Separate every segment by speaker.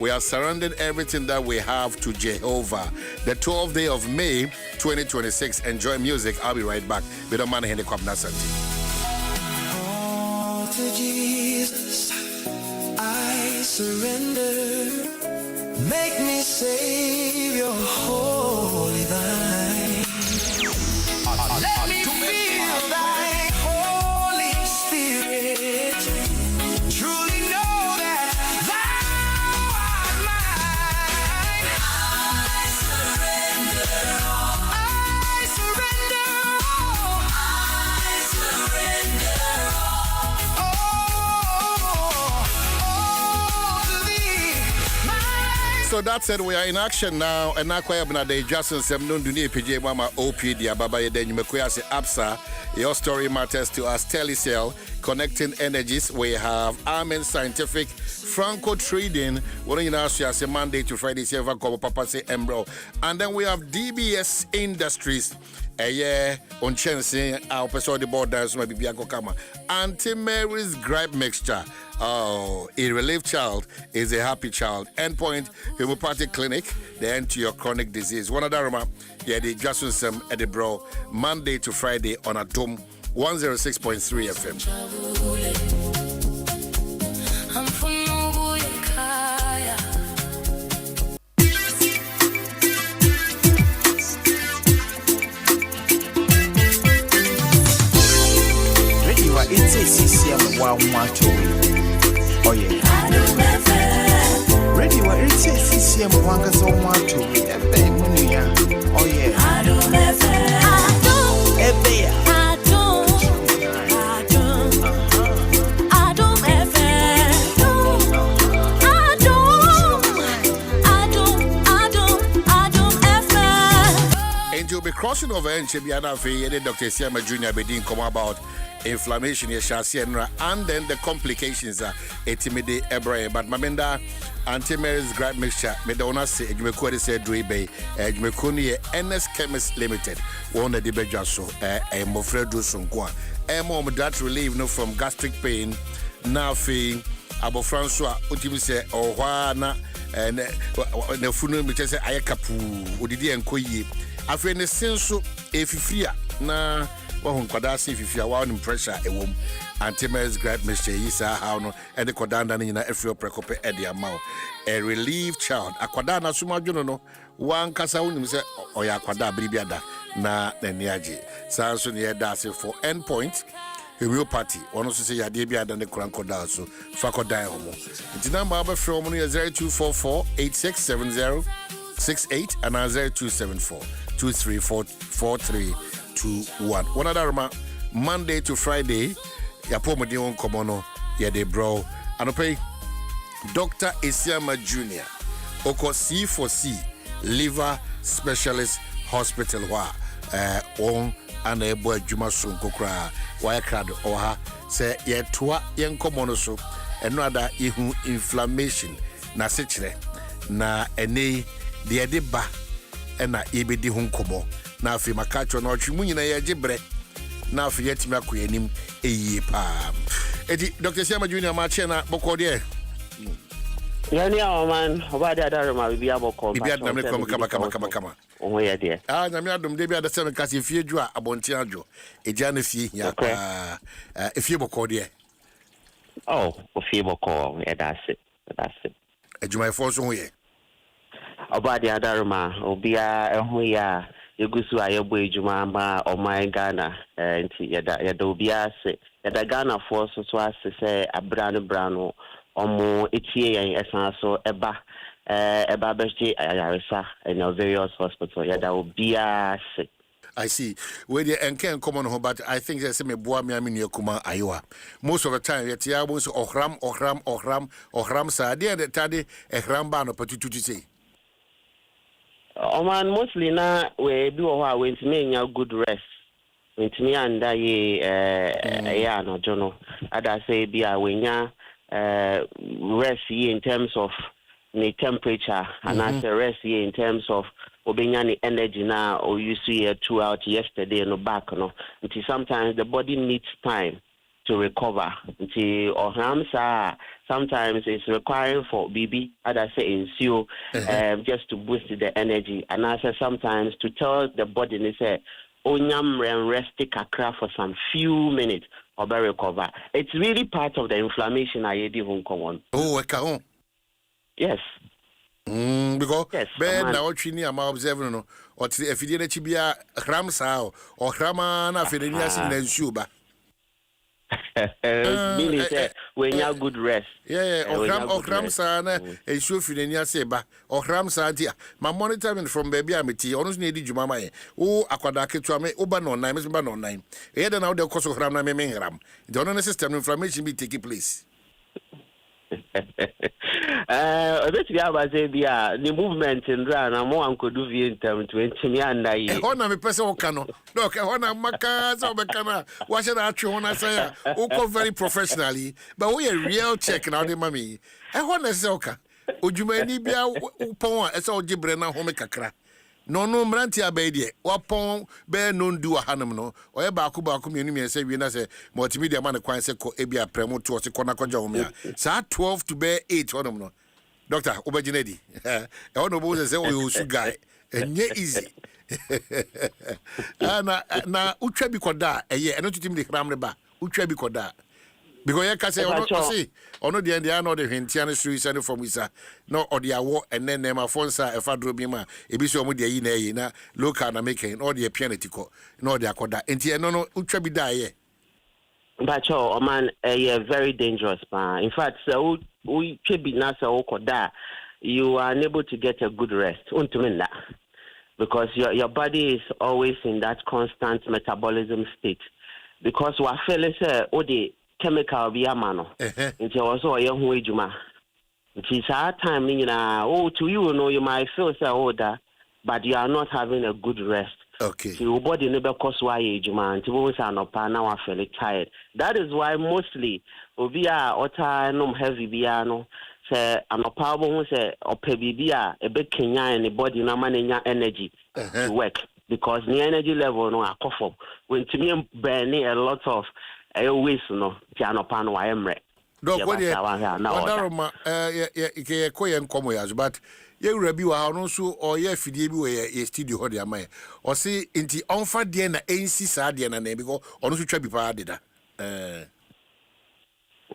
Speaker 1: We are surrendering everything that we have to Jehovah. The 12th day of May, 2026. Enjoy music. I'll be right back. We don't mind any
Speaker 2: all to Jesus, I surrender. Make me Savior, holy thine. Let me feel thy Holy Spirit. Truly know that thou art mine. I surrender all. I surrender all. I surrender all to thee.
Speaker 1: So that said, we are in action now. And now, the Dwaso Nsem no do ni PJ Mama OP dia baba ye den yumekuya se APSA. Your story matters to us. Telecell, Connecting Energies. We have Amen Scientific, Franco Trading. One in us say Monday to Friday. Silver Kobo Papa say Embro. And then we have DBS Industries. On chance, our person the board does my Bibiako Kama. Auntie Mary's gripe mixture. Oh, a relieved child is a happy child. Endpoint Homeopathic Clinic, the end to your chronic disease. One of the the Dwaso Nsem at the bro, Monday to Friday on Adom 106.3 FM.
Speaker 3: It's a CCM wow macho. Oh yeah. Ready what it's a CCM wanga so macho. Oh yeah.
Speaker 1: And you'll be crossing over and Chibiana Fee, Dr. Siama Jr. Bedin come about inflammation and then the complications are etimide ebre but mamenda anti-Mary's gripe mixture medona say ejumeko say Dwebe ejumeko ni NS Chemist Limited one the Dwaso mofredo sonko mom that relieve no from gastric pain na fe abo François otimi say ohwa na na funu mi say ayekapu odidi enkoyi afi ne senso efifria na wahun kwada se fifia wa on pressure ewom anti-Mary's gripe mixture yisa how no and the kodanda ni na efrio prekope e de amao a relieved child akwada na suma dwono no wan kasa unim se oya akwada bribiada na naniaje sanso ne da se for endpoint homeopathy ono so se yade biada ne krankoda so fakodan homo the number of from no 0244 8670 68 and 0274 234321. One other Monday to Friday, Yapomodi on Komono, Yade Bro, and pay Dr. Isiama Jr. Oko C4C Liver Specialist Hospital on and a boy Juma Sunkokra, Wayakad Oha, say Yetua Yen Komono so, and rather ihu inflammation na sechre na ene de adeba na ebedi hunkomo na afi makacho na otwimu nyina ye gibre na afi yetimi akoyanim eyi pa edi Dr. Siama Junior ma che na boko de
Speaker 4: yani man obade adare ma bibia boko
Speaker 1: bibia na me kama
Speaker 4: oho ye de
Speaker 1: na me adom de bia da se me kase fie dwu a abonti adwo egia na fie hia efie boko de
Speaker 4: oh ofie boko e that's it
Speaker 1: ejuma efo so ho ye
Speaker 4: obade adare ma obia eho ya yegusu ayebo ejuma ma oman Ghana nti yeda obia se yeda Ghana for so ase se abrano omo etie yan esan so eba bechi ayaresa in various hospital yeda obia se.
Speaker 1: I see. Where the enken common ho, but I think there's me boa me amini kuma ayoa. Most of the time, yet ya was ohram sa dia de tadi ehram ba no patutu to say.
Speaker 4: Man, mostly na we do wa went me nya good rest. Went me anda ye ya no jono. Ada say bia we nya rest ye in terms of the temperature and as rest ye in terms of obenya the energy now or you see here throughout yesterday no back no. Until sometimes the body needs time to recover. Until ohram sa sometimes it's requiring for BB, as I say, in seal, just to boost the energy. And I say sometimes to tell the body, they say, onyam rest kakra for some few minutes or be recover. It's really part of the inflammation I did come on.
Speaker 1: Oh, okay.
Speaker 4: Yes.
Speaker 1: Because
Speaker 4: yes,
Speaker 1: bed now training am observing no or if you did be ram sao or rama na fedenia sin and shuba.
Speaker 4: Meaning say when you have good rest.
Speaker 1: Yeah, or ram sana and show fedenia seba or ram santia. My monitoring from baby amity almost needed you mama. Oh, aquadake to me oba no 9 ba no 9. Here now the course of ram na me ram. The honor system inflammation be taking place.
Speaker 4: A bit about the movement in run and more could do in term 20 me and I
Speaker 1: honor me person cano. Look, I want Macas or Bacana. What should I say? Oko very professionally, but we a real check now the mommy. I want to say, okay. Would you may be a upon as all Gibrana home kakra? No, Mrantia Badia, Wapon, bear no do a hanam or a Bakuba community and say, we say, multimedia man acquires a ebia premo to us a corner conjomia. Sa 12 to bear 8 on no. Doctor, Obaginedi. I don't know what to say, oh, you guy. And yet easy. Na Utrabi Koda, a year, and not to him the Ramreba, Utrabi Koda. Because I can say, or no, the end, the Hintiana streets and from Wisa, no, or the award, and then Nema Fonsa, a Fadro Bima, a bishop with the Ina, local and making, or the pianetico, no, the Akoda, and Tia no, Utrabi die.
Speaker 4: But man, a very dangerous man. In fact, so we should be Nasa Okoda, you are unable to get a good rest. Because your body is always in that constant metabolism state. Because what fellas say, the chemical be a man. It's also a young way, Juma. It is our time, to you might feel so older, but you are not having a good rest.
Speaker 1: Okay.
Speaker 4: Your body never cause why Juma, now I feel tired. That is why mostly, Obia, Ota, no heavy piano, say, I'm a power, say, or pebibia, a bit Kenya, and the body, no man energy to work. Because the energy level, no, I cough when to me, burning a lot of. I always know piano pan why I'm right.
Speaker 1: Dog, what you but you review our own so or ye fidibu a studio or the amay or see into unfa diana ANC Sadiana name because on to trap did.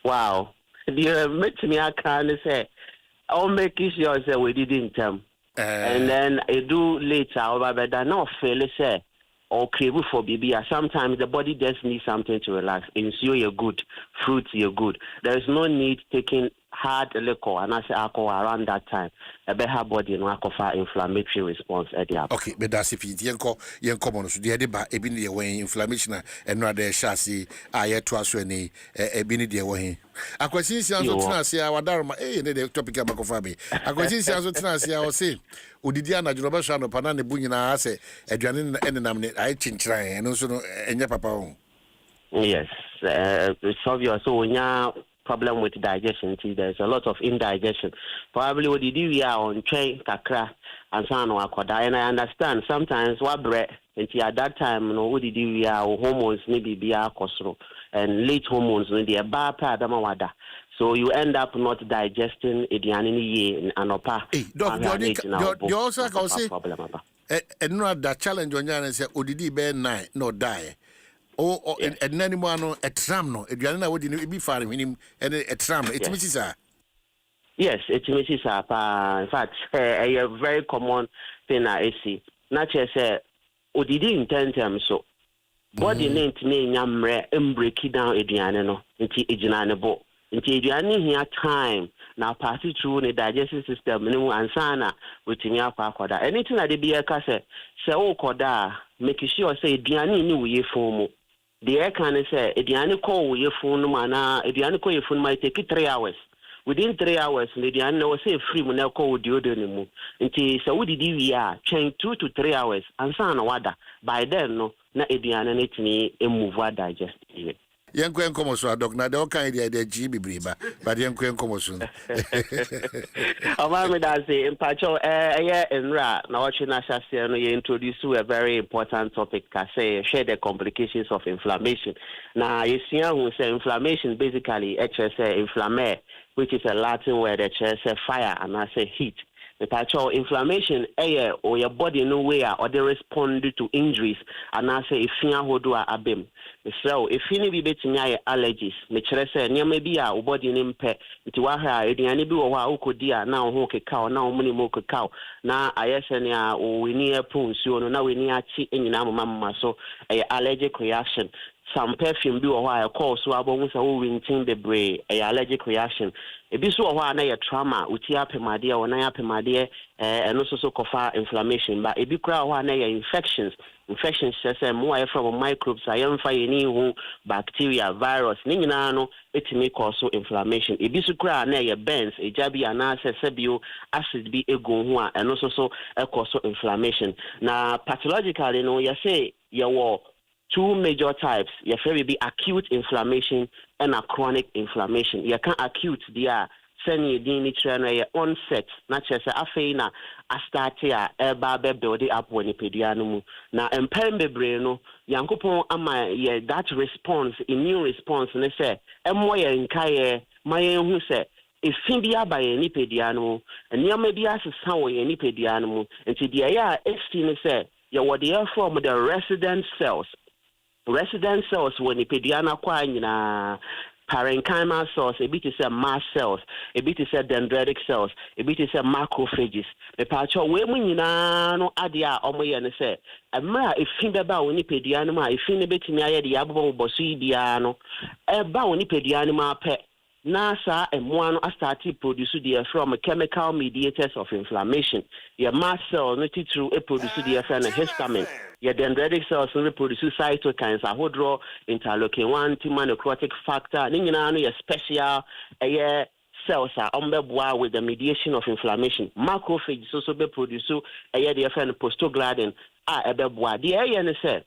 Speaker 4: Wow, you met me, I can't say, I'll make it sure that we didn't tell. And then I do later, but I know fail say. Or crave for baby. Sometimes the body just needs something to relax. Ensure you're good, fruits you're good. There is no need taking hard liquor and I say alcohol around that time. A better body no alcohol inflammatory response at the
Speaker 1: okay, but that's if you common so the deba ebin the way inflammation and rather chassis aye to aso any ebin the way. Akwasi sianso tena se awadarma the topic amakofabe. Akwasi sianso tena se I say odidi anadwo ba sha no pana ne bu nyina ase aduane enenam ne aye chinchran eno so no enye papa.
Speaker 4: Yes, it's obvious so nya problem with digestion. There's a lot of indigestion. Probably what you do we are on train kakra and so on. And I understand sometimes what bread until at that time what you do we are hormones maybe be our costro and late hormones when they are bad adamawada. So you end up not digesting it and opa.
Speaker 1: Hey, doc, you also can say and not that challenge on yan and say odidi be nine no die. Oh, yes. And anyone a tram no. If you are not what you be far him and a tram, it's Mrs.
Speaker 4: Yes, it's Mrs. In fact, a very common thing I see. Not just say, did intend them so. Body name to name yamre break down Adriano into Adrianable. Into Adriani here time now pass it through the digestive system and sana with me up. Anything that they be a cassette, say, oh, Koda, make sure say Adriani knew ye form. The air can say, Ediani call your phone, mana, Ediani call your phone might take it 3 hours. Within 3 hours, Ediani was say free when I call the other anymore. Until so we did change 2 to 3 hours, and son wada. By then, no, na Ediani need me a move what digest.
Speaker 1: Yankwen Comoso, Doc, now the kind idea the GB Briba, but Yankwen Comoso.
Speaker 4: Allow me to say, in Pacho, in Ra, now watching Ashasiano, you introduce to a very important topic, I say, share the complications of inflammation. Now, you see, who say inflammation basically, say inflammare, which is a Latin word that say fire and I say heat. The patcho inflammation or your body no way or they respond to injuries and I say if you are abem. So if you need to be allergies, which I say near maybe our body nimpe to waha any be or could dear now hoke cow now many more cow now I say we near poons you know now we near chi in mamma so a allergic reaction. Some perfume be a while cause so I won't say the brain a allergic reaction. It be so a while na trauma, uti up my dear or na up my dear and also so cover inflammation, but it be crowd one infections. Infections say more from microbes, I am finding bacteria, virus, ninano, it may cause so inflammation. It be so crowd na your bends, a jabby and sebio acid be a go and also so cause so inflammation. Now pathologically, you say your two major types. Your will be acute inflammation and a chronic inflammation. You can acute there. Send you the onset. Not just afena a start here. Eba build it up when you pedianum. Now empembe braino. Yankupon ama that response, immune response. And they say, "Emoya in kaye my who say." If Fimbia by any pedianum, and you may be asked how any pedianum, and to the aya, estimate say, you were the from the resident cells. Resident cells when the pediana quina parenchymal cells, a bit is a mast cells, a bit is a dendritic cells, a bit is a macrophages. The patch of women no adia or my and say, a mara if Findaba when pedianima, if Finibit near the abo bosidiano, a bounty pedianima pet. NASA and one started producing the from chemical mediators of inflammation. Your mast cell not through a produce the histamine. Your dendritic cells produce cytokines, a hodro, interleukin 1, necrotic factor, and your special cells are with the mediation of inflammation. Macrophages also be produce a prostaglandin a bebois. The ANS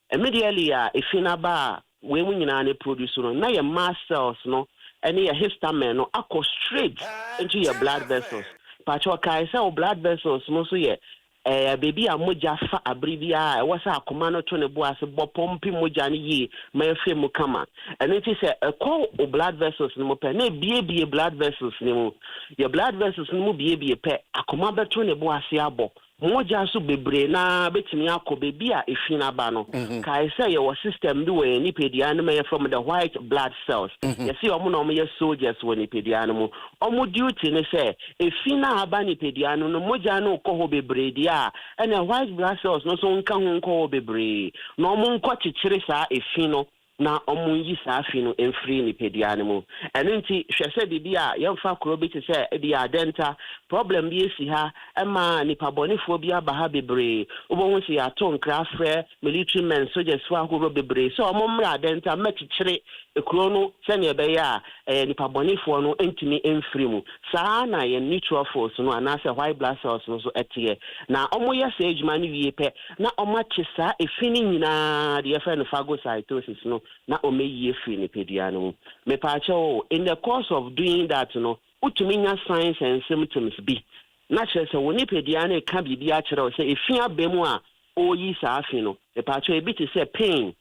Speaker 4: immediately if in a bar, when produce no your mast cells no. Any histamine no go straight into your blood vessels. Pacho kai say blood vessels no so ye baby a moja fa abribia e wasa akoma no to ne bo ase bo pompi moja ne yi ma efe mu kama. And it is a call blood vessels no pe na bie blood vessels ni mu. Your blood vessels no mu bie pe akoma be to ne bo ase abo. Moja so bebre na betimi akọ bebi a efina ba no kai say your system do we ni pedian me from the white blood cells you see omo no me soldiers we ni pedian mu omo duty ne say efina aba ni pedian no moja no kọ ho bebre dia and the white blood cells no so nka ho kọ ho bebre no omo nkọ chichire sa efino na omunyi safi no emfiri ni pedian mu enenti hwese bibia yemfa krobiti say bia denta problem bi esi ha ema nipa bonifo bi aba ha bebre obonwu si aton krafre military men soldiers wa ho bebre so omomra denta mechichire ekuro no se ne be ya nipa bonifo no entimi emfiri mu saa na ye neutral force no anase white blood cells no so etie na omoye se ejuma ni wie pe na omache saa efini nyina de efe no phagocytosis no na omeyi free ni pediano me pacho in the course of doing that no utuminya signs and symptoms be na chere se woni pediano ka bibia chere se efia bemu a oyi sa afi no me pacho e bit say pain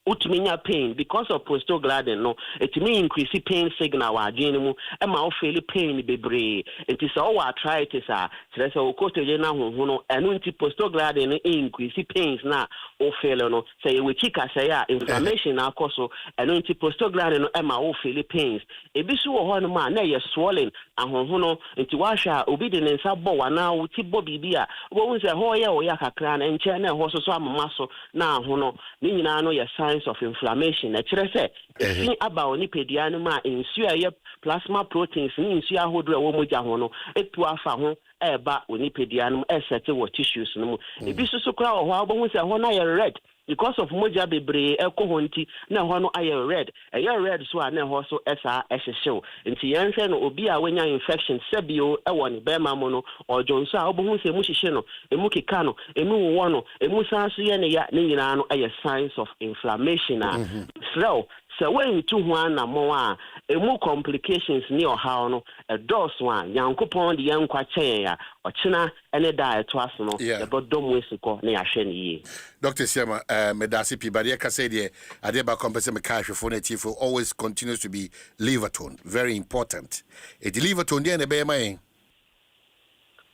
Speaker 4: utuminya pain because of prostaglandin no it may increase pain signal wa adwene mu e ma o feel pain bebre it is all arthritis a chere se o kotoje na honho no eno nti prostaglandin increase pains na o feel no say we chika say a inflammation na akoso eno nti prostaglandin no e ma o feel pains e bi so ho no ma na ye swollen ahonho no nti wa hwa obi de nsa bo wa na wuti bo bibia wo hu say ho ye o ya kakra na enche na ho so amama so na ahono ni nyina no ye signs of inflammation na chere say if about ni pediano ma insu aye plasma proteins ni insu ahodro wo moja ho no etu afa ho eba oni pediano esete wo tissues no mu e bi so kra ho abo hu say ho na ye red because of moja bebre ekohonti na ho no aye red red so na ho so esa ehyehew nti yenhwe no obi a wenya infection sebio ewo ne bema mo no ojonso a obo hu se mu hyehye no emu keka no emu wo no emu san so ye ne ya ne nyina no aye signs of inflammation a slow So when to one more emu complications ni how no a dose one yankopon the young kwache or china any diet to us no about dom wesiko ne asheni.
Speaker 1: Dr. Siama, Medasi Pibadia Casadia, Adeba Compensate Makash for Native always continues to be liver tone. Very important. A liver tone, the Bay.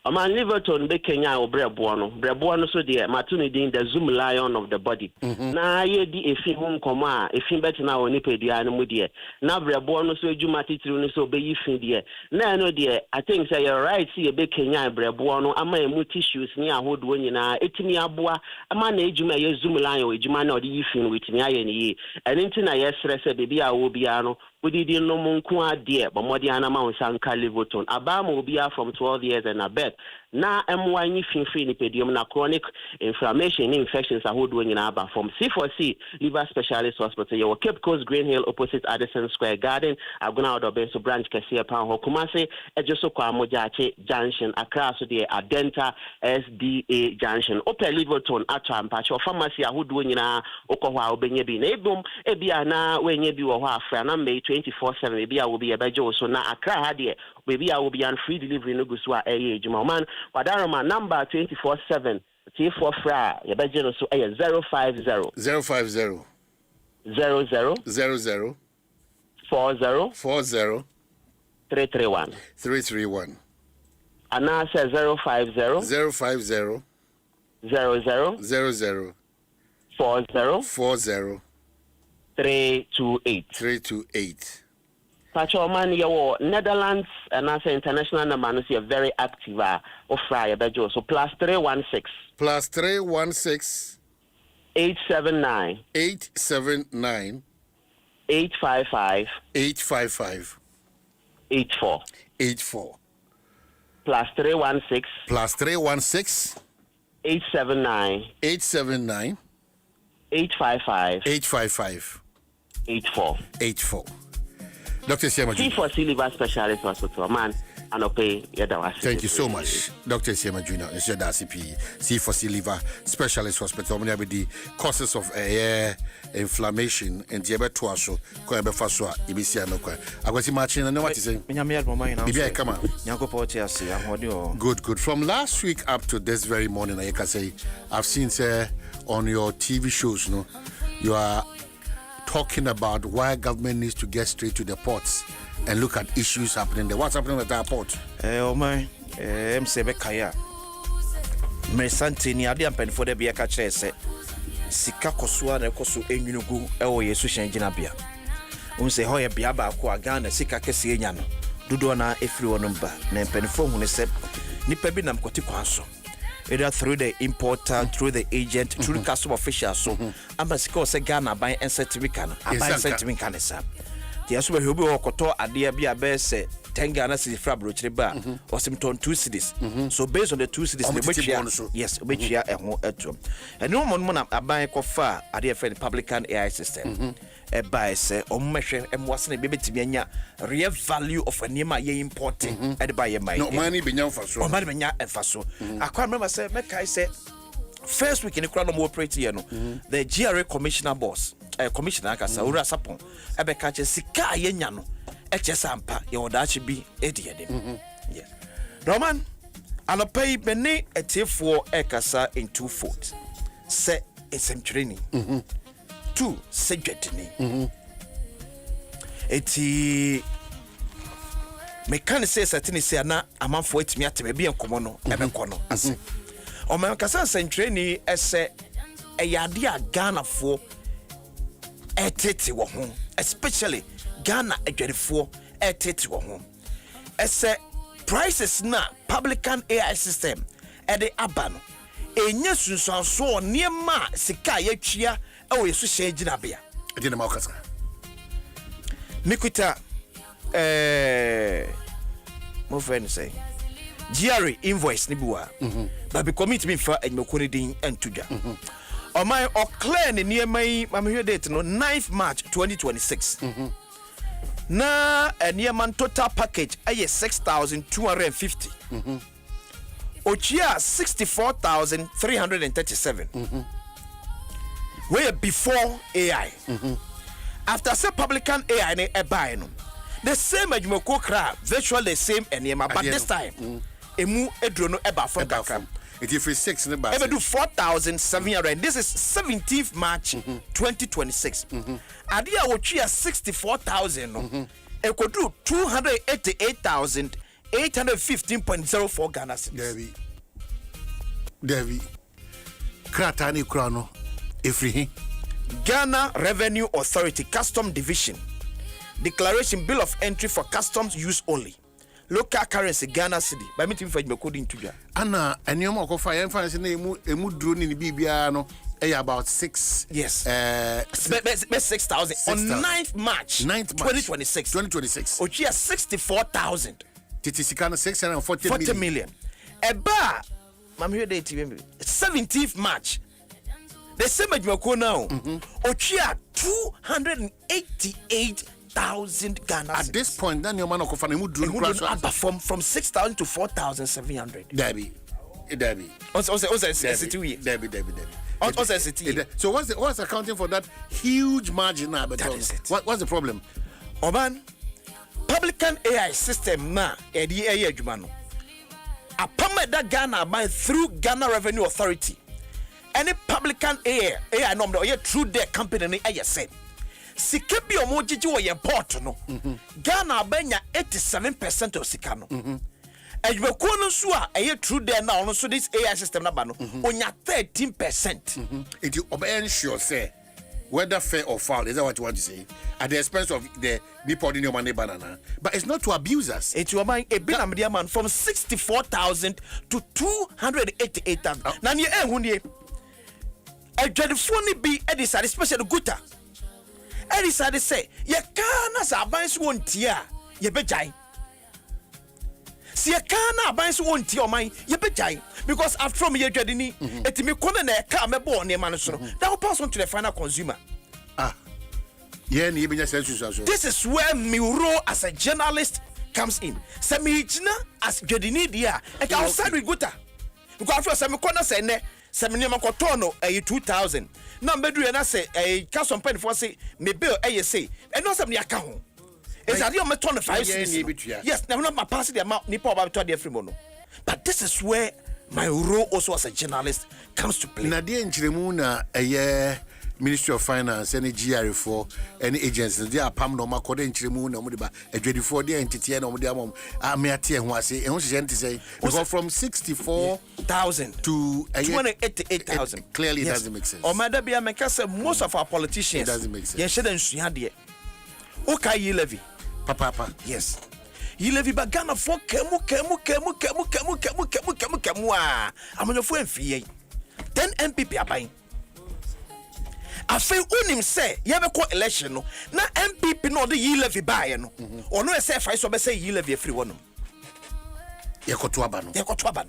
Speaker 4: Man Liverton be Kenya or Brebuano so dear, Matuni din the Zoom lion of the body. Na ye di a film coma, a film better now on Nipediano dear. Now Brebuano so you mati so be you fin dear. Na no dear, I think say you're right, see a big Kenya Brebuano, a man with tissues near Hood Winina, etini abua, a man age you may Zoom lion with Juman or the fin with Nyan, and into I yes, baby, I will be ano. We didn't know Munkua dear, but Modiana Mount Sanka Liverton. Abam will be from 12 years and a bed. Now, M1 free nipedium na chronic inflammation infections are who doing in Abba from C4C Liver Specialist Hospital. Your Cape Coast Green Hill opposite Addison Square Garden. I'm going out of Benso branch Cassia Pound Hokumase, Ejosoka Mojache Junction, across the Adenta SDA Junction. Open Liverton, Atram Patch or Pharmacy, who doing in Okowa, Benyabi, Nebum, Ebiana, when you be a Fran, May 24/7, maybe I will be a Bejo, so now Accra Hadia, maybe I will be on free delivery no Guswa age, man. Wadaroma number 24/7 T4 fra ya bejeno so 050
Speaker 1: 050
Speaker 4: 00 40 331 and now say 050 00 40 328 Pacho man your Netherlands and as international number is very active of Friday Bejo. So +316 879
Speaker 1: 855
Speaker 4: 84 +316 879 855 84
Speaker 1: Dr. Siama.
Speaker 4: C4C Liver Specialist Hospital, man.
Speaker 1: Thank you so much, Dr. Siama Jr. It's your DCP, C4C Liver Specialist Hospital. We have the causes of inflammation and Dwaso Nsem. I got imagine and what is it? Come on. Good. From last week up to this very morning, I can say I've seen on your TV shows, no, you are talking about why government needs to get straight to the ports and look at issues happening there. What's happening at our port?
Speaker 3: Msebekaya. Mesanti ni adi ampen for the biaka chese. Sika kosua na koso enyunugu ewo Yesu shenjina bia. Unse hoye biaba ko agana sika kesi enya no. Dodo na efiri wonomba na mpenfo hu ne se nipa bi nam kwoti kwanso. Either through the importer, through the agent, through the customer official. So, I'm a score say Ghana buy and set to me can. I buy set to me can. The Asuba Hubu or Koto, Adia Bia Bear say 10 Ghana city fabric bar or some ton 2 cities. So, based on the 2 cities, yes, which year and more at home. And no one I buy Kofa, Adia Friend Publican AI system. A buy say, or measure and wasn't a baby to be real value of a Nima ye importing at buy a mine.
Speaker 1: No money be young for so.
Speaker 3: Or money and faso. I can't remember, say, Mekai said. First week in the crowd of operating, the GRA commissioner boss, commissioner Kasaura Sapon, Abekache Sika Yenyano, HSampa, your Dachi be Eddie. Yeah. Roman, I'll pay Bene a tip for Ekasa in 2 folds. Say it's some training. 2 subject me. Eti mechanic says at any say, a month for it me at maybe a commono, Ebecono. O man kasa sentreni ese eyadia Ghana for etete wo ho, especially Ghana adwerefo etete wo ho. Ese prices na publican AI system e de aba no enye sunsanso niema sika yatwia e wo yesu hye gina bia
Speaker 1: e de ma okasa
Speaker 3: mikuta mo friend say GRA invoice ni biwa but be commit me for enmekoni din entuja o my o clear ni niemai mamhwe date no 9th March 2026 na niema total package aye 6,250 ochia 64,337 where before AI after say publican AI ne buy no the same adwumako kra virtually the same enema but this time emu edro no eba from kakra
Speaker 1: it is for 6 ne ba
Speaker 3: ebe do 4,700 this is 17th March 2026 ade a wotwe 64,000 no ekodu 288,815.04 Ghana cedis
Speaker 1: Devi krata ni kura no efrihi
Speaker 3: Ghana Revenue Authority Custom Division Declaration Bill of Entry for Customs Use Only Local Currency Ghana cedi by me team for me code into
Speaker 1: ana enioma okofa yen fa se na emu duro ni bibia no about 6
Speaker 3: yes 6,000 on 9th March 2026 ochi 64,000
Speaker 1: titisika no 640
Speaker 3: million eba mam here date 17th March the same adwumako now ochi 288,000 Ghana
Speaker 1: at this point then your man okofa na emu duro
Speaker 3: from 6,000 to 4,700
Speaker 1: Debbie
Speaker 3: also city
Speaker 1: so what's accounting for that huge margin now? But what's the problem?
Speaker 3: Oban publican AI system na edi AI adwuma no apama da Ghana by through Ghana Revenue Authority any publican AI no dey through their company ni aye said sika bi omo gigi wo ye port no Ghana banya 87% of sika no adwumako no so a through there now so this AI system na ba no onya 13%.
Speaker 1: It you obey sure say whether fair or foul, is that what you want to say? At the expense of the Nippon in your money banana. But it's not to abuse us.
Speaker 3: It's to buy a bit of man from 64,000 to 288,000. Now you a dreadful be Edison, especially Guta. Edison say, ye can't as a bias won't tear, ye bejai. See a can't bias won't tear mine, ye bejai. Because after me, you're dreading it, me corner car me born near Manasso. That will pass on to the final consumer. This is where Miro as a journalist comes in. Samichina as Jodini dia, and outside with Guta. Because for some corner say, Seminima Cotono, a 2,000. Number do and I say, a custom pen for say, me bill ASA, and not some account. It's a real meton of 5 years. Yes, never not my passing the amount Nipo about 20 every mono. But this is where my role also as a journalist comes to play.
Speaker 1: Nadia in Chiremuna, a year Ministry of Finance, any GR4, any agencies, they are Pam no Macode in Chiremuna, a 24 day entity and Omodiamum, Ameatia, who I say, and she say, go from 64,000 to 288,000. Clearly, it doesn't make sense.
Speaker 3: Or Madame Biamekasa, most of our politicians,
Speaker 1: it doesn't make sense.
Speaker 3: Yes, she had okay, levy.
Speaker 1: Papa,
Speaker 3: yes. You levy bagana for kemu. I'm on your phone fee. 10 MPP are buying. I feel unim say, you have a co election. No, na MPP no the ye levy buy no. Or no, say if I so say ye levy free one. Yakotuabano.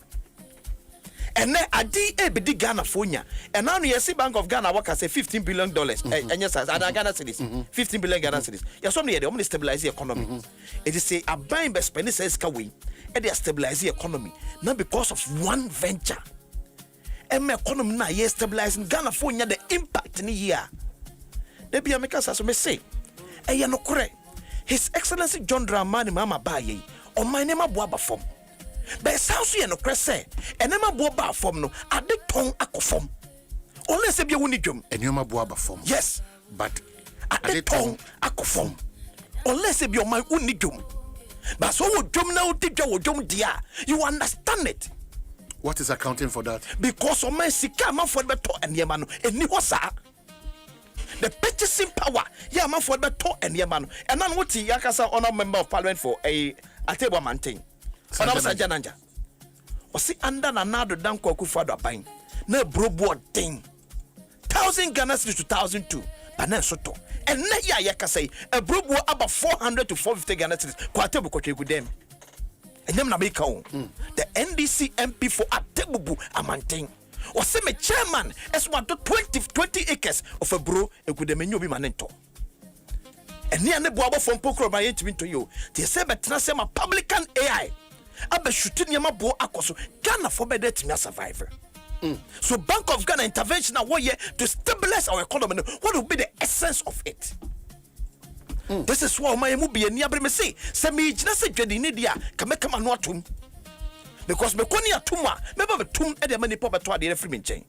Speaker 3: And then a DA be Ghana Fonya. And now you see Bank of Ghana work as a $15 billion. And yes, as Ghana cities, 15 billion Ghana cities. You're somebody the only stabilize the economy. It is say a buying best spending says Kaway, and they stabilize the economy. Not because of one venture. And my economy now yes stabilizing Ghana Fonya the impact in the year. They be a makers as we say. And you're not correct. His Excellency John Dramani Mama Baye, or my name Abuaba form. But sounds you no cresse, and Emma Boba form no, at the tongue akofom. Unless a be unijum,
Speaker 1: and Yoma Boaba form.
Speaker 3: Yes,
Speaker 1: but
Speaker 3: at the tongue akofom. Unless a be my unijum. But so would jum now, did you jum dia? You understand it?
Speaker 1: What is accounting for that?
Speaker 3: Because of my sikama for the to and Yamano, and Niwasa. The purchasing power, Yaman for the to and Yamano, and then what Yakasa honor member of parliament for a table maintain. Sananja. O si anda na nado dan kwa kufado apain. Na brobo thing. 1,000 Ghana cedis to 1,002. But soto. And na ya yaka say a brobo about 400 to 450 Ghana cedis. Kwa table kwa with them. And them na be count. The NDC MP for Atebubu amanting. O se me chairman es want 20 acres of a bro e could the menu be manento. And near the boabo from Pokro by to you. They say better say my publican AI. Abe shooting yama bo akoso Ghana for better to survivor. So Bank of Ghana intervention away to stabilize our economy. What will be the essence of it? This is why my movie and Yabre me say me just say Jadi Nidia can make a no tum because me konia tuma me ba tum e de mani pop to ade free me chain.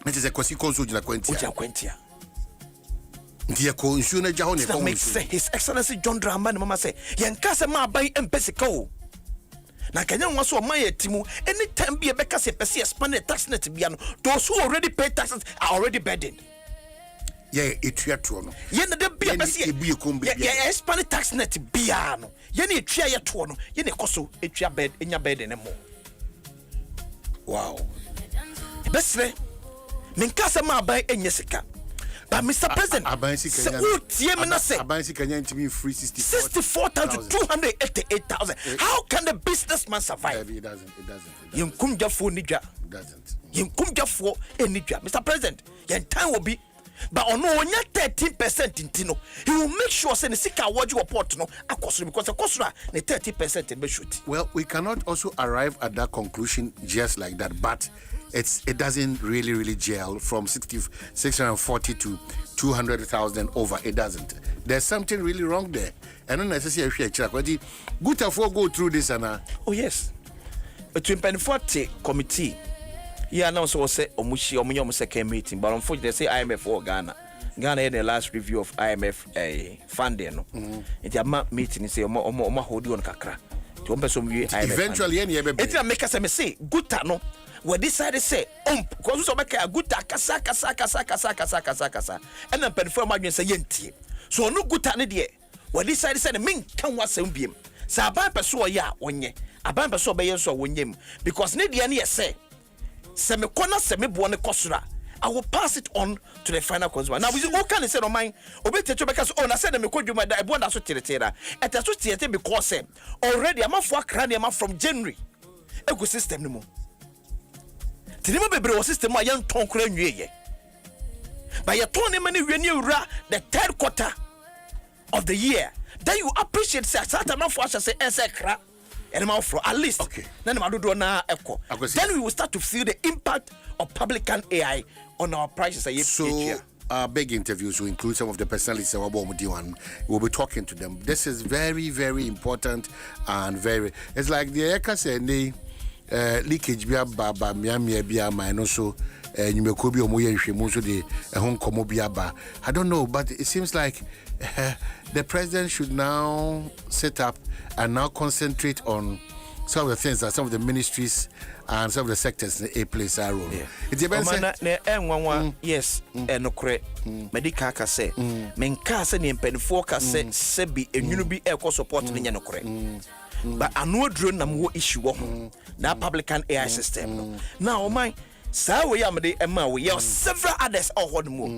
Speaker 1: It is a kosi konsu jina
Speaker 3: Quentia.
Speaker 1: Dear Consu na Jahone
Speaker 3: That makes say His Excellency John Dramani Mama say Yankasa ma buy empesico. Na Kenya was my timu anytime be a beka se pesi expanded tax net biano. Those who already pay taxes are already burdened.
Speaker 1: Yeah, it's your tono.
Speaker 3: Yena de be a pesi yeah expanded tax net biano. Yeni tria ya tono. Yeni koso etria bed in your bed anymore.
Speaker 1: Wow.
Speaker 3: Besre Minkasa ma buy enyesika. But Mr. President,
Speaker 1: free
Speaker 3: 64,288,000. How can the businessman survive?
Speaker 1: It doesn't.
Speaker 3: Mr. President, your time will be, but on no 13% in Tino. He will make sure send the sick award you report no because the cost the 30% in shoot.
Speaker 1: Well, we cannot also arrive at that conclusion just like that, but it doesn't really gel from 640 to 200,000 over. It doesn't. There's something really wrong there. And not necessarily good to go through this and
Speaker 3: oh yes. Between 40 committee, he announced was say omushi second meeting, but unfortunately they say IMF for Ghana. Ghana had the last review of IMF funding. No, it's a meeting. Say omo hold on kakra.
Speaker 1: Eventually,
Speaker 3: it's a make us say good no. We decided say because so make a good kasa and then perform against say yenti so no good ne de we decided say men kan wasem biem sa aban peso ya onye aban peso be yenso wonyem because ne de ne say se me kona se me bo ne kosora I will pass it on to the final consumer. Now, we all can say, no mind, obey to because on I said, I'm going to my one that's what at associated because already I'm off work from January. Ecosystem no more. Tinimo bebre system a yan ton kura nwie but you turn him the third quarter of the year then you appreciate certain man for say kra and man for at least
Speaker 1: okay
Speaker 3: then ma do na echo then we will start to feel the impact of public and AI on our prices
Speaker 1: so our big interviews will include some of the personalities we'll be talking to them. This is very important and very it's like the Eka say leakage bia baba miamia bia my so nyumeko bi omo ye hwemu so de ehon komo bia ba. I don't know, but it seems like the president should now set up and now concentrate on some of the things that some of the ministries and some of the sectors in a place are role. It's
Speaker 3: yes enokre medical ka say menka say ne mpanifo ka say sebi enwunu bi e ko support ne nokre. But I know drone na mo issue na public and AI system. Now my say we am the emma we have several others all more.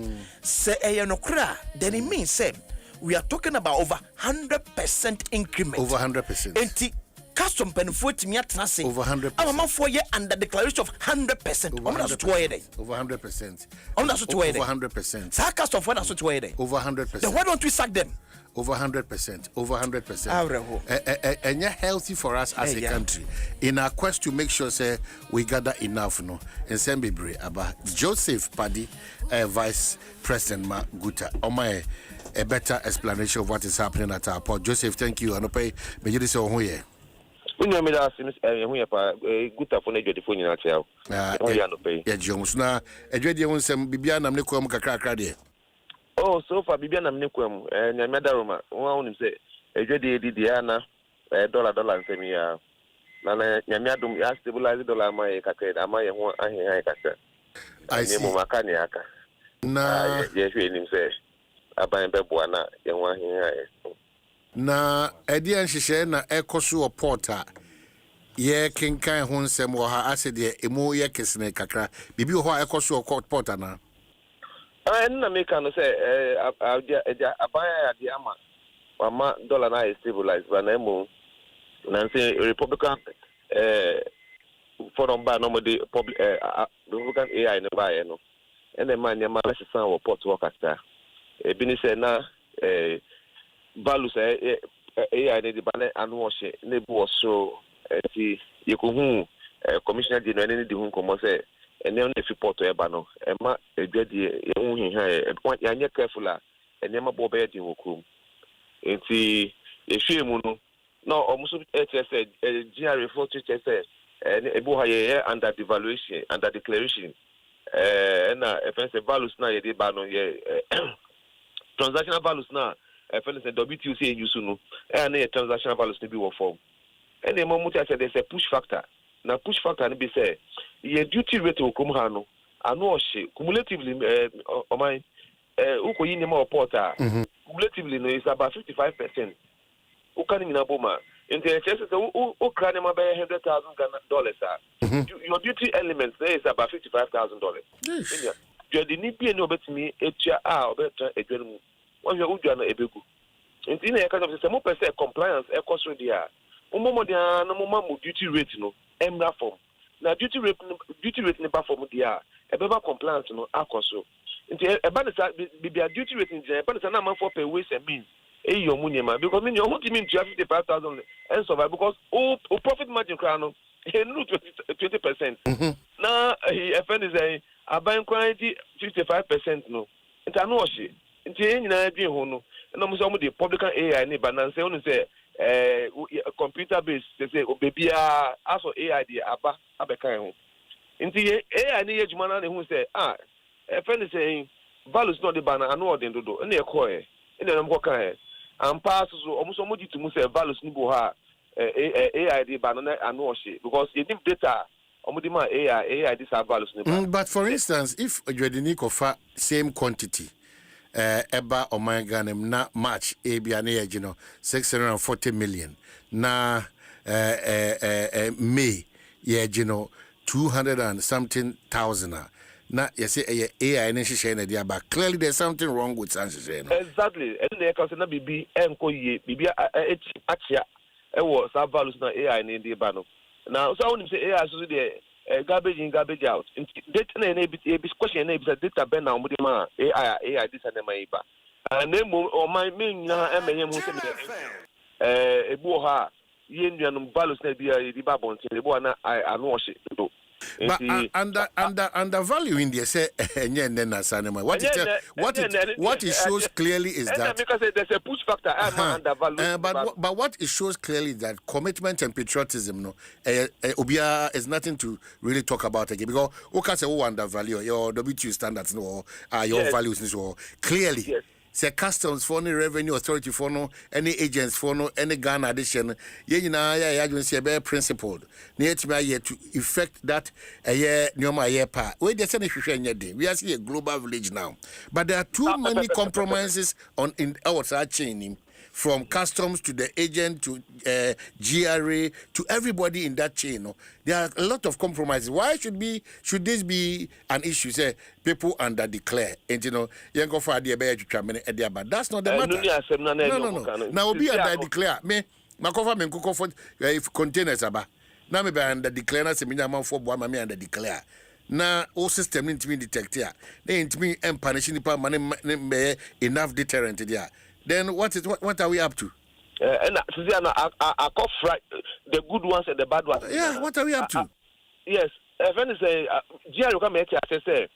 Speaker 3: Say nokra then it means say we are talking about over 100% increment.
Speaker 1: Over 100%.
Speaker 3: Custom benefit me at say
Speaker 1: over 100%.
Speaker 3: I'm for year under declaration of 100%.
Speaker 1: Over 100%.
Speaker 3: Over
Speaker 1: 100%.
Speaker 3: Over
Speaker 1: 100%.
Speaker 3: Sa custom for that's what
Speaker 1: over 100%.
Speaker 3: Then why don't we sack them?
Speaker 1: Over 100%. Over 100%. And you're healthy for us as a country. In our quest to make sure say we gather enough no. And send me about Joseph Paddy, Vice President Maguta. A better explanation of what is happening at our port. Joseph, thank you. And okay, may you say oh yeah.
Speaker 5: We know me that since good phone the phone na tia.
Speaker 1: Yeah, Jones na Adom Nsem bibia nam ne kwam kakra de.
Speaker 5: Oh, so far bibia nam ne kwam nyame daroma. Won nim say adwede di na dollar nsem ya. Na nyame adom ya stabilize dollar mai kakra ama ye ho ahen kakra.
Speaker 1: I see.
Speaker 5: Mo makani aka.
Speaker 1: Na
Speaker 5: ye hwe nim say aban beboa na ye ho ahen
Speaker 1: na edian hyehyɛ na ekoso porta ye kenkan ho nsɛm wɔ ha ase de emu ye kesene kakra bibi wɔ hɔ ekoso porta na
Speaker 5: na make no say aban ade ama mama dollar na stabilize but na emu na say republican for number no de public republican AI no buy no and the man yama less san wɔ port workers ta ebi ni say na value say AI ne di bane anu wo hye ne bu wo so ti yekohu commissioner di no ne di hu komo say ene on fi port e ba no e ma edwadi e hu hiha e ya nye careful a ene ma bo be di hokum nti ehwe mu no na omuso HSS GRA for HSS ebo ha ye under devaluation under declaration na efense values na ye de ba no ye transactional values na efense WTO say use no na ye transactional values to be wo form and the moment I said there's a push factor na push factor ni be say ye duty rate o kom ha no ano o hye cumulatively o man ukoyi ni ma report cumulatively no is about 55%. Ukani mina boma. Into o krane ma be $100,000. Your duty elements there is about $55,000. Yes. You the ni bi ni obetimi etua obetra edwanu. Won hwe udwa na ebegu. Into na yaka say mo person compliance e cost dia. Umomo dia na mo ma mo duty rate no emra form. Na duty rate ni ba form dia. Ebeba compliance no akoso. Into eba na bibia duty rate ni eba na na man for pay ways and means. Your munyema because mean your team in 55,000 and survive because profit margin crown he no 20%. Now he offend is a buying quality 55% no. It I know she. Nti nyina adwen ho no. Na mo so mo the public AI ni balance say computer based say obebia aso AI the aba abekan ho. Nti AI ni adwuma na hu say offend is saying values no the banner anu odin dodo. Na e ko e. Ina nam ko kan and pass so almost somebody to say values ni bo ha AI di banana anu because you need data omudi ma AI this have values ni
Speaker 1: but for instance if you offer same quantity eba omanganem na match abia na ye no 640 million na May ye no 200 and something thousand. Na you say AI and she na dia but clearly there's something wrong with Sanchez.
Speaker 5: Exactly. And they can say na bibi enko ye bibi achia e wo sa values na AI ni dey ba no. Now so when you say AI so dey garbage in garbage out. Data na be question na be data ben na omudi ma AI this and my ba. And name o my me na emenye mu say ebu ha ye nuanum values na bia ye di ba bonte ebu na anu o she do.
Speaker 1: But under value in there say what it shows clearly is that
Speaker 5: because there's a push factor under value.
Speaker 1: But what it shows clearly is that commitment and patriotism no obia is nothing to really talk about again because okay say undervalue your WTO standards no your values no clearly. Yes. Say customs for any revenue authority for no any agents for no any Ghana addition ye nyina ya you say be principled na yetima ye to effect that ye nyoma ye pa we dey say na hwehwe nyade we are see a global village now but there are too many compromises on in our chain from customs to the agent to GRA to everybody in that chain. No? There are a lot of compromises. Why should this be an issue? Say people under declare, and you know, you go for the but that's not the matter. No. Now be under declare. Me, my cover me cook for containers aba. Now me be under declare. Na se me nyama for boa me under declare. Na o system into me detect here. They into me punish nipa man enough deterrent there. Then what are we up to?
Speaker 5: And I call the good ones and the bad ones.
Speaker 1: Yeah, what are we up to?
Speaker 5: Yes, when you say GRA come here to say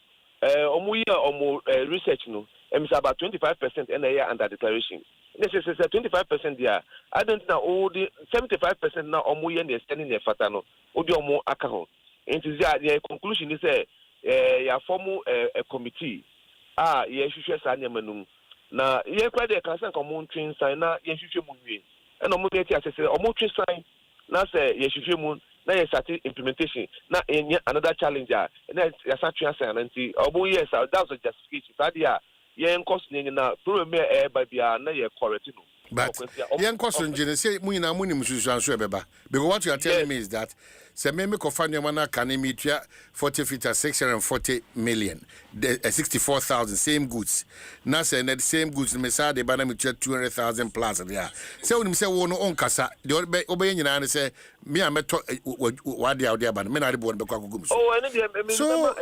Speaker 5: research no, it's about 25% in a year under declaration. This is 25% there. I don't know all the 75% now omuye and standing there fatano. Odi omo akaho. And the conclusion is ya form a committee. Ye should say manum. Na ye kwa de kan san komo twin sign na ye hwehwe mu nwie na omo dey tia say omo twin sign na say ye hwehwe mu na ye start implementation na enya another challenge na ya start twin sign na nti obo yes that's a justification that dia ye encourse ni na problem e ba bia na ye correct no
Speaker 1: but ye encourse njene say mu nyina mu nim susuanso ebeba because what you are telling me is that say me kofanya mana kanemi tua 40 feet 640 million 64,000 same goods na say the same goods me say the bana me tua 200,000 plus there say unim say wo no onkasa the obey nyina say me ameto wade out there bana me na de bo be kwakogum so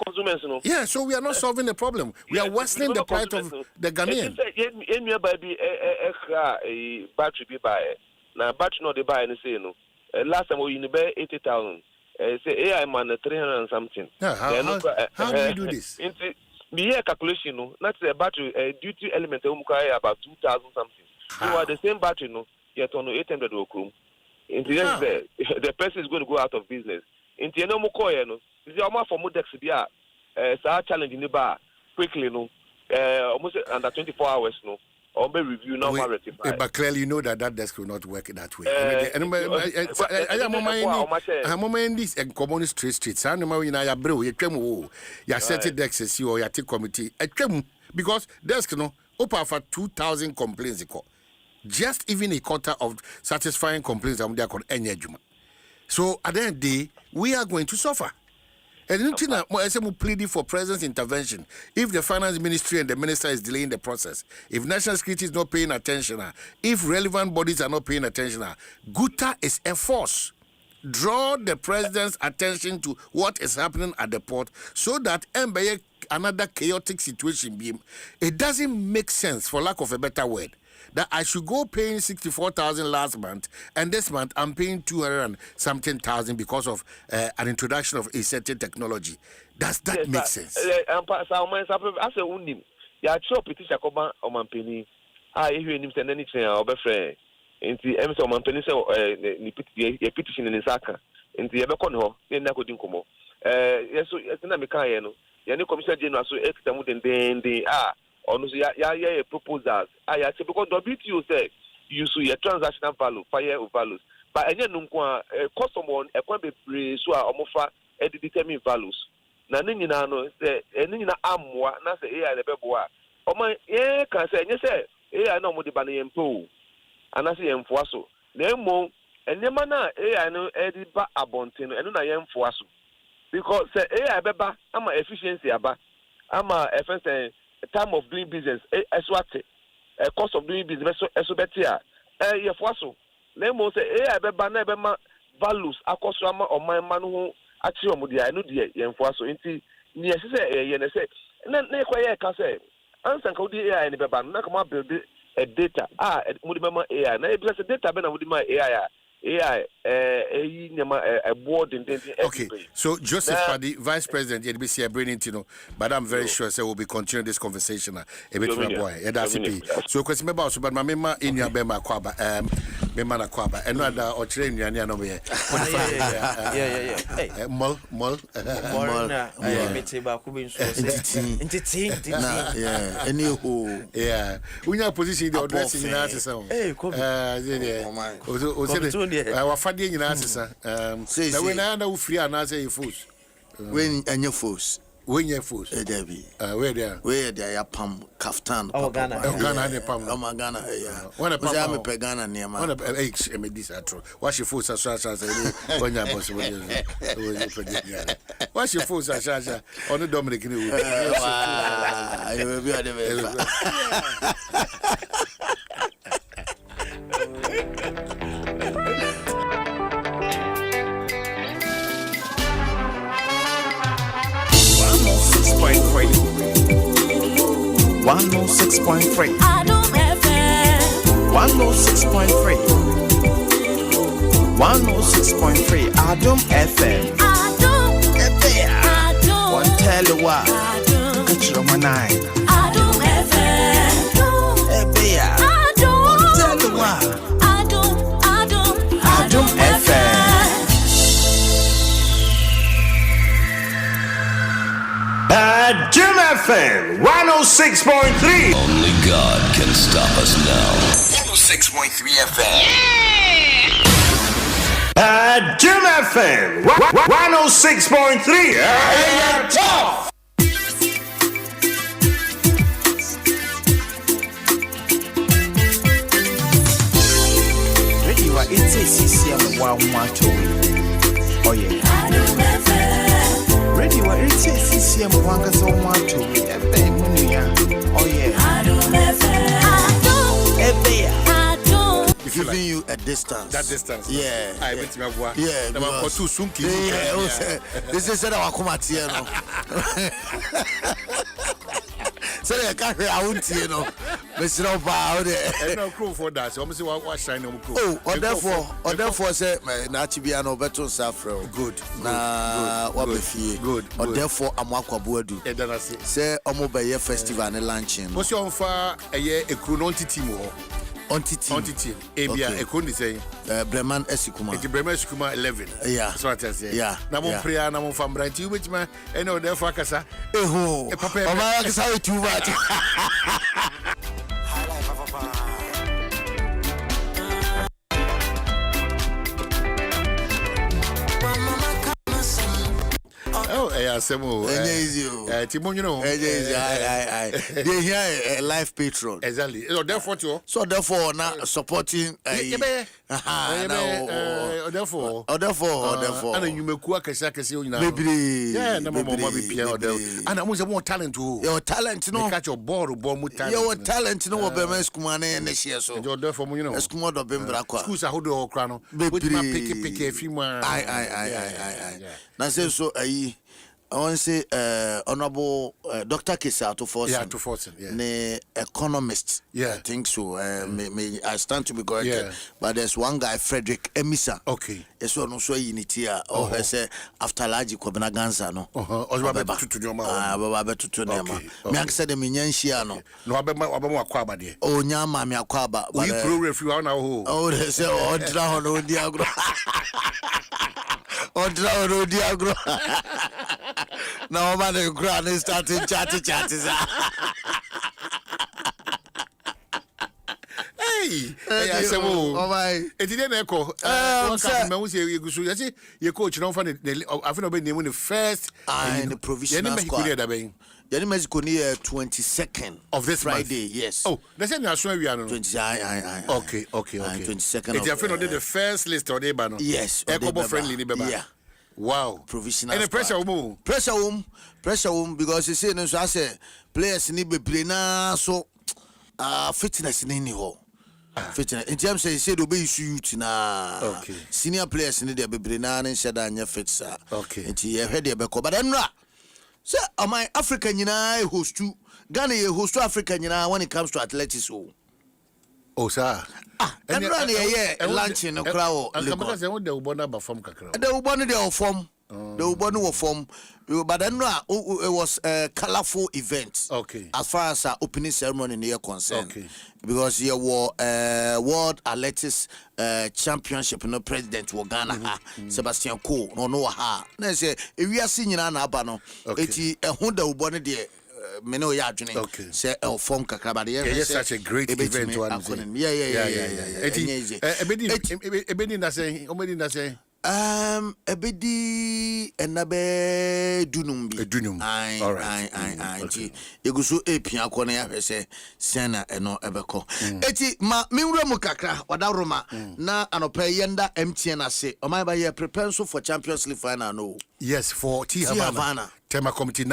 Speaker 5: consumers no
Speaker 1: yeah so we are not solving the problem we are worsening the plight of the Ghanaian
Speaker 5: enua baby battery be buy na battery no dey buy any say no last time we buy 80,000 say AI man 300 and something.
Speaker 1: How do you do this?
Speaker 5: Me here calculation no, that's a battery duty element about 2,000 something. So at the same battery, no, yet on 800 okrum. The person is going to go out of business. In the no more, no, is the amount for Modex Bia, challenge in the bar quickly, no, almost under 24 hours, no. Or may review now rectify.
Speaker 1: But clearly you know that desk will not work that way. I'm in this communist streets. I know in I bro, you came, you set it desk or you take committee. Because desk no open for 2,000 complaints. Just even a quarter of satisfying complaints are there called any juma. So at the end of the day, we are going to suffer. And I'm pleading for president's intervention. If the finance ministry and the minister is delaying the process, if national security is not paying attention, if relevant bodies are not paying attention, Guta is a force. Draw the president's attention to what is happening at the port so that another chaotic situation. It doesn't make sense, for lack of a better word, that I should go paying 64,000 last month, and this month I'm paying 200-something thousand because of an introduction of a certain technology. Does that make sense?
Speaker 5: I say, unim. Ya chop petition koba omanpeni. If you nim send anything, I'll be friend. Inti emis omanpeni say ni petition in Saka. Inti ebe kon ho, na ko din komo. Yeso na me kan ye no. Ye ni commissioner general so extemu den ono so ya proposals I say because WTO say you so your transactional value fire values but enye no nko customer ekwan be so a omofa determine values na ne nyina no say ene nyina ammoa na say AI le bebo a oman ye kan say enye say AI na omo de ba na yempo ana say yemfoa so na emo enema na AI no edi ba abonte no eno na yemfoa so because say AI beba ama efficiency aba ama efficiency time of doing business cost of doing business better so let me say na values akoso ama oman ma no ho achi omudia no de yemfo so nti ni say ye na say na ekwaye ka say ansan ka odi AI ni beba na kama build a data mudi mama AI na e say data be na mudi ma AI
Speaker 1: Okay, so Joseph Fadi, Vice President, NBC, bringing but I'm very sure we'll be continuing this conversation. A bit boy, so question about but my member in your Bema Kwaba, Bemana Kwaba, and other or train you no way. Mol, yeah, we are position the addressing in answer sound. Our funding in answer. When I know free and answer fools.
Speaker 6: When and your fools.
Speaker 1: When your fools.
Speaker 6: Debbie.
Speaker 1: Where they are
Speaker 6: pam kaftan.
Speaker 1: Ghana and Pam.
Speaker 6: Ghana.
Speaker 1: When a
Speaker 6: Pagana near my
Speaker 1: eggs, I mean, this atro. What's your fools as when you're possible? What's your fools as on the Dominican?
Speaker 6: I will be at the
Speaker 2: 106.3 Adom FM 106.3 Adom FM One tell you what Catch your man Adom FM One tell you what Adom FM
Speaker 7: Adom FM 106.3.
Speaker 8: Only God can stop us now.
Speaker 2: 106.3 FM.
Speaker 7: Adom FM 106.3. Tough.
Speaker 2: Ready, what it's a CCM 112. Oh yeah. Ready, what it's a CCM 112. Oh yeah.
Speaker 6: Giving you a distance.
Speaker 1: That distance.
Speaker 6: Yeah.
Speaker 1: I went to my work.
Speaker 6: Yeah. This is said I come at you. So I can't hear out, you know. Mr. Oba,
Speaker 1: no crew for that. So I'm saying what shine on crew.
Speaker 6: Oh, therefore, say, Nachibiano Beto Safro.
Speaker 1: Good.
Speaker 6: What be fee.
Speaker 1: Good.
Speaker 6: Or therefore, Amakwa Buadu. Say, Omobaye Festival and launching.
Speaker 1: What's your far a year a crew non team? Ontiti. Ebia Ekondi say.
Speaker 6: Breman Esikuma.
Speaker 1: It's Breman Esikuma 11.
Speaker 6: Yeah.
Speaker 1: That's what I say.
Speaker 6: Yeah.
Speaker 1: Namo prayer, namo family. You which man? Eno therefore akasa.
Speaker 6: Eho. Oma akasa too much.
Speaker 1: Oh, Semo.
Speaker 6: Easy.
Speaker 1: Timon, you know.
Speaker 6: They hear a life patron.
Speaker 1: Exactly. So therefore,
Speaker 6: so therefore, now supporting. Therefore.
Speaker 1: And you make work as I can see you now. Yeah, no more be Pierre. And I was more talent too.
Speaker 6: Your talent, no.
Speaker 1: Catch your ball or bomb with talent.
Speaker 6: Your talent, no. Bemes Kumane and Nessia. So
Speaker 1: you're therefore, you know.
Speaker 6: Escumodo Bembra.
Speaker 1: Schools are hold or crown. Which man pick a few more.
Speaker 6: Now, so I want to say, Honorable Dr. Kesa to force.
Speaker 1: Yeah, to force. Yeah.
Speaker 6: The economist.
Speaker 1: Yeah.
Speaker 6: I think so. I stand to be corrected. Yeah. But there's one guy, Frederick Emisa.
Speaker 1: Okay.
Speaker 6: Yes, no so unity. Or I say after large Kobina Ganza no.
Speaker 1: Baba to your mama.
Speaker 6: Baba to Nema. Me said the Minyanshiano.
Speaker 1: No, Abama Quaba dear.
Speaker 6: Oh, Nyama, me Aquaba.
Speaker 1: We prove if you are now.
Speaker 6: Oh, they say, oh, drown, oh, Diagro. Oh, drown, oh, Diagro. Now, man, the ground is starting chatty.
Speaker 1: Hey, I said, oh, my. It didn't echo. Your coach, no funny. I've never been named the first
Speaker 6: and the provisional squad. Yanni Mexico near 22nd
Speaker 1: of this
Speaker 6: Friday,
Speaker 1: month.
Speaker 6: yes.
Speaker 1: Oh, that's an national we are
Speaker 6: 20.
Speaker 1: Okay.
Speaker 6: 22nd.
Speaker 1: If you did the first list or the banner.
Speaker 6: Yes.
Speaker 1: Echo friendly,
Speaker 6: yeah.
Speaker 1: Wow.
Speaker 6: Provisional.
Speaker 1: And the pressure room.
Speaker 6: Pressure room because you say no so I say players need be play na so fitness in any hole. Fitness. In terms say do be shoot na.
Speaker 1: Okay.
Speaker 6: Senior players need be play na and said anya fit sir.
Speaker 1: Okay.
Speaker 6: Nti ye hwede be ko but enra. Say my Africa nyina host to Ghana ye host to Africa nyina when it comes to athletics
Speaker 1: oh sir.
Speaker 6: And run here lunch in a crowd.
Speaker 1: Because they want the Ubona from Kakra.
Speaker 6: The Ubona they form. The Ubona will form. But then it was a colorful event.
Speaker 1: Okay.
Speaker 6: As far as our opening ceremony in here concerned.
Speaker 1: Okay.
Speaker 6: Because here were World Athletics Championship no president wa Ghana Sebastian Coe no ha. Na say if we are seeing na aba no. Eti ehun da Ubona there. Meno ya adwene say form kakra ba dey
Speaker 1: yes such a great event one
Speaker 6: yeah
Speaker 1: ebedi na say
Speaker 6: ebedi enabe dunum bi
Speaker 1: all right
Speaker 6: eguso epia ko na ya hwese sena eno ebeko eti ma minwura mu kakra odaroma na anopa yenda MTN ase o mai ba ye prepare so for Champions League final no
Speaker 1: yes for T Havana Tema Community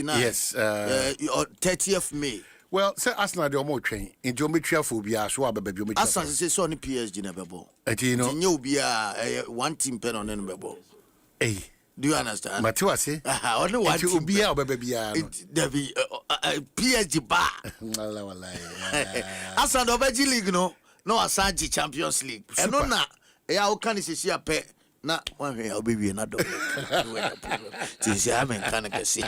Speaker 1: 9 yes
Speaker 6: 30th May.
Speaker 1: Well, say Arsenal the omo twen in geometry phobia so ababa geometry
Speaker 6: Arsenal say so on PSG na bebo
Speaker 1: you know
Speaker 6: nyo bia one team pen on no bebo
Speaker 1: hey
Speaker 6: do you understand
Speaker 1: Matiwa say
Speaker 6: only one team
Speaker 1: obia obaba bia no
Speaker 6: there be PSG ba
Speaker 1: wallahi
Speaker 6: Arsenal obaji league no asanji Champions League eno na ya o kan sisi ape na one way obewie na do tinsi amen kan ka see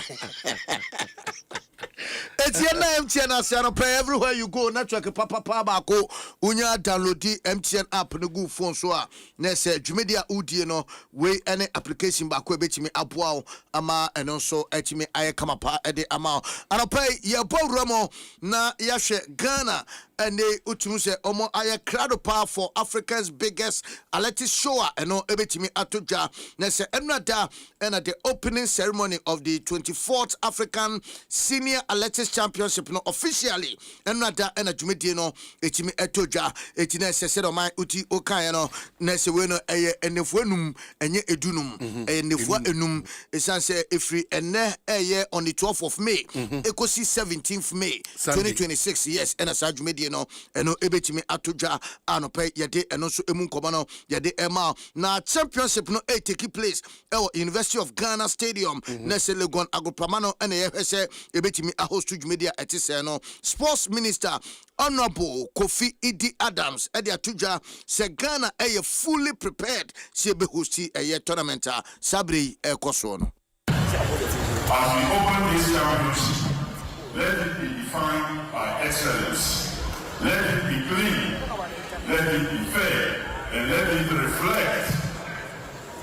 Speaker 6: Etienne MTN asiano pay everywhere you go network papa bako unya download the MTN app no go phone so a na say dwumedia udie no we any application bako ebetimi aboa ama eno so etimi aye kama pa ede ama anopay ye bawramo na yahwe Ghana and they utumu say omo aye crowd power for Africa's biggest athletics show eno ebetimi atoja na say enada and at the opening ceremony of the 24th African Senior Athletics Championship no officially enada and adwumedie no etimi atoja etina sese do man uti okan no na se we no eye enefo enum enye edunum enefo enum esanse efri ene eye on the 12th of May ekosi 17th May 2026 yes and as adwumedie no eno ebetimi atoja anope yede eno so emu nkomo no yede ema na championship no take place University of Ghana Stadium na se Legon Agopamano ene yehwese ebetimi host media etise no sports minister Honorable Kofi Idi Adams edi atuja se Ghana fully prepared se be hosti tournament sabre ekoso no
Speaker 9: as we open this championship let it be defined by excellence
Speaker 10: Let it be clean, let it be fair, and let it reflect,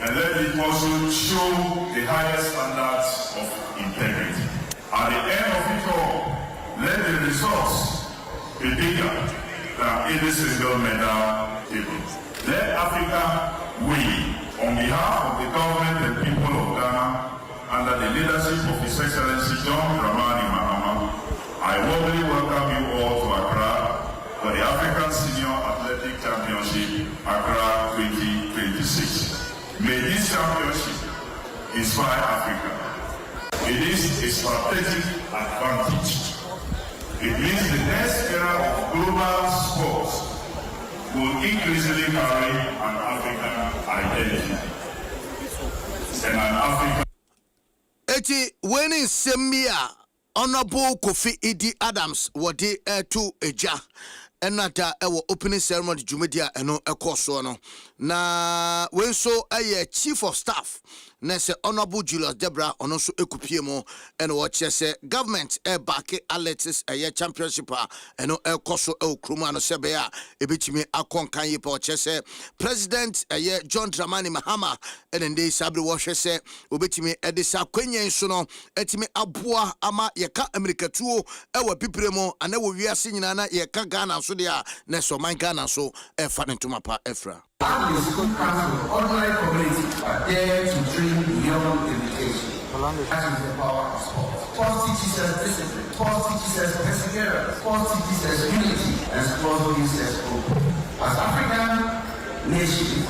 Speaker 10: and let it also show the highest standards of integrity. At the end of it all, let the results be bigger than any single medal table. Let Africa win. On behalf of the government and people of Ghana, under the leadership of His Excellency John Dramani Mahama, I warmly welcome you all to Accra for the African Senior Athletic Championship, Accra 2026. May this championship inspire Africa. It is a strategic advantage. It means the next era of global sports will increasingly carry an African identity and an African.
Speaker 6: Eti winning Semia Honorable Kofi Idi Adams wadi to eja enata ewo opening ceremony Jumedia eno ekoso no na wenso aye chief of staff na se Honorable Julius Debra ono so ekupie mo eno wo chese government back athletics aye championship eno ekoso e okruma no sebe a ebetimi akonkan ye pa chese president aye John Dramani Mahama enende sabre wo hwese obetimi edisa kwenyen so no etimi aboa ama yeka amerikatuo ewa pipremo ana wo wiase nyina na yeka Ghana so dia na so man Ghana so e fa ntoma pa efra.
Speaker 11: The school council, ordinary community are there to train beyond education. That is the power of sport. Sport teaches us discipline. Sport teaches us perseverance. Sport teaches us unity. And sport gives us hope. As African nations,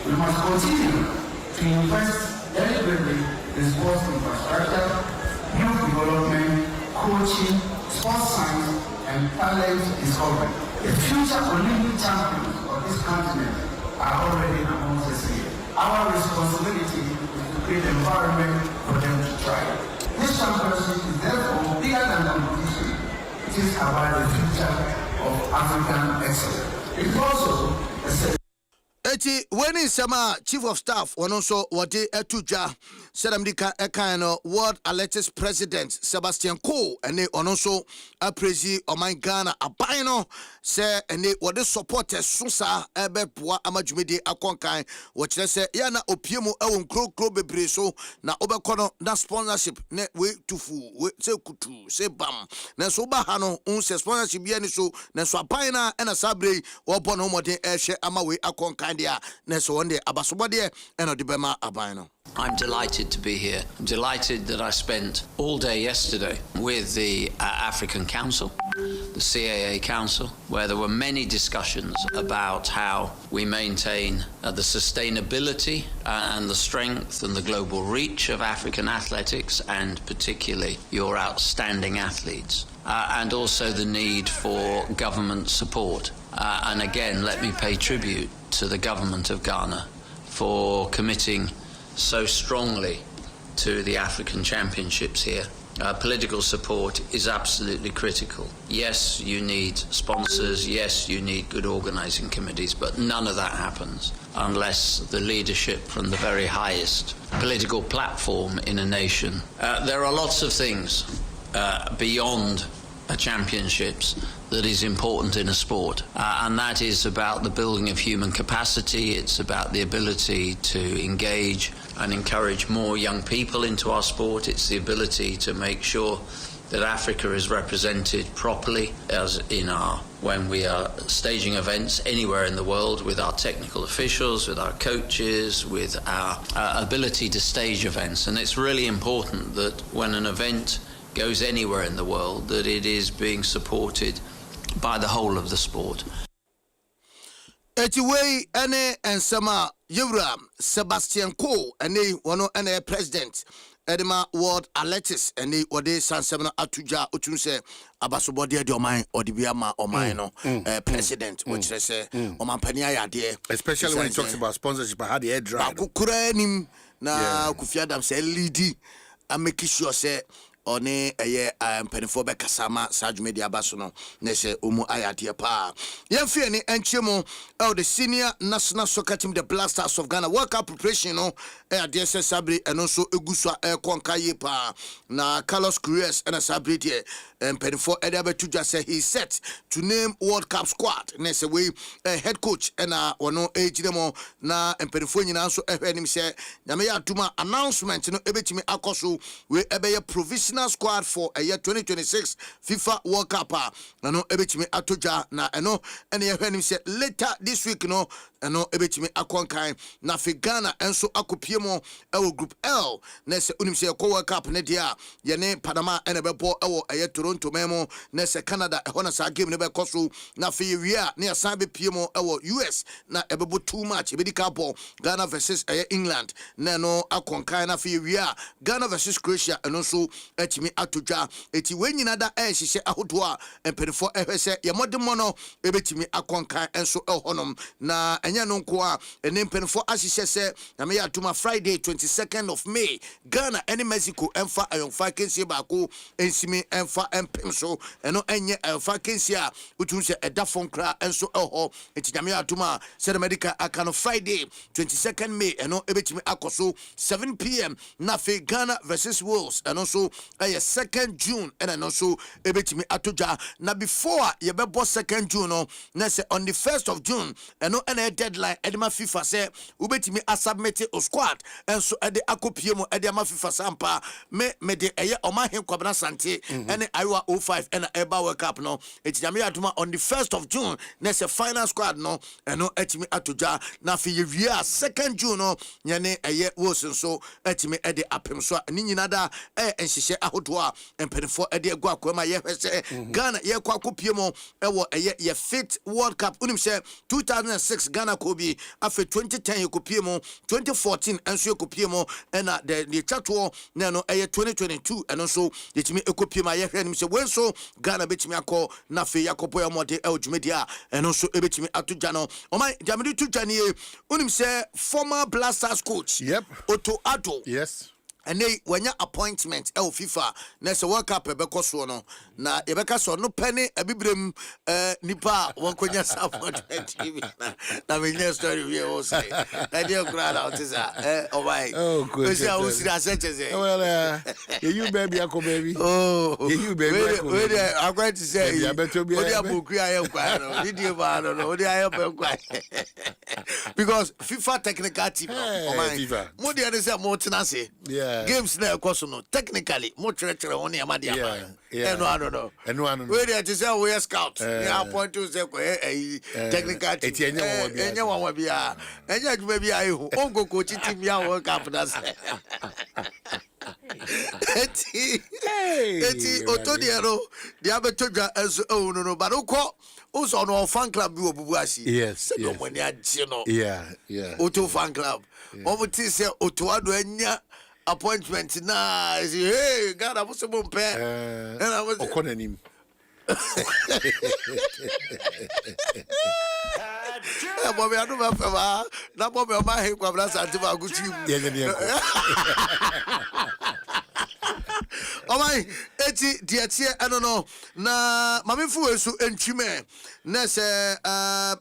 Speaker 11: we must continue to invest deliberately in sports infrastructure, youth development, coaching, sports science, and talent discovery. The future Olympic champions of this continent are already amongst us here. Our responsibility is to create an environment for them to try. This championship is therefore bigger than competition. It is about the future of African excellence. It is also a
Speaker 6: Eti when Sama chief of staff also wade etuja sedamdika ekano world athletics president Sebastian Coe ene ononso aprezi oman Ghana abino se ene wade supporters sunsa ebe boa amajumede akonkan wo kire se ya na opiemu ewo nkro bebre so na obekono na sponsorship ne we tufu we se kutu se bam na so ba ha no unse sponsorship bia ni so na so abina ena sabre wo bono modern ehwe ama we akonkan
Speaker 12: I'm delighted to be here. I'm delighted that I spent all day yesterday with the African Council, the CAA Council, where there were many discussions about how we maintain the sustainability and the strength and the global reach of African athletics, and particularly your outstanding athletes, and also the need for government support. And again, let me pay tribute to the government of Ghana for committing so strongly to the African Championships here. Political support is absolutely critical. Yes, you need sponsors. Yes, you need good organising committees, but none of that happens unless the leadership from the very highest political platform in a nation. There are lots of things beyond championships that is important in a sport, and that is about the building of human capacity. It's about the ability to engage and encourage more young people into our sport. It's the ability to make sure that Africa is represented properly as in our when we are staging events anywhere in the world, with our technical officials, with our coaches, with our ability to stage events. And it's really important that when an event goes anywhere in the world, that it is being supported by the whole of the sport.
Speaker 6: Etiwei ene ensema Yura Sebastian Coe ene wano ene president Edema World Athletics ene wade sansemna atuja otunse abasobode de oman odibiama oman no president which say oman pania yade,
Speaker 1: especially when he talks about sponsorship. I had the head dry
Speaker 6: akukura nim na Kofi Adam say lead and make sure say ɔne ɛyɛ mpanimfoɔ bɛkasa ma saa dwumadi aba so no na sɛ ɔmu ayɛ adeɛ paa yɛmfie ne ɛnkyɛ mu the senior national soccer team the Blasters of Ghana World Cup preparation no adeɛ sɛ sabre ɛno nso ɛgu so a ɛkɔ nka yie paa na Carlos Queiroz ɛna sabre deɛ mpanimfoɔ ɛde abɛto dwa sɛ he set to name World Cup squad na sɛ wei head coach ɛna ɔno ɛgyina mu na mpanimfoɔ nyinaa nso ɛhwɛ anim sɛ nyame yɛ atoma announcement no ɛbɛtumi akɔ so wei ɛbɛyɛ provisional squad for a year 2026 FIFA World Cup na no ɛbɛtumi ato dwa na ɛno ɛna yɛhwɛ anim sɛ later this week no ɛno ɛbɛtumi akɔnkan na afei Ghana ɛnso akɔpie mu ɛwɔ group L na sɛ unim sɛ ɛkɔ World Cup ne deɛ a yɛne Panama ɛna bɛbɔ ɛwɔ ɛyɛ Toronto mɛmo na sɛ Canada ɛhɔ na saa game ne bɛkɔ so na afei yɛwie a ne yɛsan bɛpie mu ɛwɔ US na ɛbɛbɔ 2 match ɛbɛdi ka bɔ Ghana versus ɛyɛ England na no akɔnkan na afei yɛwie a Ghana versus Croatia ɛno nso ɛtumi ato dwa eti wei nyina da ɛhyehyɛ ahodoɔ a mpanimfoɔ ɛhwɛ sɛ yɛmɔde mmɔ no ɛbɛtumi akɔnkan ɛnso ɛhɔnom na ɛnyɛ no nko a ɛne mpanimfoɔ ahyehyɛ sɛ na meyɛ atoma Friday 22nd of May Ghana ɛne Mexico ɛmfa ayɔmfa kensie baako ɛnsimi ɛmfa ɛmpem so ɛno ɛnyɛ ayɔmfa kensie a wotum sɛ ɛda fam kra ɛnso ɛhɔ enti na meyɛ atoma sɛ the medical aka no Friday 22nd May ɛno ɛbɛtumi akɔ so 7 p.m. na afei Ghana versus Wales ɛno nso ɛyɛ 2nd June ɛna ɛno nso ɛbɛtumi ato dwa na before a yɛbɛbɔ 2nd June no na sɛ on the 1st of June ɛno ɛna deadline ɛde ma FIFA sɛ wobɛtumi asubmit o squad ɛnso ɛde akɔpie mu ɛde ama FIFA sampa me de ɛyɛ ɔmahen kwabena sante ɛne Iowa 05 ɛna ɛba World Cup no eti nyame atoma on the 1st of June na sɛ final squad no ɛno ɛtumi atodwa na afei yɛwie a 2nd June no nyane ɛyɛ Wales nso ɛtumi ɛde apem so a ne nyina da ɛnhyehyɛ ahodoɔ a mpanimfoɔ ɛde agu akɔma yɛhwɛ sɛ Ghana yɛkɔ akɔpie mu ɛwɔ ɛyɛ yɛ 5th World Cup unim sɛ 2006 Ghana Kobe after 2010 yɛkɔpie mu 2014 ɛnso yɛkɔpie mu ɛna the twatoɔ na no ɛyɛ 2022 ɛno nso yɛtumi ɛkɔpie mu a yɛhwɛ anim sɛ wei nso Ghana bɛtumi akɔ na afei yɛakɔbɔ yɛ mmɔde ɛwɔ dwumadi a ɛno nso ɛbɛtumi ato dwa no ɔman gyamede to dwa ne yɛ wonim sɛ former Blasters coach Otto Addo and they when your appointment FIFA na se World Cup ebeko so no na yebeka so no penny ebibrem nipa won konya appointment TV na me new story we o say na dey crowd out is oh my we say how serious say
Speaker 1: well you baby akọ baby you baby
Speaker 6: we dey I'm going to say we dey aboku aye kwa no we dey ba no we dey aye kwa because FIFA technical team oh my mo dey say mo tenase games na ekoso no technically mo chere won e ma dia ba I don't know we dey say we scout we appoint to say technical team enye won wa bia enye adwuma bia ehu onko coach team ya World Cup das eti otodiero dia betodwa enso no but ukọ also no fan club bi obubu asi
Speaker 1: yes
Speaker 6: no money agye no
Speaker 1: yeah
Speaker 6: Auto fan club omo ti say Otto Addo anya appointment na hey God abusebo mpe na was
Speaker 1: okonanim
Speaker 6: Bobby adu ba fe ba na Bobby o ma he kwabra sante ba guti oh my eti dietie eno no na mamefo esu entwime na se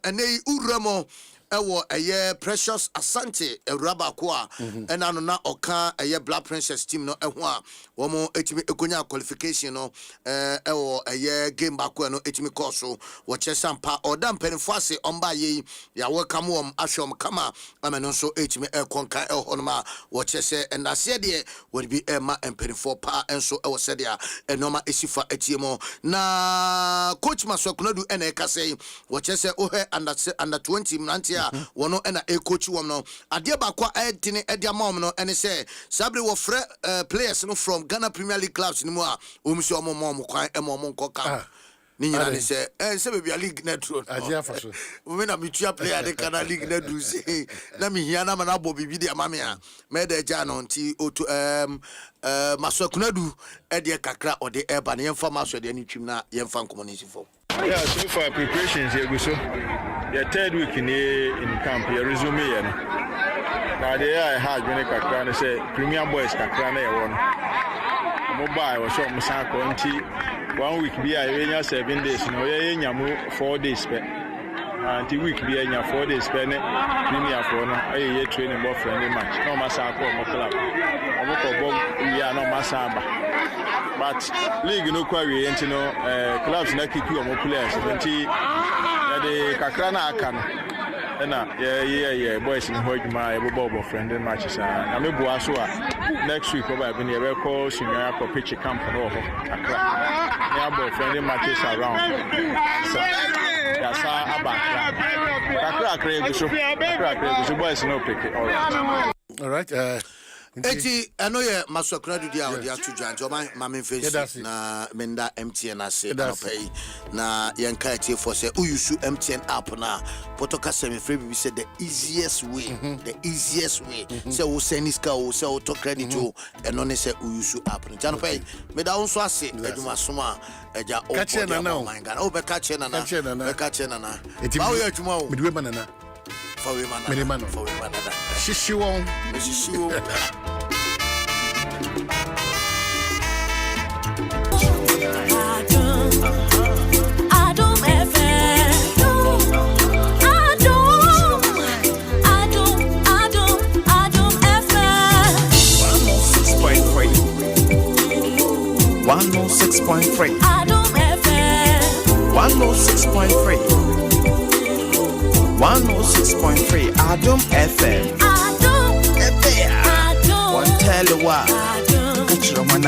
Speaker 6: enei uramo ewo eye Precious Asante Ewuraba ko a ena no na oka eye Black Princess team no eho a wo mo etimi ekonya qualification no ewo eye game back no etimi course wo chesampa odam penfo ase omba ye ya welcome wom ahwom kama ameno so etimi ekonka eho no ma wo chese endase de would be ema empenfo pa enso ewo sede a enoma esifa etiemo na coach Masokunadu ena ekase wo chese ohe under 20 mnantia wono ena e coach wom no ade ba kwa edine ede amom no ene se sabre wo frɛ players no from Ghana Premier League clubs ni mu a omisi omom kwan emom nkoka ni nyina ne se se be league netro
Speaker 1: agia fa so
Speaker 6: we na mitua player de Ghana league na du se na mi hia na mana bobi bi de amame a me de ja no nti otu Masokunadu e de kakra ode eba na yemfa maso de ni twim na yemfa nkomonisi fo.
Speaker 13: Yeah, so far preparations here go so. The third week in camp, you resume here. But they are hard when they kakra say Premier Boys kakra na one. mobile was on Masako until 1 week be I 7 days, no, yeah, 4 days. Until week be in 4 days, spend it. Premier for no, training ball friendly match. No Masako, no club. We are no Masamba. But league no query, you know, clubs like kick you more players. The Kakrana Akan. Yeah, boys in Hojma, Bobo friendly matches. I'm a Dwaso next week. I've been here, call senior for pitch camp and over. Yeah, friendly matches around. That's how about Kakra, boys no pick.
Speaker 1: All right.
Speaker 6: Eti eno ye masokra dudi a odi atu dwanjo ma me face na menda MTN ase anopay na yenka eti for say uyusu MTN app na potoka semi free be say the easiest way say wo send iska wo say wo to credit wo eno ne say uyusu app no anopay me da won so ase adwuma soma eja o my god o be ka che na ba wo adwuma wo
Speaker 1: me we banana
Speaker 6: for we manana
Speaker 1: Shishiwon.
Speaker 14: Adom FM. Adom FM.
Speaker 2: 106.3.
Speaker 14: Adom FM.
Speaker 2: 106.3. 106.3 Adom FM.
Speaker 14: Adom FM.
Speaker 2: One tell you what. Catch your man.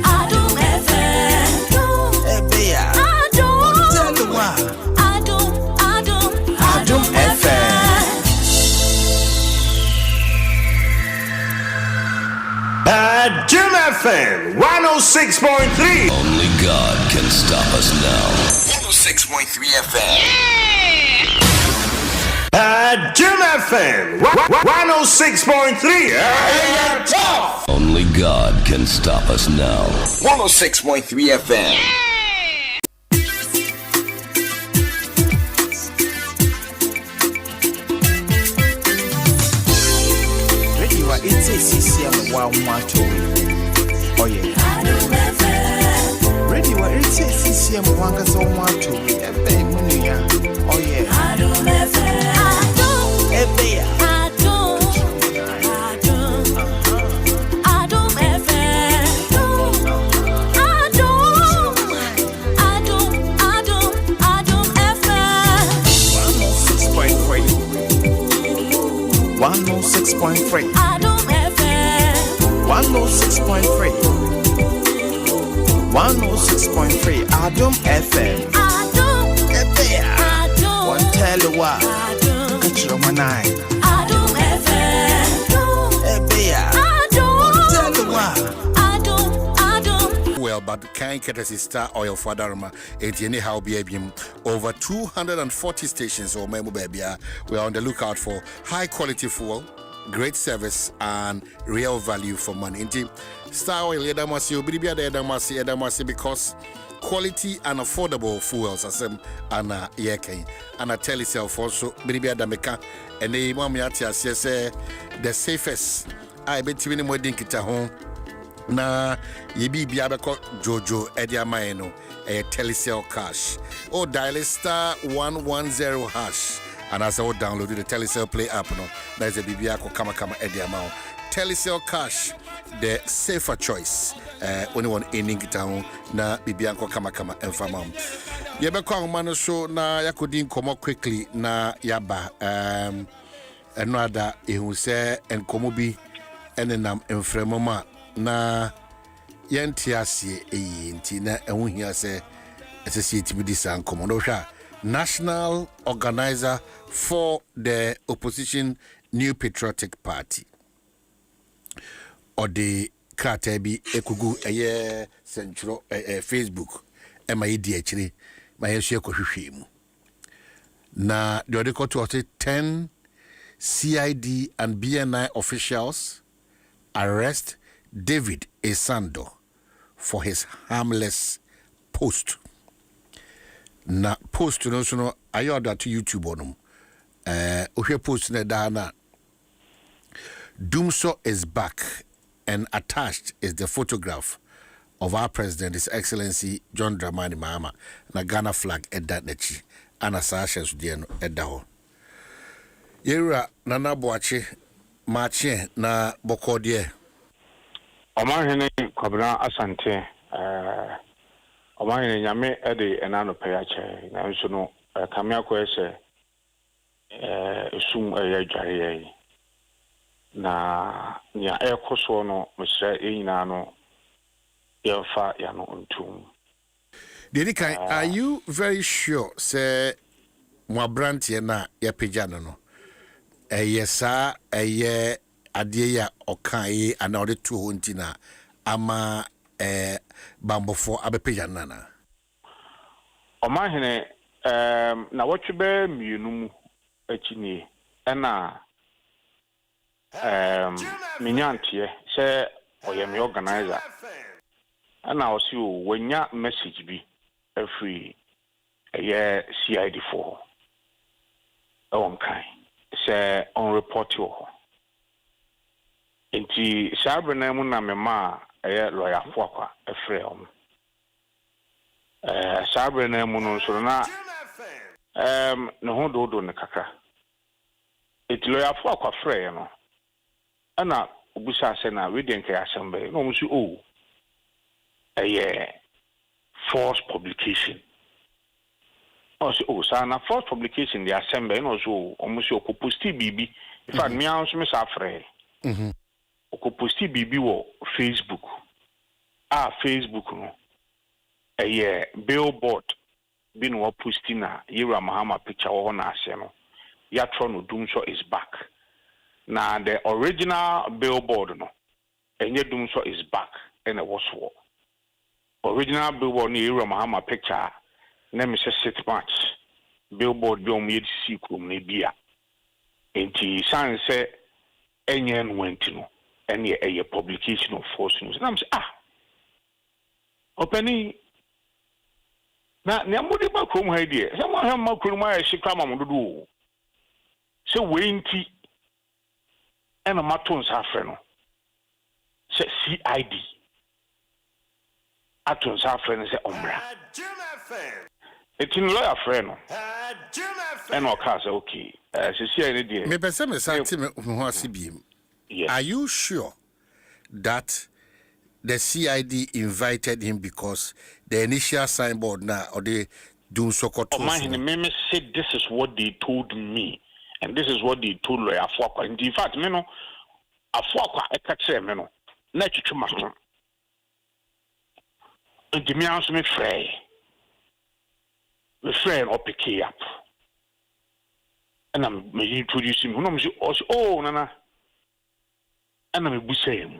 Speaker 14: Adom FM.
Speaker 2: One tell you what. Adom FM.
Speaker 7: Adom FM 106.3.
Speaker 8: Only God can stop us now.
Speaker 2: 106.3 FM.
Speaker 7: Adom FM 106.3. Hey, tough.
Speaker 8: Only God can stop us now.
Speaker 2: 106.3 FM. Ready, what it's a CCM 112. Oh, yeah. Ready, what it's a CCM 112. Oh, yeah. Adom 106.3.
Speaker 14: Adom FM.
Speaker 2: 106.3. 106.3 Adom FM.
Speaker 14: Adom FM.
Speaker 2: One tell you what. Catch your man.
Speaker 14: Adom FM.
Speaker 2: One tell you what.
Speaker 1: Well, but can't get us star oil for Dharma. It anyhow be over 240 stations or memo baby. We are on the lookout for high quality fuel, great service, and real value for money. Indeed, star oil Edamasi because quality and affordable fuels as and yeke and I tell yourself also Bribia Dameka and the Mamiatia says the safest. I bet you more dinkita home. Na yebi biabeko Jojo Edia Maeno a Telecel cash or dial star 110 hash and as I would download the Telecel Play app no there's a bibiako kama Edia Mao Telecel cash the safer choice only one ending town na bibiako kama enfamam yebeko mano so na yakodi komo quickly na yaba another ehun se enkomo bi enenam enfremoma na yantiasie nti na ehunhia se SSCTB disan komodo hwa National Organizer for the Opposition New Patriotic Party or the kratebi ekugu eye central Facebook ema yidi akire ma yesu ekohwehwe mu na the other court was 10 CID and BNI officials arrest David Esando for his harmless post. Na post no so no ayoda to YouTube onum. Ohwe post na dana. Doomso is back and attached is the photograph of our president, His Excellency John Dramani Mahama, na Ghana flag edda nechi, ana Sasha Sudiano edda ho. Yera Nana Boache, Mache na Bokodie.
Speaker 15: Omahene Kwabena Asante, Omahene Yame Ede Enano Payache, na nso no kamia kwese sum jare na nya ekoso no mesra enyina no yemfa ya no ntum.
Speaker 1: Dedikai, are you very sure say mo brantie na ya pejano no? Yesa adie ya okan ana ode tu ho ntina ama bambofo abepejana na.
Speaker 15: Omahene na wotwebe mienu mu akini na minyantie se oyemi organizer na osi o wanya message bi every CID4 on kai se on report yo enti sabre na mu na mema lawyer fo akwa efrem sabre na mu no so na no ho do ne kaka enti lawyer fo akwa frɛ no ana obusa se na we den kai assemble no mu si o false publication. Also, sana false publication the assembly and also almost your posti BB. In fact, me also miss afraid. Posti BB wo Facebook. Facebook no. Billboard been wa postina Yera Mahama picture or na no. Yatron no Doomshaw is back. Now the original billboard no. And yet Doomshaw is back and it was war. Original billboard ni Yera Mahama picture. Name is 6 March. Billboard be on me see kum ne bia. Enti san say enyen went no any a publication of false news. And I'm say openi na nyamudi ba krom ha die. Say mo ha ma krom ha shikra ma mododo. Say wenti ena maton sa afre no. Say CID aton sa afre no say ombra. It's in lawyer friend. And all cars okay.
Speaker 1: Me pese me santi me ho asibiem. Are you sure that the CID invited him because the initial signboard now or they do sokoto?
Speaker 15: Me said this is what they told me, and this is what they told lawyer Afwakwa. And in fact, me no Afwakwa ekache me no na chichuma. And me answer me frey. The friend or pick up. And I'm introducing him. Oh, Nana. And I'm a saying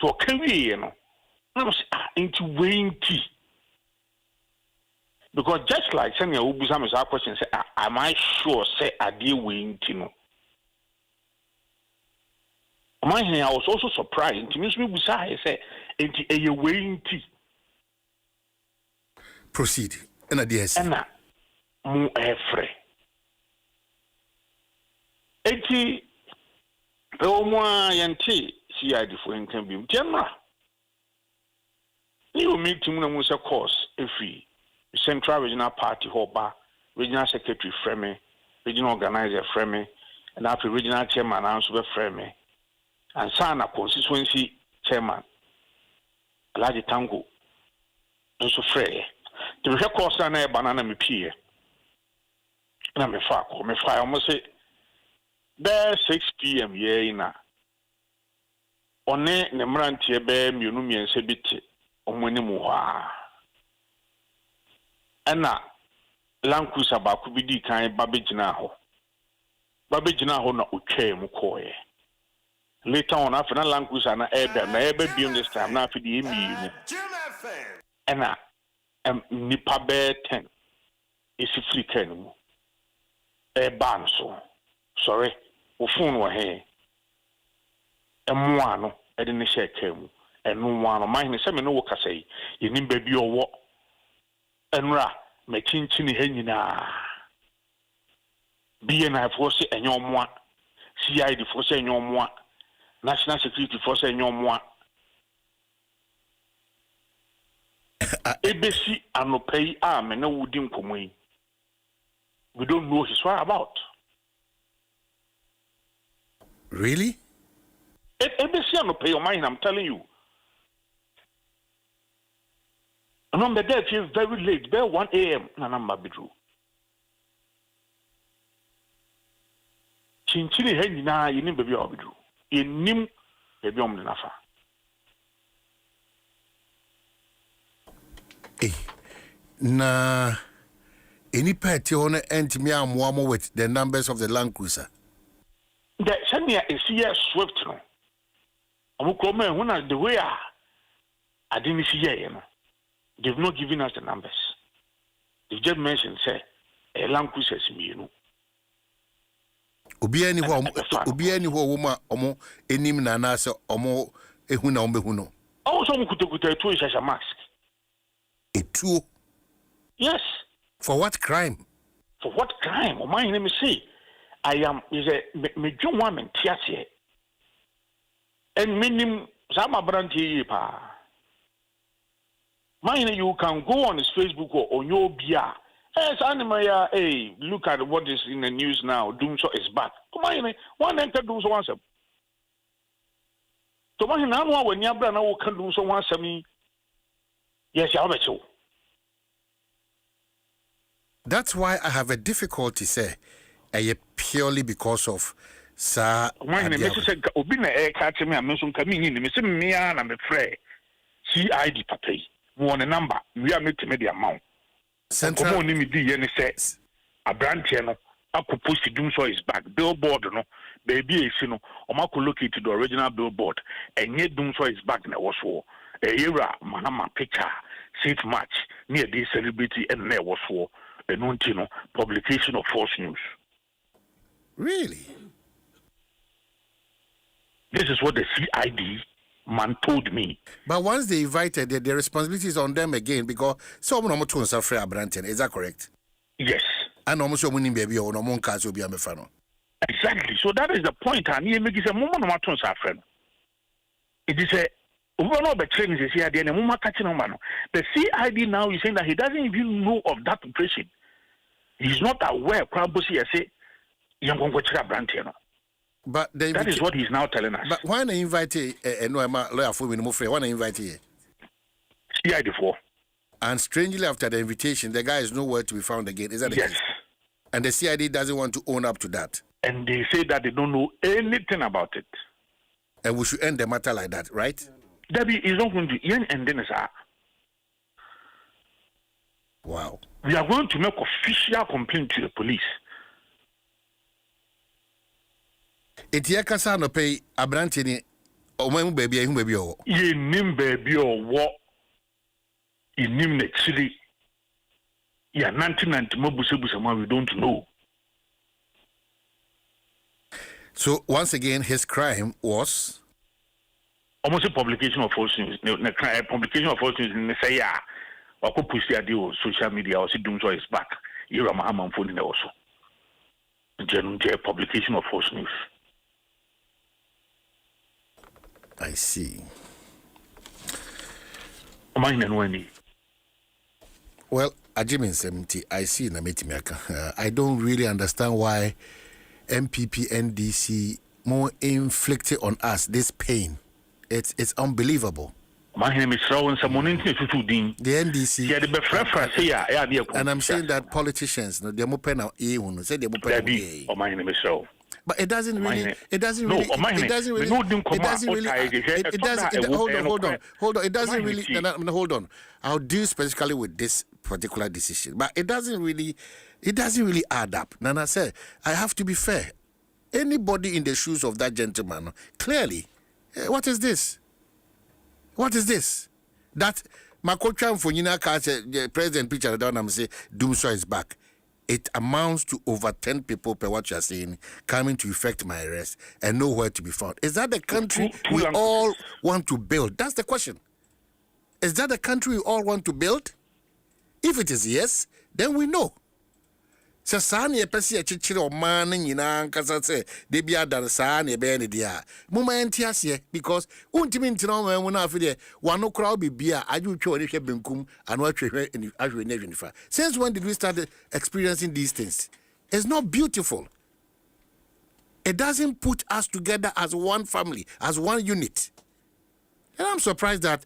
Speaker 15: to a career, you know. I'm into weighing tea. Because just like sending a Ubusam is our question, say, am I sure, say, I deal weighing tea? No. I was also surprised. To me, I say, into a weighing tea.
Speaker 1: Proceed. And a DS.
Speaker 15: And mu efre. Eti omwa yante CID for income bi. General. You meet him na musa course every Central Regional Party hoba, Regional Secretary frame, Regional Organizer frame, and after Regional Chairman also frame. And sana constituency chairman. Alaji Tango. Also frame. The course na banana me pie. Na me fa almost say there 6 p.m. ye na. One ne mrantie be mienu miense biti omoni mu ha. Ana lankusa ba ku bidi kan babegina ho. Babegina ho na otwa mu koye. Later on after na lankusa na ebe bi this time na afi di emi. Ana nipa be 10 isi free can mu ban so sorry o phone wa he emu ano e de ne share can mu enu ano man ne se me no wo kasa yi yenim ba bi owo enra ma chinchini he nyina biye na fo se enyomoa CID fo se enyomoa National Security Force enyomoa Ebesi anopei a me na wudi nkomo yi. We don't know his whereabouts.
Speaker 1: Really?
Speaker 15: Ebesi anopei o mine, I'm telling you. No, but there feels very late. There 1 a.m. na number bedroom. Chinchini he nyina yini baby obidu. Enim baby om nafa.
Speaker 1: Na any party on entimi amwamo with the numbers of the Land Cruiser.
Speaker 15: The Shania is here swift no. Amukome when the way I didn't see here, you know. They've not given us the numbers. They've just mentioned say a Land Cruiser is me, you know.
Speaker 1: Obi any ho woma omo enim na na se omo ehu na ombehu no.
Speaker 15: Also mukuta etu is a mask.
Speaker 1: Etu?
Speaker 15: Yes.
Speaker 1: For what crime?
Speaker 15: For what crime? O my name is say I am is a me dwon wa men tiatie. And minim sama branti pa. Mine you can go on his Facebook or on your bia. Yes, Animaya, hey, look at what is in the news now. Doomso is back. Come on, one enter Doomso once. To my now when Yabra now can do so once me. Yes, I'll bet you.
Speaker 1: That's why I have a difficulty, say, purely because of Sir.
Speaker 15: My name is Obina Air catching me. I'm not coming in. Me and I'm afraid. CID Pape. One a number. We are meeting the amount.
Speaker 1: Central
Speaker 15: says a branch no aku post Doomso is back billboard no baby is no omako locate the original billboard and yet Doomso is back na was for a era manama picture safe match near this celebrity and there was for a non publication of false news.
Speaker 1: Really?
Speaker 15: This is what the CID man told me.
Speaker 1: But once they invited, the responsibility is on them again because someone almost to suffer a Branton. Is that correct?
Speaker 15: Yes.
Speaker 1: And almost winning baby or no one cars will be a mefano.
Speaker 15: Exactly. So that is the point. And he makes a moment of my suffering. It is a one of the trainings is here. The CID now is saying that he doesn't even know of that operation. He's not aware. Say,
Speaker 1: but
Speaker 15: that is what he's now telling us.
Speaker 1: But why not invite a lawyer for me? Why not invite you?
Speaker 15: CID 4.
Speaker 1: And strangely, after the invitation, the guy is nowhere to be found again. Is that the case? And the CID doesn't want to own up to that.
Speaker 15: And they say that they don't know anything about it.
Speaker 1: And we should end the matter like that, right?
Speaker 15: Debbie is not going to end in this.
Speaker 1: Wow.
Speaker 15: We are going to make official complaint to the police.
Speaker 1: Eti akasa no pay abrante ni omamu baby ehun baby o.
Speaker 15: Ye nim baby o wo. Inim na chiri. Ya 99 mabusebusa ma we don't know.
Speaker 1: So once again his crime was
Speaker 15: almost a publication of false news. Publication of false news in say ya. Wa ko push ya deal social media or see Doomso is back. You are my phone also. The publication of false news.
Speaker 1: I see. Well, Adom 106.3, I see na metimiaka. I don't really understand why MPP NDC more inflicted on us this pain. It's unbelievable.
Speaker 15: My name is Dwaso Nsem.
Speaker 1: The NDC. And I'm saying that politicians, no, they're more pen out. Say they're more pen.
Speaker 15: My name is Dwaso.
Speaker 1: But it doesn't really. It doesn't really. Hold on. I'll deal specifically with this particular decision, but it doesn't really add up. Nana said, I have to be fair. Anybody in the shoes of that gentleman, clearly, what is this? What is this? That Makocha for the president picture down and say Doomso is back. It amounts to over 10 people per what you are saying coming to effect my arrest and nowhere to be found. Is that the country we all want to build? That's the question. Is that the country we all want to build? If it is yes, then we know. sɛ saa ne yɛpɛ sɛ yɛkyekyere ɔmaa no nyinaa nkasa sɛ de bi adare saa ne yɛbɛyɛ ne deɛ a moma yɛnte aseɛ because wontumi ntena ɔmaa mu no afe deɛ wano koraa wobɛbi a agye wotwa wɔne hwɛ benkum ano ahwɛ ne nifa. Since when did we start experiencing these things? It's not beautiful. It doesn't put us together as one family, as one unit. And I'm surprised that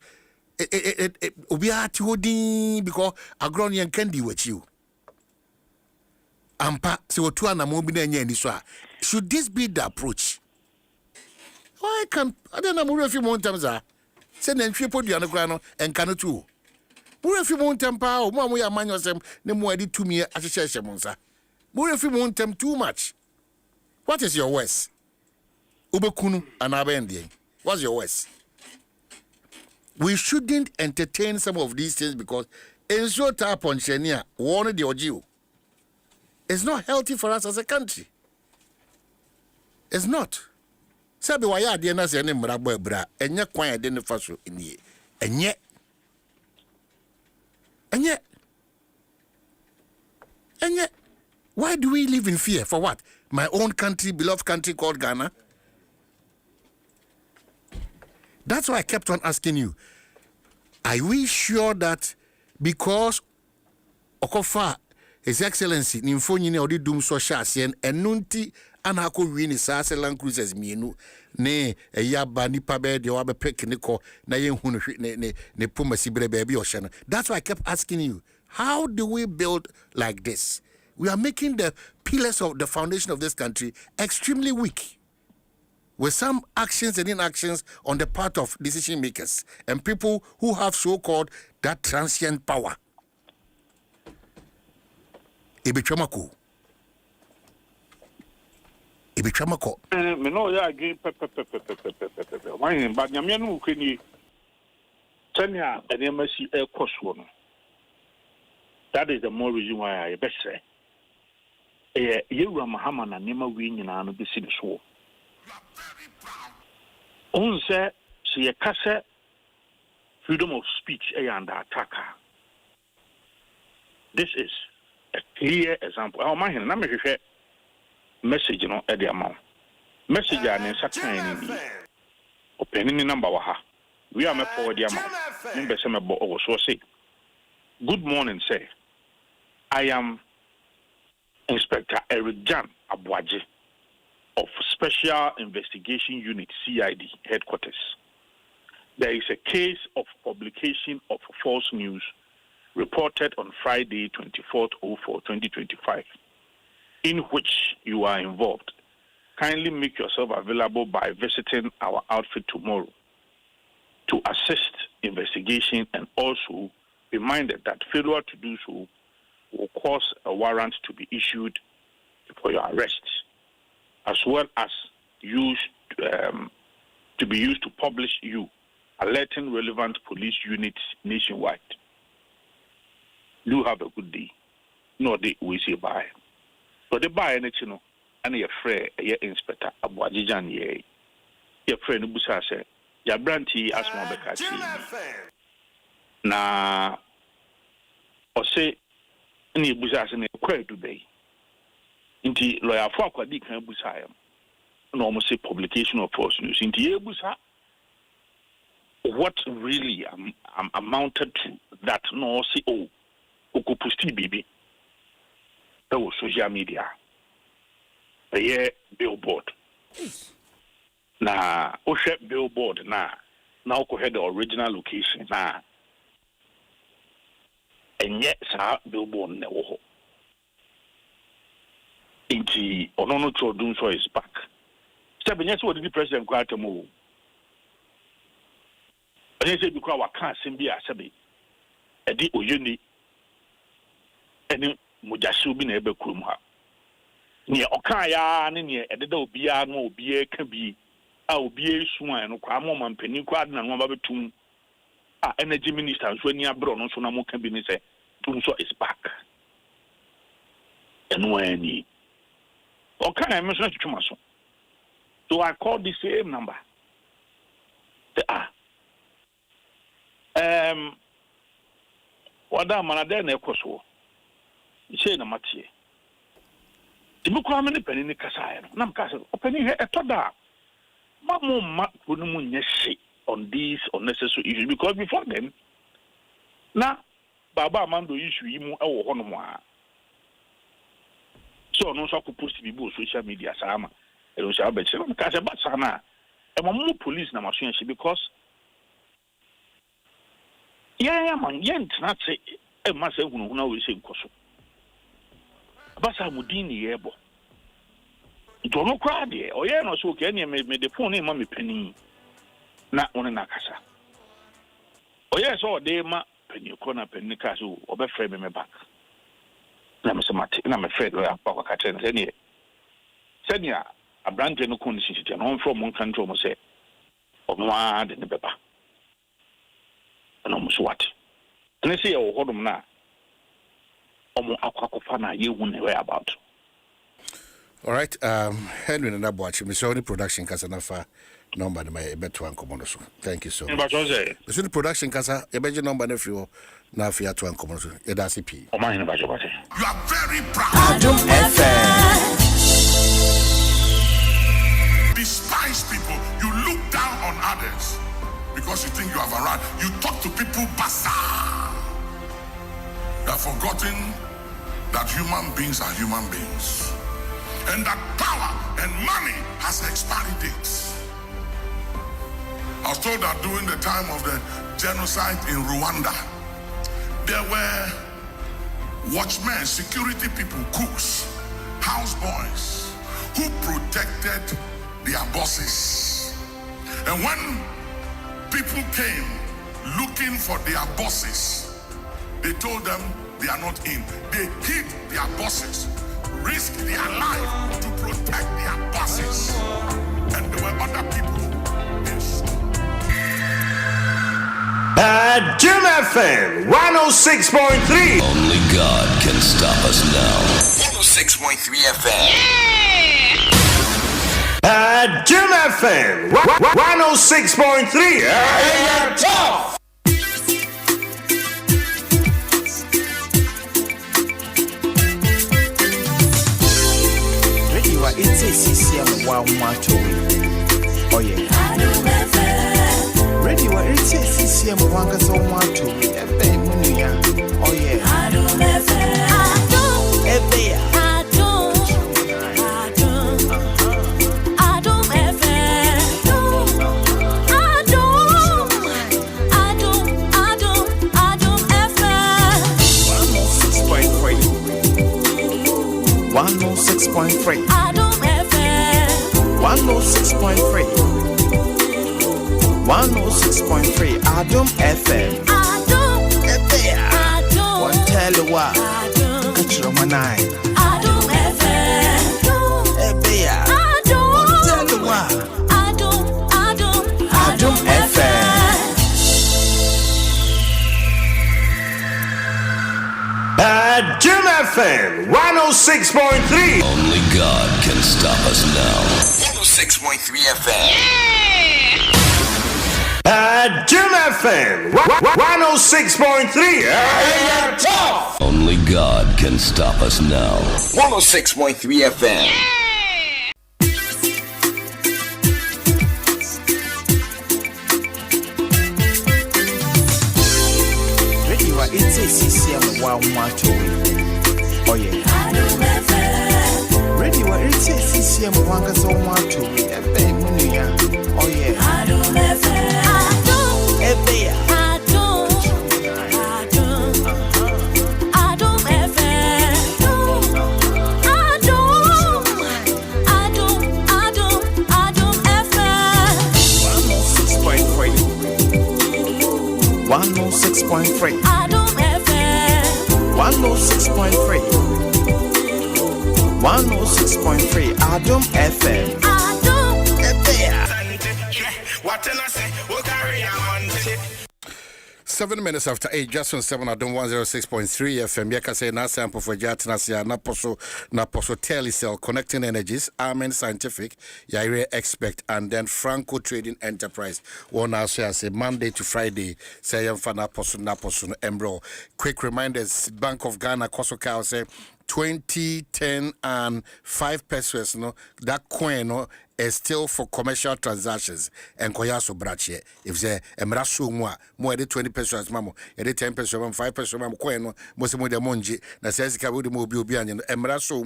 Speaker 1: obiara ti hodin because agron yan candy with you. Ampa se otu anamo bi na nya ni so a. Should this be the approach? Why can I don't know mo refi mo ntam za. Se na ntwe podua no kra no enka no tu. Mo refi mo ntam pa o mo ya manyosem ne mo adi tumi ahyehye mo nsa. Mo refi mo ntam too much. What is your worst? Ubekunu anabende. What's your worst? We shouldn't entertain some of these things because in so tap on Chenia, one the audio. It's not healthy for us as a country. It's not. Sabi waya de na se ne mrabo ebra, enye kwan de ne faso enie. Enye. Why do we live in fear? For what? My own country, beloved country called Ghana? That's why I kept on asking you, are we sure that because Okofa, His Excellency, Nimfonyine Odi Dum So Shasien, and Nunti Anako Wini Sase Land Cruisers Mienu, ne a yaba nipa be de wabe pekniko, na yen hunu ne puma sibre baby ocean. That's why I kept asking you, how do we build like this? We are making the pillars of the foundation of this country extremely weak. With some actions and inactions on the part of decision makers and people who have so-called that transient power. Ibichamako.
Speaker 15: Me no ya again why but nyame no kwani tania enemasi ekoso no. That is the more reason why I best say Yewura Mahama na nema wi nyina no besi ne so. On say she kase freedom of speech under attack. This is a clear example. Our man na me hwehwe message no e de amount. Message an satan ni. Opening number wa ha. We are me forward the amount. Number say me bo so say. Good morning, sir. I am Inspector Eric Jan Abuaje of Special Investigation Unit CID headquarters. There is a case of publication of false news reported on Friday, 24/04/2025, in which you are involved. Kindly make yourself available by visiting our outfit tomorrow to assist investigation, and also be reminded that failure to do so will cause a warrant to be issued for your arrest, as well as to be used to publish you, alerting relevant police units nationwide. Do have a good day. No day we say bye. But the bye and you know, and your friend, your Inspector Abuajijan ye, your friend Busa said, your brandy as one na or say any Busa in a query today. Inti lawyer for Kwadi can Busa. No, almost say publication of false news. Inti Busa. What really amounted to that? No, see, oh, Okupusti baby. That was social media. A year billboard. Na Oshe billboard na now go ahead the original location na. And yet, sir, billboard never. Inti Onono Chodun so is back. Seven years what did the president go to move? And he said, because our can't be a sabi. A di oyuni. Any Mujasu bin ebe krumha. Near Okaya, near Edo Bia, no Bia can be. I'll be a swan, no cramo man, penny quad, and one babatum. Energy minister, when you are brought on Sonamo can be say, Tunso is back. And when he Okaya must not to Maso. So I called the same number. What that man then, of course, say no matter. Tibukura me ne pani ne kasa no. Nam kasa opani he etoda. Mamu ma kunu mu nyehye on these unnecessary issues because before then na baba amando issue yi mu ewo ho no mo a. So no so ko post bi bo social media sama. E lo sha be chere no kasa ba sana. E mo police na maso yehye because yeah man yent na say e ma say hunu na we say nkoso. Basa mudini yebo. Don't cry there. Oh yeah, no so can you me the phone in mommy penny. Na one na kasa. Oh yeah, so they ma penny corner penny kasu or be frame me back. Na me samati na me frame ya pa ka ten senia a brand no kun city and home from one country mo say onwa de ne beba. Na mo so what. And say o hodom na omo akwakofa na ye hu ne about.
Speaker 1: All right, Henry and Abuachi, Miss Only Production Casanafa number my better one commonoso. Thank you so much. Miss Only Production Casa, a better number if you now fear to uncommonoso. Edasipi.
Speaker 15: Oh, my, you are
Speaker 10: very proud.
Speaker 2: Adom FM.
Speaker 10: Despise people, you look down on others because you think you have arrived. You talk to people bazaar. You have forgotten that human beings are human beings. And that power and money has expiry dates. I was told that during the time of the genocide in Rwanda, there were watchmen, security people, cooks, houseboys, who protected their bosses. And when people came looking for their bosses, they told them they are not in. They hid their bosses, risk their life to protect their bosses. And there were other people.
Speaker 7: Adom FM 106.3.
Speaker 8: Only God can stop us now.
Speaker 2: 106.3 FM.
Speaker 7: Adom FM 106.3. Tough.
Speaker 2: It's a CCM wow macho. Oh yeah. Ready what it's a CCM wanga so macho. Oh yeah. Adom 106.3. 106.3. 106.3 Adom FM. One tell you what. Catch your man eye.
Speaker 14: Adom FM.
Speaker 2: One tell you what. Adom FM.
Speaker 7: Adom FM 106.3.
Speaker 8: Only God can stop us now.
Speaker 2: 106.3 FM.
Speaker 7: Adom FM 106.3. Tough.
Speaker 8: Only God can stop us now.
Speaker 2: 106.3 FM. Ready what it's a CCM wow macho. Oh yeah. Ready what it's a CCM wanga so macho. Oh yeah. Adom 106.3. Adom FM 106.3. 106.3 Adom FM.
Speaker 1: 7 minutes after 8, just on 7 Adom 106.3 FM. Yaka say na sample for Jatinasia, Naposo Telecell, Connecting Energies, Amen Scientific, Yaire Expect, and then Franco Trading Enterprise. One also say Monday to Friday, say Naposo Embro. Quick reminders, Bank of Ghana, Kosoka say 20, 10, and 5 pesos, no, that coin, no, is still for commercial transactions and koyaso brache. If say emraso more de 20 pesos mamo, e 10 pesos mamo, 5 pesos mamo coin no, most mo de monji, na says ka we de mo bi anyo emraso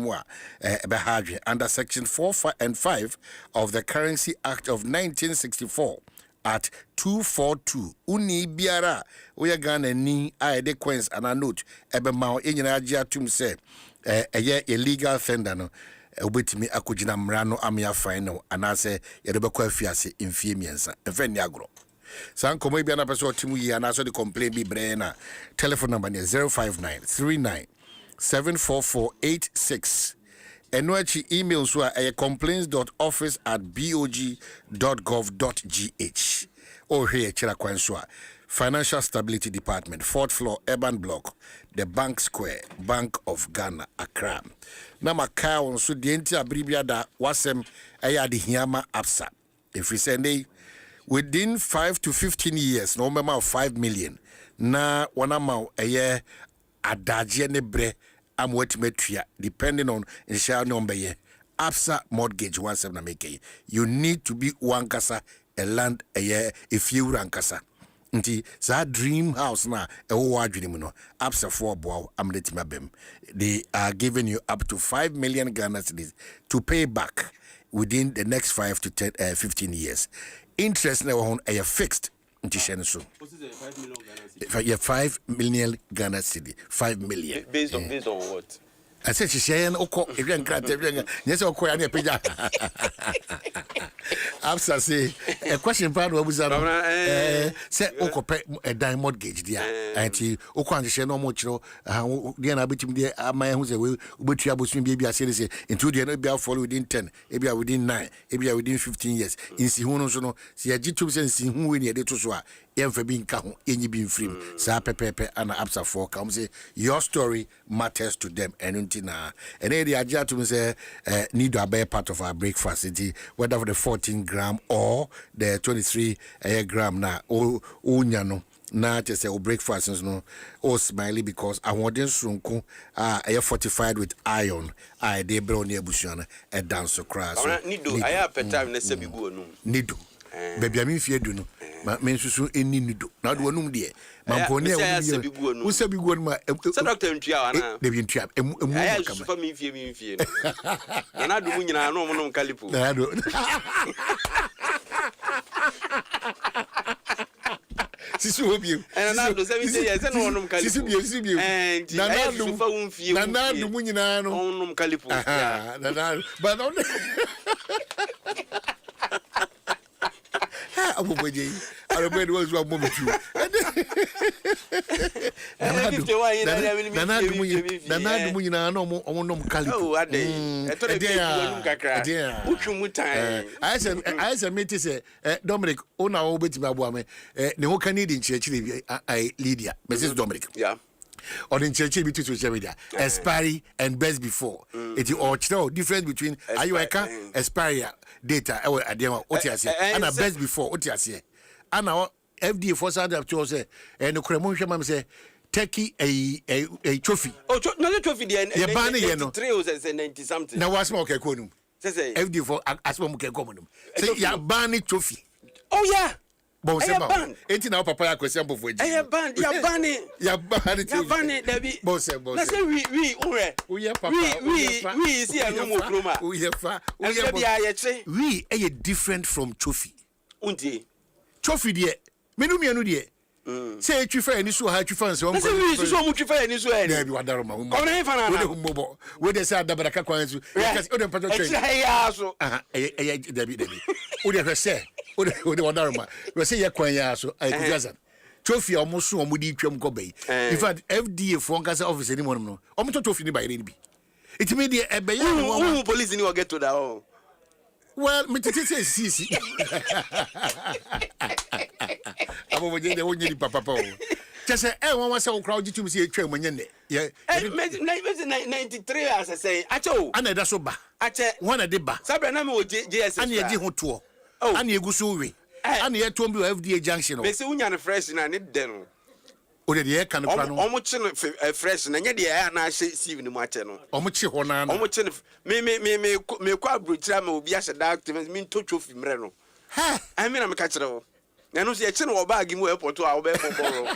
Speaker 1: behadwe under section 4 and 5 of the Currency Act of 1964. At 242 uni biara we Ghana ni de coins and a note ebe ma enyina age atum say illegal offender no obetimi akogina mrano amia fine no anase yede bekwa afiase mfie miensa efeni agro san komo bia na person otimu yi anaso de complain bi bre na telephone number ne 05939744486 Enoachi email so complaints.office@bog.gov.gh or here chira kwanswa Financial Stability Department, 4th floor, Urban Block, the Bank Square, Bank of Ghana, Accra. Nama ka on so the entire abribia da wasem aya de hiama absa. If we say within 5 to 15 years, no member of 5 million, na wanama aya adaje ne bre am wetmetria depending on insha number ye absa mortgage 17 na make you need to be one kasa a land a year if you rankasa nti sa dream house na ewo adwene mu no absa for boa amletima bem they are giving you up to 5 million Ghana cedis to pay back within the next 5 to 15 years. Interest na won a fixed nti shene so 5 million Ghana cedi 5 million
Speaker 16: based on what?
Speaker 1: I said she saying oko even grant everything. Yes, oko ya peja. Absa say a question part what was that? Say oko pay a dime mortgage dia. Anti oko and share no more chiro. Dia na bitim dia amay hu say we betua bosun bia say into dia no bia follow within 10, ebia within 9, ebia within 15 years. Insi hu no so no se agitum say insi hu we ne de to so a yemfa bi nka ho enyi bi mfrim. Sa pepepe ana absa for come say your story matters to them and na and then the idea to say need to be part of our breakfast whether for the 14 gram or the 23 gram na onya no na te say breakfast no o smiley because I want den sunku fortified with iron they brown ebusuana e dance cross
Speaker 16: nido aya petam na se bigu onum
Speaker 1: nido baby am fie du no ma mensusu eni nido na do onum de mamponi e wo se bigu onum
Speaker 16: se doctor ntua wana
Speaker 1: de bi ntua emu
Speaker 16: aya su fa mi fie na do mu nyina no mo kalipo
Speaker 1: na do Sisu obiu
Speaker 16: na do se mi say yes no onum kalipo
Speaker 1: sisu biu
Speaker 16: na do fa won fie
Speaker 1: na do mu nyina no
Speaker 16: onum kalipo
Speaker 1: na but on abu boje arabe do zo mo bitu na do mu nyina no mo nom kalipo
Speaker 16: oh ade e to de onum kakra utwu mutan
Speaker 1: I say me say Dominic ona wo betima abo ame ne ho kanidi nchirechire Lydia Mrs Dominic
Speaker 16: yeah
Speaker 1: or in church between social media expiry and best before it or difference between ayuaka expiry data what you say and best before what you say and now FDA for side of to say and kremon hwema say Turkey a trophy
Speaker 16: no trophy there
Speaker 1: ya ban ye no
Speaker 16: 90 something
Speaker 1: na was mo kekonum
Speaker 16: say
Speaker 1: FDA for asmo mo kekonum say ya ban trophy
Speaker 16: oh yeah
Speaker 1: bon c'est bon enti na papa ya question pour foji
Speaker 16: ya ban
Speaker 1: ya ban
Speaker 16: David
Speaker 1: bon c'est
Speaker 16: na say we
Speaker 1: oui papa
Speaker 16: we see anu mo kroma
Speaker 1: oui fa
Speaker 16: we
Speaker 1: e different from trophy
Speaker 16: unti
Speaker 1: trophy de menu de say twifa ani so ha twifa nso
Speaker 16: say we so mo twifa ani so ani
Speaker 1: na bi wadaro ma
Speaker 16: ko na fa na
Speaker 1: we de humbo we de say adabara ka kwan so because o de pato train
Speaker 16: ya so
Speaker 1: David o de say o de wadaro ma we say ya kwan ya so I kujaza trophy almost so mo di twam ko bai in fact FDA for nkasa office ni mo no o mo trophy ni bai ni bi it mean the ebe ya
Speaker 16: no police ni o get to that oh
Speaker 1: well me tete say sisi abo mo je de wonye ni papa Just say, I want to crowd you to see a train when you're yeah.
Speaker 16: 93 as I say. Acho.
Speaker 1: And that's so bad.
Speaker 16: Ache.
Speaker 1: One a deba.
Speaker 16: Sabra mo JS.
Speaker 1: And you go tour. Oh, and you go so we. And you told me FDA junction.
Speaker 16: They say unya fresh na need den.
Speaker 1: O de ye kan kwa no.
Speaker 16: Omo chi fresh na nye de ya na hye sieve ni mu ache no.
Speaker 1: Omo chi ho na no.
Speaker 16: Omo chi me kwa abrochira ma obi ahye doctor me ntotwo fimre no.
Speaker 1: Ha,
Speaker 16: I mean am ka kire wo. Na no se ye chi no bag mu airport a wo be boro.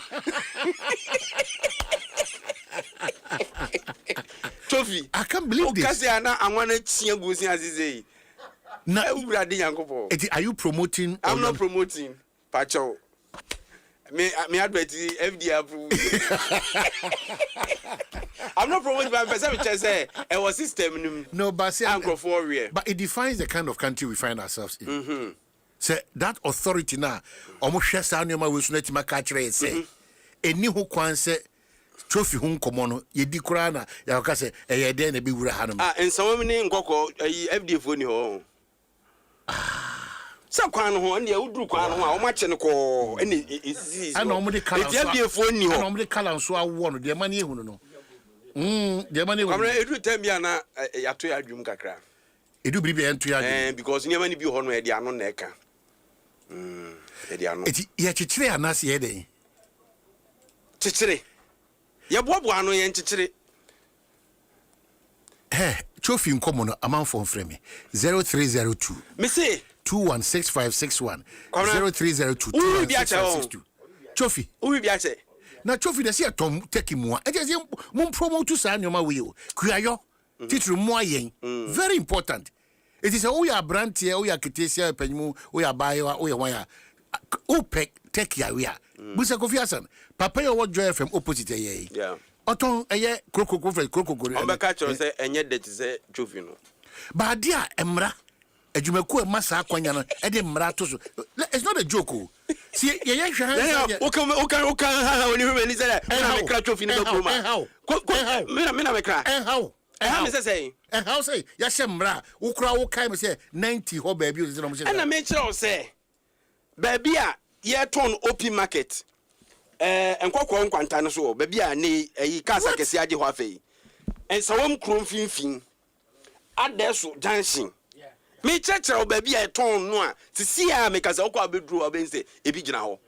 Speaker 16: Trophy.
Speaker 1: I can't believe this.
Speaker 16: Okase ana anwana chia gusi azize.
Speaker 1: Na
Speaker 16: urade yankopo.
Speaker 1: Are you promoting?
Speaker 16: I'm not promoting. Pacho. Me advert FDA approve. I'm not promoting, but person just say it was system.
Speaker 1: No, but say
Speaker 16: but
Speaker 1: it defines the kind of country we find ourselves in. Say that authority now, almost share sound your we should not catch it. Say, any who can say trophy home common, ye decrana, ya say, a day and be with a
Speaker 16: and so many ngoko FDA phone ho. Some kwan ho and you do kwan ho o match no any is
Speaker 1: I normally call
Speaker 16: if you phone ni ho
Speaker 1: normally call so won the money hu no the money
Speaker 16: hu edu time bia na yato ya adwum kakra
Speaker 1: edu biribi ento ya
Speaker 16: because nyama ni bi ho no e dia no na eka e dia no
Speaker 1: eti ya chichire anase ye den
Speaker 16: chichire ye bobo ano ye chichire
Speaker 1: trophy nkomo no amanfo mfreme 0302
Speaker 16: me say
Speaker 1: 216561 0302 trophy
Speaker 16: ubi bia che
Speaker 1: na trophy de se tom take mu a e je mum promote sa nyoma we o kuayo titru mu ayen very important. It is a oya brand here oya ketesia panyimu oya bayo oya wan opec take ya we a busa Kofi Hassan papa yo what joy from opposite ye
Speaker 16: yeah
Speaker 1: oton eye krokoko fe krokoko
Speaker 16: on be catch say enye de say trophy no
Speaker 1: ba dia emra adwumaku masa akwanya no e de mra to so. It's not a joke. See ye hwe
Speaker 16: o kan oni hwe ni say na me kra trophy no go ma me na me kra
Speaker 1: how
Speaker 16: me say
Speaker 1: how say ya shemra wo kra wo kai me say 90 ho ba bi o say no mo say
Speaker 16: na me kira o say ba bi a ye ton open market enkokwo nkwanta no so ba bi a ne yi kasa kese age ho afei ensawam krom finfin adeso junction me cheche ba bi a ton no a sisi a me kasa okwa bedru obense ebi gina ho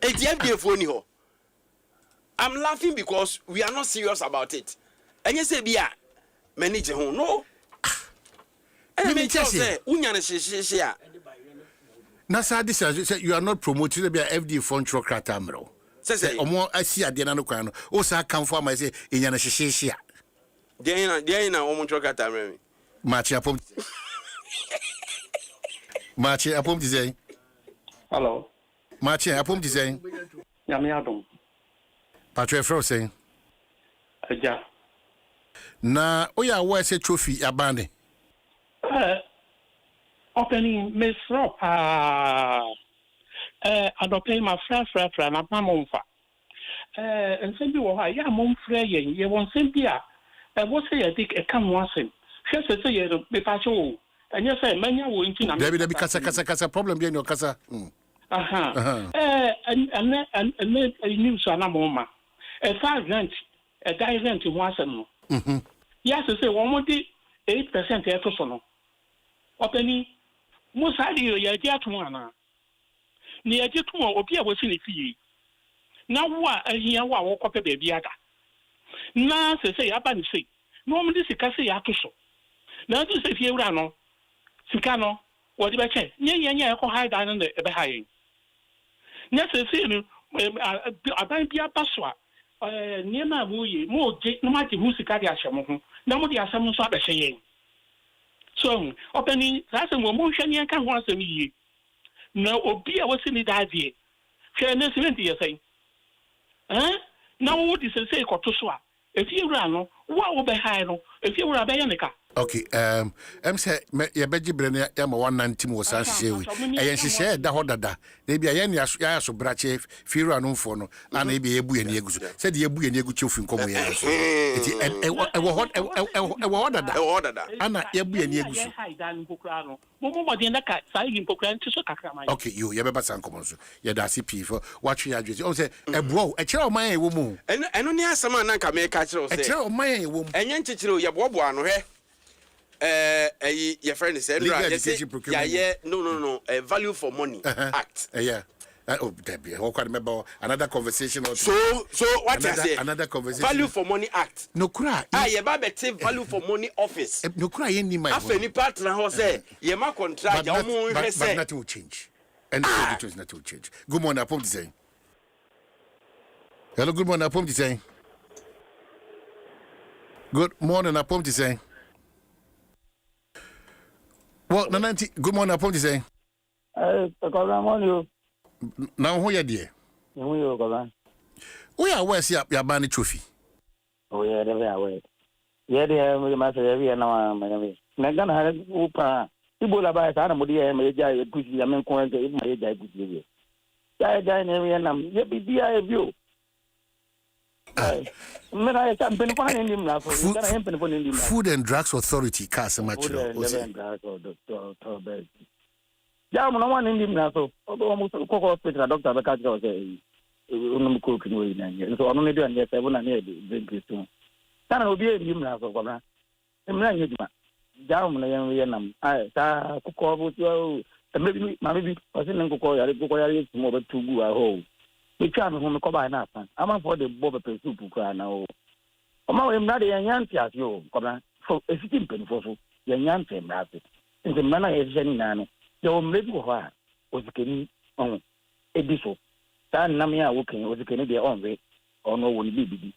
Speaker 16: edi phone ni ho. I'm laughing because we are not serious about it. And you say bia manage ho no and me say unya na hye
Speaker 1: na sa this say you are not promoting the FD fund truck ratamro say omo asi ade na no kwan no o sa kan for am say enya na hye
Speaker 16: dey na omo truck ratamro me
Speaker 1: match apom ti say
Speaker 17: hello
Speaker 1: match apom ti say
Speaker 17: ya me Adom
Speaker 1: Patrick Fro say
Speaker 17: aja
Speaker 1: na oya wo say trophy abane
Speaker 17: opening Miss Rob adopting my fra na mamomfa nsem wo ha ya momfra yen ye won sem bia wo say ya dik e kan wo asem hwe say ye me pa cho enye say manya wo nti na
Speaker 1: David kasa problem bi no kasa
Speaker 17: and news na moma fa rent rent ho asem no yes say one more 8% e to so no openi musadi yo ya dia to ana ni ya to obi a wosi ne fie na wo a ahia wo a wo kope ba bia da na say ya ba ni say no mo di sika say ya to so na di say fie wura no sika no wo di be che nya e ko hide dan no e be hayin nya say no aban bia paswa niema wuyi mo je no ma ti musika dia hye mo ho na mo dia asem so abehye yen so openi sase mo hwe ne kan ho asem yi na obi a wosi ni daadie hwe ne simenti ye sei na wo di se ko to so a efi wura no wo be hai no efi wura be ye ne ka
Speaker 1: Okay, say ya beji brene ya ma 190 mo san hye we. Eyen hye da hodada. Na bia ye ya so brache firu anumfo no. Ana e bia ebu ye ne eguso. Se de ebu ye ne egu chofi nkomo ye so. Eti e wo hodada. Ana ebu ye ne eguso. Okay, you beba san komo so. Ya da CP for watch ya dwezi. O say ebro e kire o man ye wo mu.
Speaker 16: Eno ne asema na nka me ka kire o say.
Speaker 1: E kire o man ye wo mu.
Speaker 16: Enye nchichire o ye bobo ano he. Your friend is no, value for money act.
Speaker 1: Yeah. Oh, Debbie, how can I remember another conversation?
Speaker 16: So what you say?
Speaker 1: Another conversation.
Speaker 16: Value for money act.
Speaker 1: No cry.
Speaker 16: You babete value for money office.
Speaker 1: No cry. Any my.
Speaker 16: After partner who say you ma contract.
Speaker 1: But nothing will change. And nothing will change. Good morning, Apom Design. Hello, good morning, Apom Design. Good morning, Apom Design. Well, Nananti, good morning, Apom Design. Now, who are you, dear? We are where see up your banny trophy.
Speaker 18: Oh, yeah, they are away. Yeah, they are the master every and now. Megan had Upa. People about Anamodia and Major Pussy, I mean, Coin, Major Pussy. Die, and yet be the view.
Speaker 1: Food and Drugs Authority, Casamacho.
Speaker 18: Yeah, no one in him now. So almost a hospital, Doctor Bacajo say, so only doing yes, I won't drink this soon. Can will be a him now. So, I'm not down Vietnam. I cook over to maybe was in Cocoa, more to go a hole. We can't home cover enough. I'm for the Boba soup cry now. I'm not a young as you, for a sitting pen for your young same rabbit. In the manner is any nano. Your medical was the Kenny on a bishop. San Namia working was the Kennedy on way or no one be.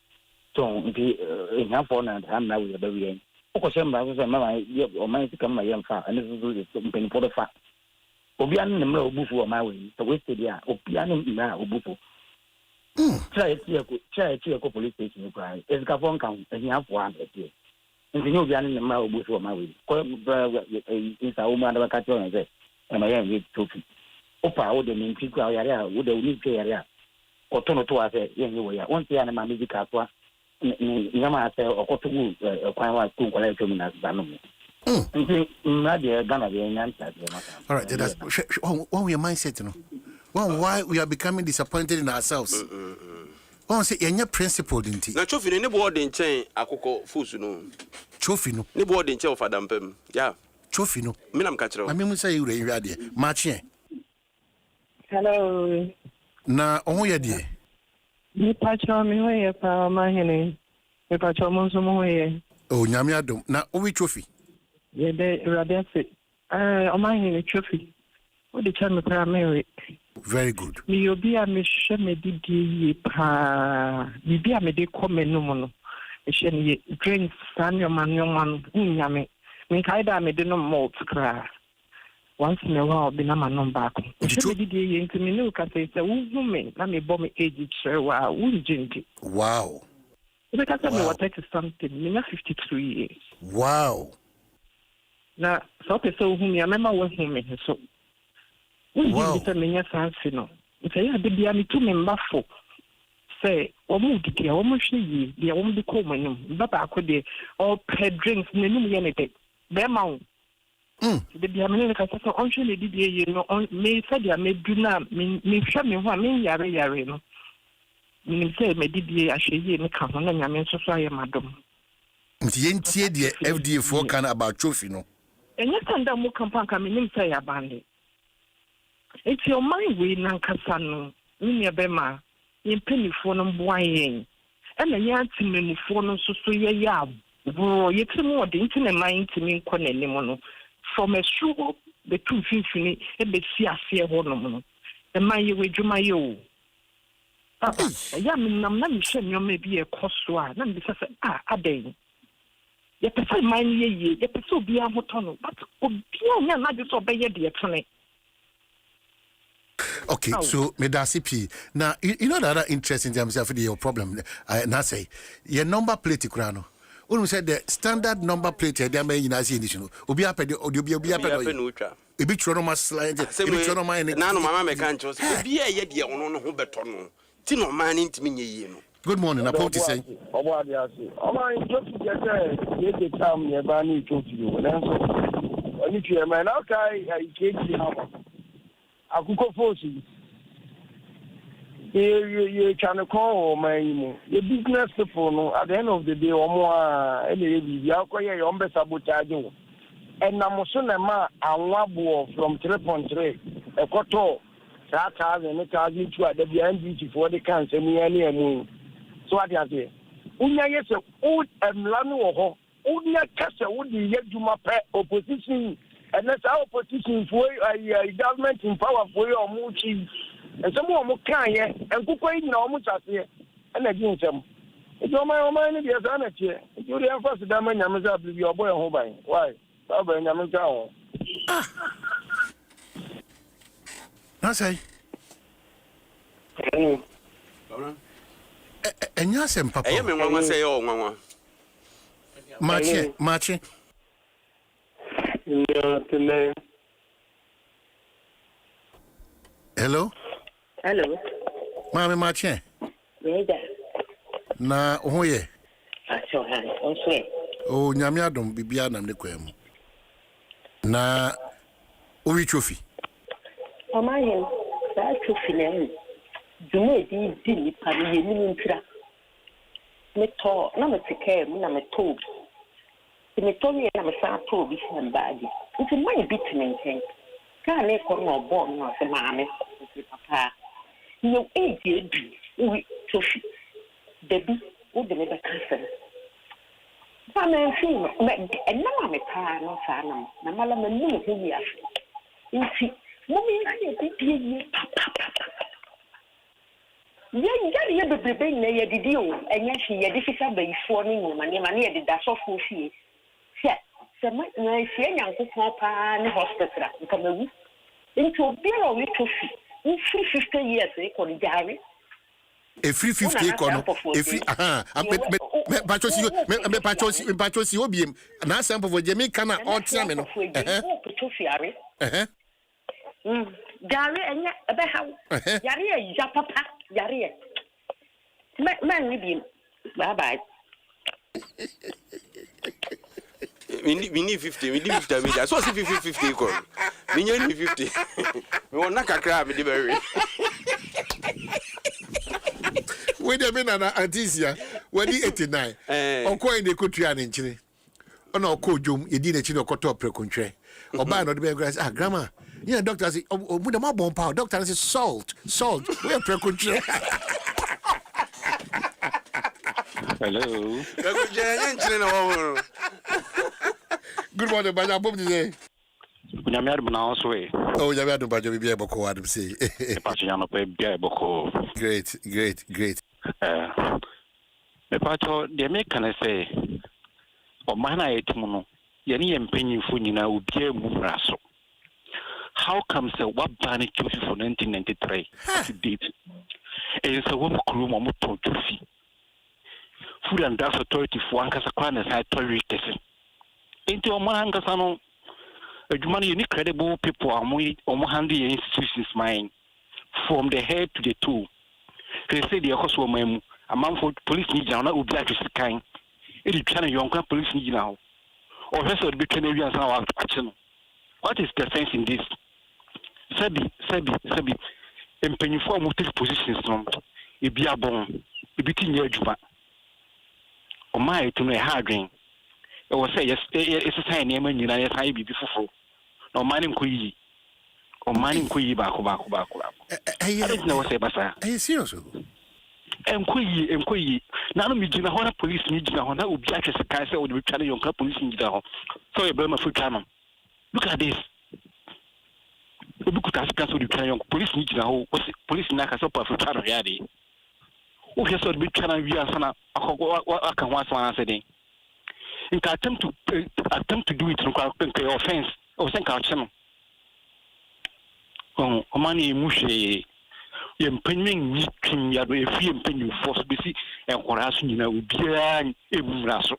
Speaker 18: So, in half one and I'm now with the very end. Okosema was a mamma, or mine to come my young far, and this is something for the fact. Obian the middle buffo my way, the wasted ya, Opiano now, buffo. Try a police station, you cry. It's Gavon count, and you have one at you. And the new Bian in the middle buffo my way. Is a woman of a catcher and say, and I am with Toki. Opa, would the mean people area, would the weak area. Or Tono to us, anyway. Once the animal music castle, Yama say, or Cotu, a quite school collection as Banum.
Speaker 1: All right, that's what we are mindset, you know. Well, why we are becoming disappointed in ourselves. One say you're not principled in tea.
Speaker 16: Now, Chofi, any board in chain, I cook Fusino.
Speaker 1: Chofino,
Speaker 16: no board in chain for Dampem. Yeah,
Speaker 1: Chofino,
Speaker 16: Minam Catro.
Speaker 1: I mean, we say you're ready. Marching.
Speaker 19: Hello.
Speaker 1: Na, oh, yeah, dear.
Speaker 19: You patch on me way up, my henny. You patch on some way.
Speaker 1: Oh, Yamiadum. Now, oh, we trophy.
Speaker 19: Yeah, they rather say, oh, my henny trophy. What the time of married?
Speaker 1: Very good.
Speaker 19: Me be a mission, me did pa. Me be a me de come no mono. She drinks, Samuel man, young man, yammy. Me kaida me de no malt cry. Once in a while, be na man no back. She did ye into me no can say, it's a woman. Let me bomb age, sir. Wow,
Speaker 1: wow.
Speaker 19: Because I know what that is something. Me na 53 years.
Speaker 1: Wow.
Speaker 19: Now, so whom you remember was him, so.
Speaker 1: Wow.
Speaker 19: It's a many fancy no. It's a baby, I'm too memberful. Say, or move the care, almost she, the only be common, but I could be all pet drinks, no anything. Bear mount. The American so only did you know, may said ya may do not mean show me what mean yare no. Meaning say, may did ye as she me come on and I mean so sorry, madam.
Speaker 1: The FDA for can about trophy no.
Speaker 19: And yet, and then more compound coming say abandoned. It's your mind we nankasano, Minia Bema, in penny for them wine. And a young team for them so yab. Bro, yet more the internet mind to me mono. From a shoe, the 250, and the sea horn. The my way to my yo. Papa, a young man, you may be a coswa, none because a day. Yet the same mind ye, yet the so be a hotono, but beyond not disobey the attorney.
Speaker 1: Okay, so Medasipi. Now you know the other interesting thing for your problem. Now say your number plate krano. When we said the standard number plate, they are making us in this. Obi apedi, obi apedi. Ebi chrono mas slide. Ebi chrono ma any.
Speaker 16: Na no mama me kan chose. Obi e ye de ono no ho beto no. Ti no man ntimi nye yi no.
Speaker 1: Good morning, Apoti say.
Speaker 20: Obo ade ase. Omo just get ye the time ye ba ni to you. Oni tu e man na kai keji na ba. Akuko force. You trying to call my business people at the end of the day or more any you are sabotage and I'm also ma and one from 3.3 a quarter that has and it has you at the NDT for the cancer me any moon. So what I say Unya yes old Lano Unya Casa would be yet to my opposition and that's our opposition for a government in power for your mochi. And some more can ye and cook no much as here and again some. It's all my mind is an here. You the first diamond Yamazab with your boy home by. Why? Baba Yamazao.
Speaker 1: That's I. And yes, and Papa.
Speaker 16: I mean, say, oh, Mama.
Speaker 1: Marching. Hello?
Speaker 21: Hello.
Speaker 1: Mami Marching. Na who ye? Oh, nyame adom bibia nam ne kwam. Na owi trophy.
Speaker 21: O ma yen, that trophy na. Dume di ni pa ye ni ntira. Me to na me tike na me to. Me to ni na me sa to bi san baadi. Nti man bit me nten. Ka na ko no bo no se maame. Papa. No age we trophy. Baby, who the never cancel. I'm a film, and now I'm a car, no fan, no matter my name here. You see, mommy, I think you yeah, the baby, the deal, and yes, she had difficult by forming woman, and I did that soft for she. Yes, so my young papa in the hospital, become a week into a beer or trophy. In 50 years, they call it Gary.
Speaker 1: A free 50 kono a free me patrosi obi na sample for Jamaica na otia me no
Speaker 21: Gary enya ebe hawo yare ya papa yare man we be bye bye
Speaker 16: we need 50 me 50 so 50 ko me need 50 me wona kakra me dey bury.
Speaker 1: When they been an Antisia, when he 89, on coin the country and in Chile. On our cojum, you did a chino coto precontre. Or by not the grass, grandma. Yeah, doctor say, oh, with the mobile power, doctor says salt, we are precontre.
Speaker 22: Hello.
Speaker 1: Good morning, but I'm today.
Speaker 22: Adom 106.
Speaker 1: Oh, you have to buy your baby boko, Adam say. Great.
Speaker 22: Me pato de me can say o mana etumuno ye ne empanyimfo nyina obia mu braso. How comes the what ban trophy for 1993 to date? And so we crew mo to trophy. Food and Drugs Authority for ankasa kwana sa tory kese. Enti o mana ankasa no adwuma no credible people are handle institutions mine from the head to the toe. They say the cost of my amount for police need now will be like this kind. It is trying to young police need now. Or rest of the Canadians now action. What is the sense in this? Sabi, and penny for multiple positions from it be a bone, it be in your juba. Or my to my hard drink. I will say, yes, it's a sign name and United High be before. No mining kui. Or mining kui back. I don't know what say,
Speaker 1: are you serious?
Speaker 22: Enquiry. Now, me, Gina, what a police need now, that would be actually a cancer would be trying to young police in the so you blame a full time. Look at this. We could ask us to try young police need now, police in a super for Tano Yadi. Who has to be trying to be a son of what can once one answer. In attempt to do it in offense or think our channel. Oh, money mushe. Impending meeting, you have a free impending force busy and harassing you know, beer and a brasso.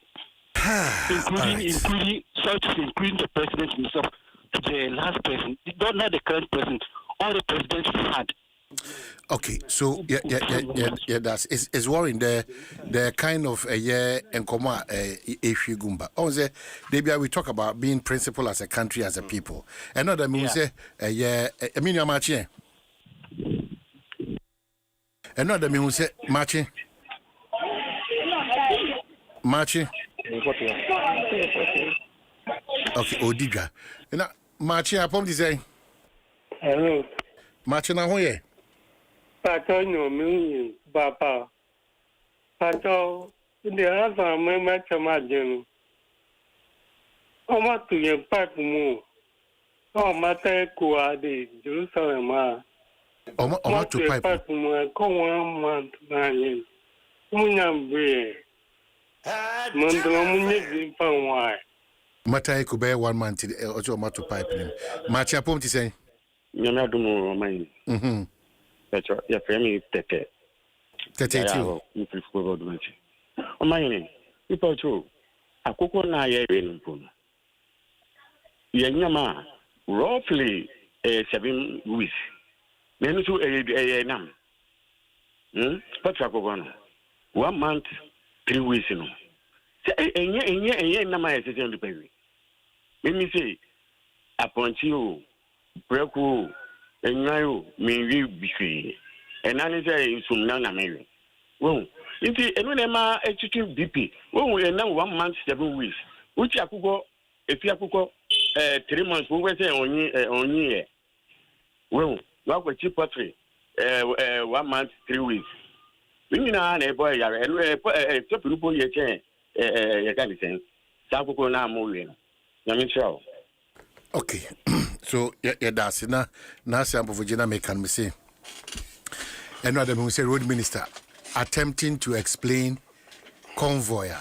Speaker 22: including the president himself, to the last president, not the current president, all the presidents we had.
Speaker 1: Okay, so yeah, that's it's worrying the kind of and comma issue gumba. Also, we talk about being principled as a country, as a people. And other means I mean you're marching. And other means marching. Okay, Odiga. And marching upon this say.
Speaker 3: Hello.
Speaker 1: Marching na hoye.
Speaker 3: Pato no mi papa. Pato the other me match Oma to your pipe mo. Oh mate kuwa de Jerusalem.
Speaker 1: Oma to pipe
Speaker 3: mo come 1 month na yen. Munyambre. Mandro munye pa why.
Speaker 1: Mate ku be 1 month also Oma to pipe him. March upon to say.
Speaker 22: Nyame adumo man. Petro, ya frame tete.
Speaker 1: Tete
Speaker 22: too. You prefer God much. O man, people too. Akoko na ye renumpo. Ye nyama roughly 7 weeks. Nenu so nam. Petro akoko no. 1 month 3 weeks no. Say enye nam aye se se ndipezi. Me say aponti o preku enyayo minwi bisi enani say sumna na mewe wo nti enu na ma etutu bp wo enam 1 month 7 weeks uchi akụkọ 3 months wo say onyi e wo wa kwa chi potri 1 month 3 weeks nyina na ebo yare enu topirupo ye chen ye kan sen sa akụkọ na amụwe na me chao.
Speaker 1: Okay. So that's now sample Virginia can say another who say road minister attempting to explain convoy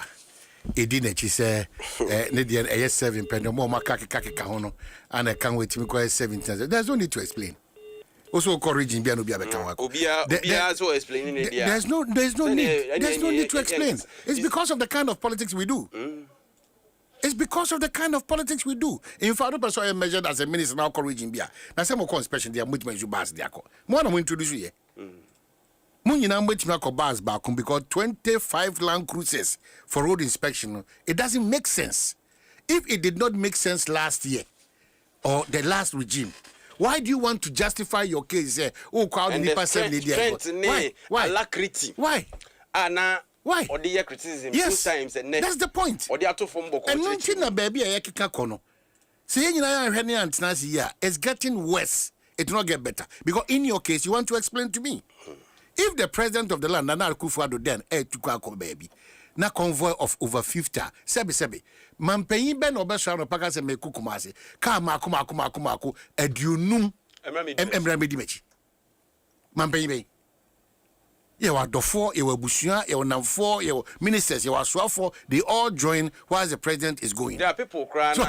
Speaker 1: edina chi say Nidian AS7 pendo more makaki kahono and I can't wait to me 17. There's no need to explain. Also encouraging Biano Biabeka.
Speaker 16: Obia so explaining
Speaker 1: there's no need to explain. It's because of the kind of politics we do. It's because of the kind of politics we do. In fact, the person I measured as a minister now encouraging Bia. Now, some of inspection, they are much more bars. They are more than we introduce you. Munina much more bars back because 25 land cruises for road inspection. It doesn't make sense. If it did not make sense last year or the last regime, why do you want to justify your case? Oh, crowd the Nipa 7 Why?
Speaker 16: Anna.
Speaker 1: Why?
Speaker 16: Or the criticism
Speaker 1: yes.
Speaker 16: 2 times and
Speaker 1: that's the point.
Speaker 16: Or the ato from Boko.
Speaker 1: And nothing a baby a yakika kono. Saying you know it's getting worse. It will not get better. Because in your case, you want to explain to me. If the president of the land, Nana Akufo-Addo then to Kwako baby, na convoy of over 50, sebi. Mampeyin ben obesha no paka se mekukumase. Ka maku edunum emrame dimechi. Mampeyin ben. You are the four, you are Bushia, you are Namfor, you are ministers, you are Swafo, they all join while the president is going.
Speaker 16: There are people crying.
Speaker 1: So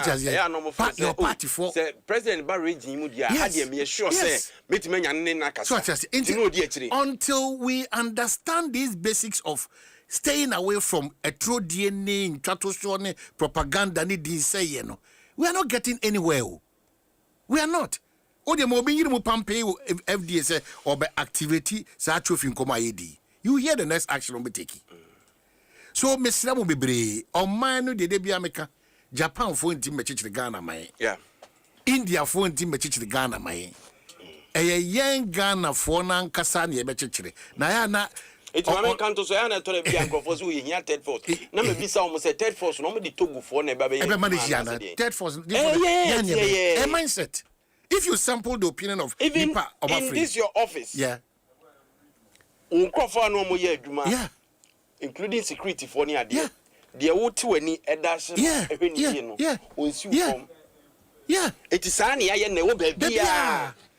Speaker 1: your party for
Speaker 16: President Barry Jimudia had me sure say meet me
Speaker 1: until we understand these basics of staying away from a true DNA, propaganda, we are not getting anywhere. We are not. The mobile FDA say or by activity such of you hear the next action on be taking. So Mr. Mubibre on mine de America, Japan phone team match the Ghana my India phone team match the Ghana my a young Ghana for nan Kasani Bechire. Nayana
Speaker 16: it's my canto so ana to be anko for so yin third force na me bisa almost a third force no me the togu for na ba be
Speaker 1: third force a mindset. If you sample the opinion of
Speaker 16: even in this your office,
Speaker 1: yeah,
Speaker 16: including security for near there, there would to any edash,
Speaker 1: yeah,
Speaker 16: it is sunny. I know, baby.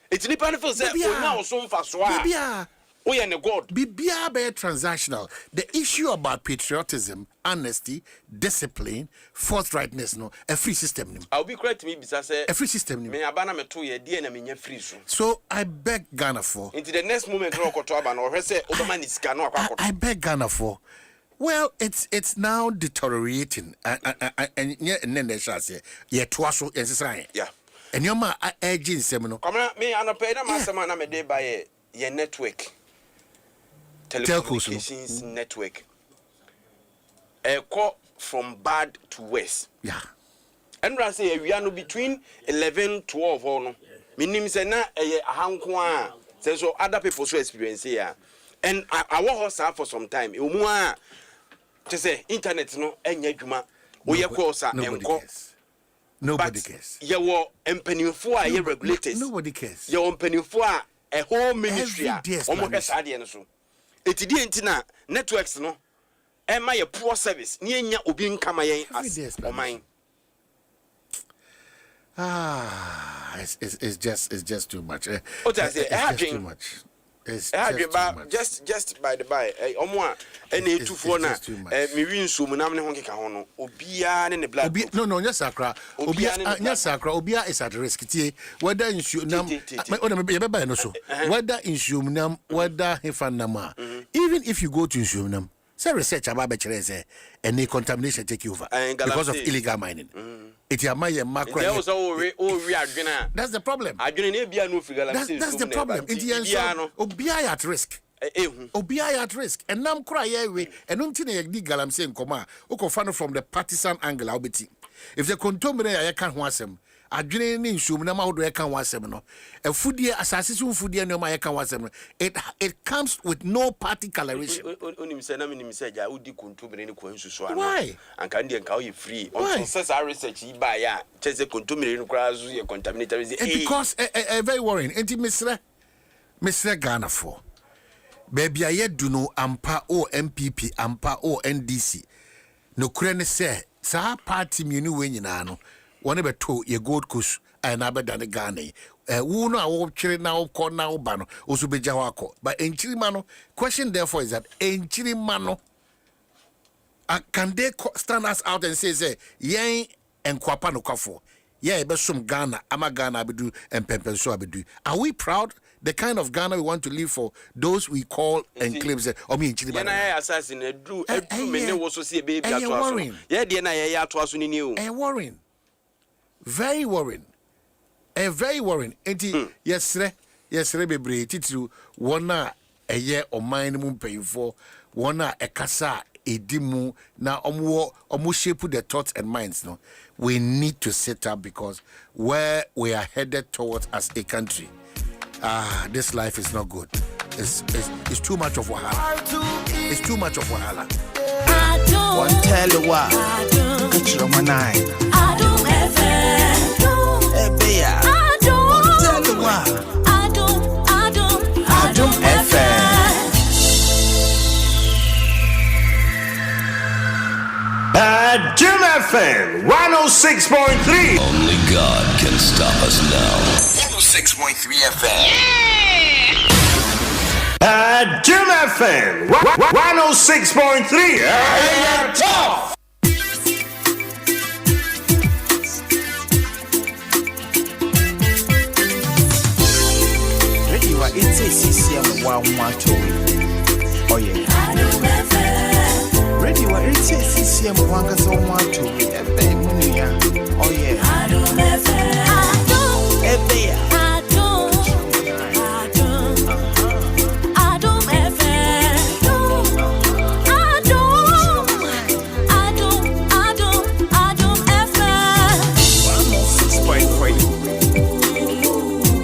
Speaker 16: It's the benefit that now so fast. We are God.
Speaker 1: Be transactional. The issue about patriotism, honesty, discipline, forthrightness, no, a free system.
Speaker 16: I'll be correct me because
Speaker 1: a free system.
Speaker 16: Me abana me 2 year dear na me free so.
Speaker 1: So I beg Ghana for
Speaker 16: into the next moment no koto aba no say Obama is cannot.
Speaker 1: I beg Ghana for Well, it's now deteriorating, and then they shall say, yeah, Dwaso Nsem.
Speaker 16: Yeah.
Speaker 1: And your ma Adom Nsem no.
Speaker 16: Come on, me, I don't pay that master man. I'm a day by your network, telecommunications network. A call from bad to worse.
Speaker 1: Yeah.
Speaker 16: And I say we are no between 11, 12 or no. Meaning say na a hankwa. So other people so experience here. And I was her for some time. Umwa to say internet no enye dwuma. We kosa enko.
Speaker 1: Nobody cares.
Speaker 16: You were empenifo a ye regulators.
Speaker 1: Nobody cares.
Speaker 16: You empenifo a whole ministry. Almost sadie so. Etidi entina networks no. Emma ye poor service. Ni enya obi nkama yen as o mine.
Speaker 1: It's just too much.
Speaker 16: What I say,
Speaker 1: it's just too much. It's
Speaker 16: just by the by. Omwa any 24 na me win so mu nam ne ho keka ho no. Obia ne black.
Speaker 1: No, yes sakra. Obia sakra. Obia is at risk. Tie whether insu nam you be no so. Whether insu nam whether hefan nam. Even if you go to insu nam, say research about betre say any contamination take you over because of illegal mining. It amaye macro.
Speaker 16: That's
Speaker 1: the problem.
Speaker 16: That's
Speaker 1: the problem. Obia at risk. Obia at risk. And nam cry we and until di galam say nkoma. Oko fan from the partisan angle obeti. If the contomere ya kan ho asem, adwene ni nsum na ma hodo ya kan ho asem no. Efudie asase so fudie no ma ya kan ho asem no. It comes with no party coloration.
Speaker 16: Onim say na minim say ja udi contomere ni kwa nsusu ano.
Speaker 1: Why?
Speaker 16: Anka ndi enka o free. On says our research ba ya chese contomere ni kwa zu ye contaminated.
Speaker 1: Because very worrying. Enti Mr. Ghana for. Baby aye do no ampa o MPP ampa o NDC. No kure ne say sa party minu we nyina no. One be to ye Gold Coast and abeda ne Ghana. Wo no a wo twere na wo kɔ na wo ba no oso beja ho akɔ. But enchirima no question therefore is that enchirima no can they stand us out and say yen enkwapa no kwafo. Yeah, be some Ghana, ama Ghana abedu and pempenso abedu. Are we proud? The kind of Ghana we want to live for those we call and claim say omi enchirima.
Speaker 16: Na assassin edu mene wo so see baby atwaso. Yeah, dey na ye atwaso ni ni o.
Speaker 1: Worrying. Very worrying. Very worrying. Enti yesre bebre titru wona eye oman mu mpayifo wona ekasa edimu na omo shape the thoughts and minds no. We need to set up because where we are headed towards as a country, this life is not good. It's too much of wahala. It's too much of wahala.
Speaker 2: One tell you what, it's Adom
Speaker 7: 106.3.
Speaker 8: Only God can stop us now.
Speaker 2: 106.3 FM.
Speaker 7: Adom FM 106.3. Tough.
Speaker 2: Radio it's a CCM 112. Oh yeah. Radio it's a CCM 112. Oh yeah. Adom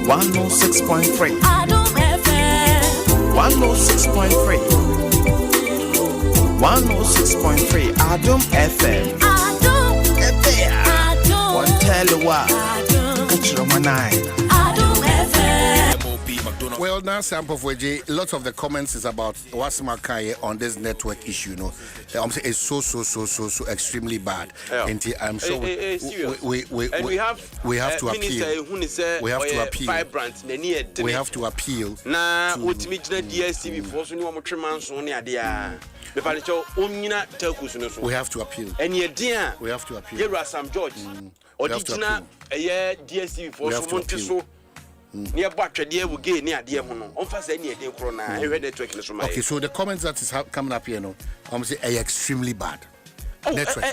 Speaker 2: 106.3. Adom FM 106.3. 106.3. Adom FM. One tell you what. It's Adom 9.
Speaker 1: Well, now sample for J. Lots of the comments is about Wasima Kaye on this network issue. You know, I'm saying it's so extremely bad.
Speaker 16: Yeah.
Speaker 1: And I'm sure we have to appeal. We have to appeal. We have to appeal.
Speaker 16: Na ultimate DSTV for so no treman so ne ade a. Me fa cho onyina takus no so.
Speaker 1: We have to appeal.
Speaker 16: And ye dia.
Speaker 1: We have to appeal.
Speaker 16: Yera Sam George. Original DSTV for so monte so. near Battery will gain near dear Mono. On fast any day corona. I read network in the
Speaker 1: Okay, so the comments that is coming up here, I'm saying extremely bad. Network.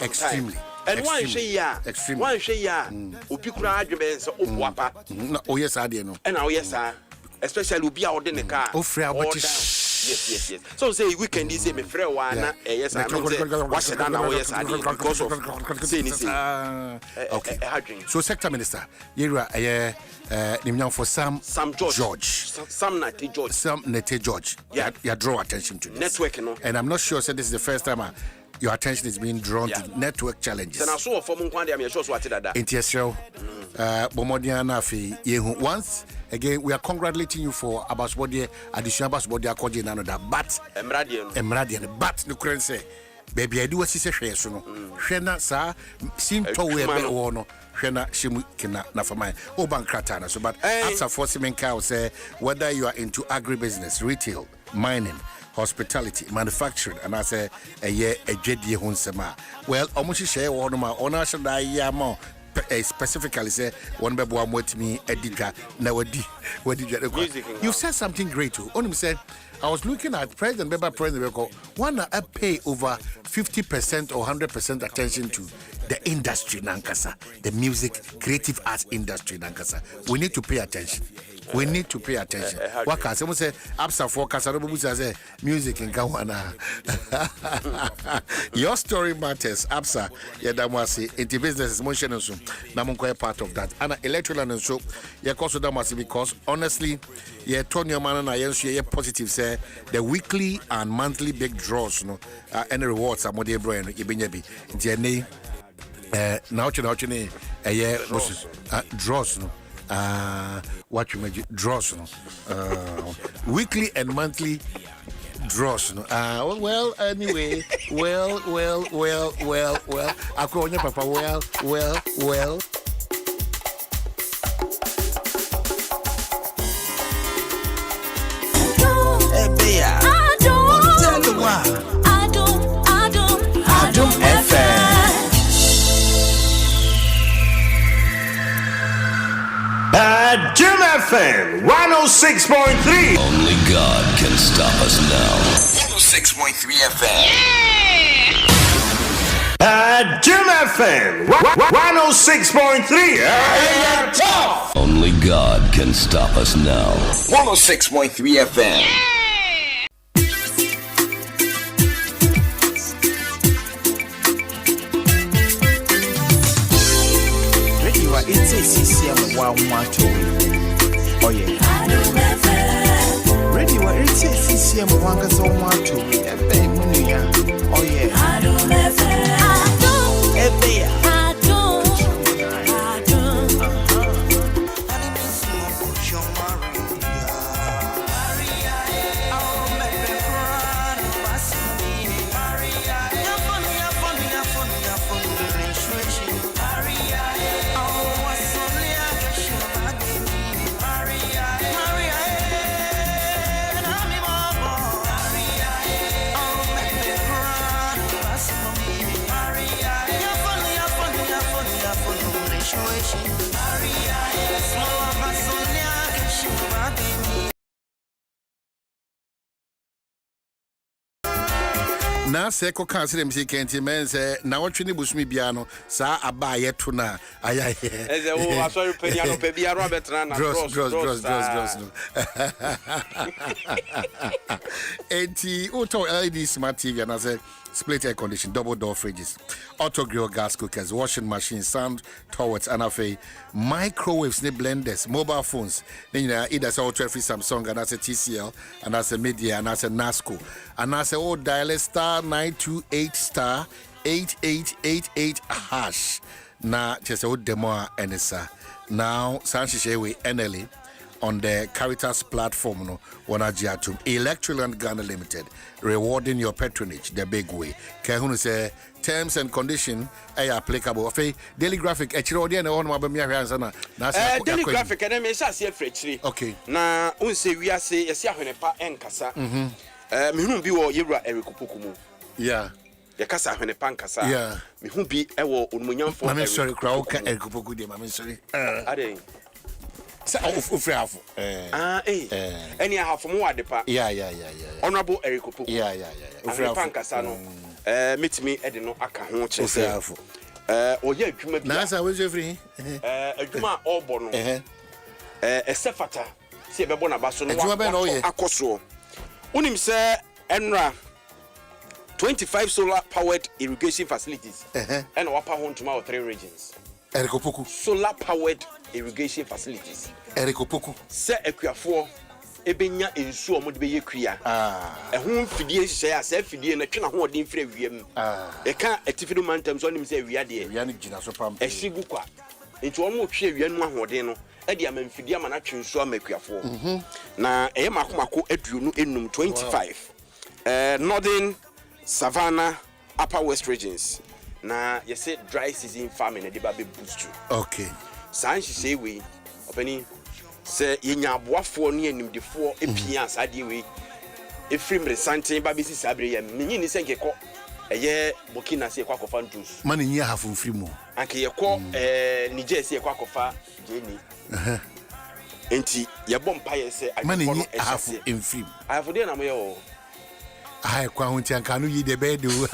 Speaker 1: Extremely.
Speaker 16: And one say extremely. One say Ubicra arguments of Wapa.
Speaker 1: Oh, yes, I didn't know.
Speaker 16: And now, yes, sir. Especially Ubia or the car.
Speaker 1: Oh, Freya,
Speaker 16: yes. So say weekend is a Freya one. Yes, I know. What's it done now? Yes, I did because of saying
Speaker 1: okay. So, Sector Minister, you are for Sam George.
Speaker 16: Sam
Speaker 1: Nate George. Yeah, you draw attention to this.
Speaker 16: Network,
Speaker 1: and I'm not sure that this is the first time your attention is being drawn to network challenges.
Speaker 16: And I saw for Munkwandi, I'm sure what that.
Speaker 1: Once again, we are congratulating you for Abasbody, additional Abasbody, according to another, but Emradian, but the current say, baby, I do what she says, Shena, sir, seem to wear no. Shena Shimu Kina Nafamai, or Bankratana. So, but after forcing cow say whether you are into agribusiness, retail, mining, hospitality, manufacturing, and I say a year a JD Hunsema. Well, almost share one of my owners and I yamo. Specifically say one baby one with me Edgar now what did you said something great too. Only said I was looking at President one pay over 50% or 100% attention to the industry Nankasa, the music creative arts industry Nankasa. We need to pay attention. We need to pay attention. What can someone say? Absa for Casarobu say music in Gawana. Your story matters. Absa, Yadamasi, into business motion and so. Namunko part of that. And electoral and so, Yakoso Damasi, because honestly, Tony Man and I positive say the weekly and monthly big draws, any rewards are more dear brain, Ibinyabi, Jenny. Now, draws, what you make draws, weekly and monthly draws. Well, anyway, well. I call you Papa. Well.
Speaker 2: Adom FM.
Speaker 7: Adom FM 106.3.
Speaker 8: Only God can stop us now.
Speaker 2: 106.3 FM.
Speaker 7: Adom FM 106.3.
Speaker 8: Only God can stop us now.
Speaker 2: 106.3 FM. It's a CCM 112. Oh, yeah. Ready, what it's a CCM 112. Oh, yeah.
Speaker 1: Now, Seco Council MC Kenti men say, now what you need Busmi Biano, Sa Abaya Tuna. I
Speaker 16: saw you pay a Robert Rana.
Speaker 1: Gross. 80 auto LED smart TV and I say split air condition, double door fridges, auto grill gas cookers, washing machines, sand toilets, and microwaves, blenders, mobile phones. Then either say auto free Samsung and I say TCL and I say Media and I say NASCO and I say dial star 928 star 8888 hash. Na just a demo and now Sanchez NLA on the Caritas platform, no, Wanajiatum, Electroland Ghana Limited, rewarding your patronage the big way. Kahunu say terms and conditions are applicable. Daily graphic, daily
Speaker 16: graphic, and I may say free.
Speaker 1: Okay.
Speaker 16: Na unse we are say Yasiahenepa Enkasa. Mihun be or Yura Erikupukumu.
Speaker 1: Yeah.
Speaker 16: Yakasa Henepan Kasa.
Speaker 1: Yeah.
Speaker 16: Mihun be Ewo Unmunian for.
Speaker 1: I'm sorry, Krauka Erikupuku, I'm sorry. Ufriafo.
Speaker 16: Any half more depa.
Speaker 1: Yeah.
Speaker 16: Honorable Eric Opoku.
Speaker 1: Yeah.
Speaker 16: Ufriafo Nkasano. Meet me Edino aka ho che.
Speaker 1: Ufriafo.
Speaker 16: Oye adwuma bi.
Speaker 1: Na sa we free.
Speaker 16: Adwuma obo no. Esefata. Si ebebo na baso no akoso. Unim se enra 25 solar powered irrigation facilities. And wapa home to 3 regions.
Speaker 1: Eric Opoku.
Speaker 16: Solar powered irrigation facilities.
Speaker 1: Eric Opoku.
Speaker 16: Se ekuafo ebenya ensu omo de beye kua. Ehun fidie hye se fidie na twena ho odin frɛ wiem. Eka atifido mantam so nim se awia de.
Speaker 1: Awia ne gina so pam.
Speaker 16: Ehyigu kwa. Enti omo twe awia nu ahoden no e de amamfidie ama na twensu amakuafo. Na eye makomako aduonu enum 25. Northern Savannah Upper West regions. Na you say dry season farming de ba be boost you.
Speaker 1: Okay.
Speaker 16: Sanchi say we openi say yenya aboafo ne animdefo epia asade we efrim resanten ba besi sabre ya menyi ni senkeko eye Burkina se kwa kofa ntus
Speaker 1: man nyi hafu mfrimu
Speaker 16: anke ye ko Niger se kwa kofa jeni enti ye bom paye se
Speaker 1: man nyi hafu mfrim
Speaker 16: hafu de na mo ye o
Speaker 1: ai kwa hunti ankanu yi de bedu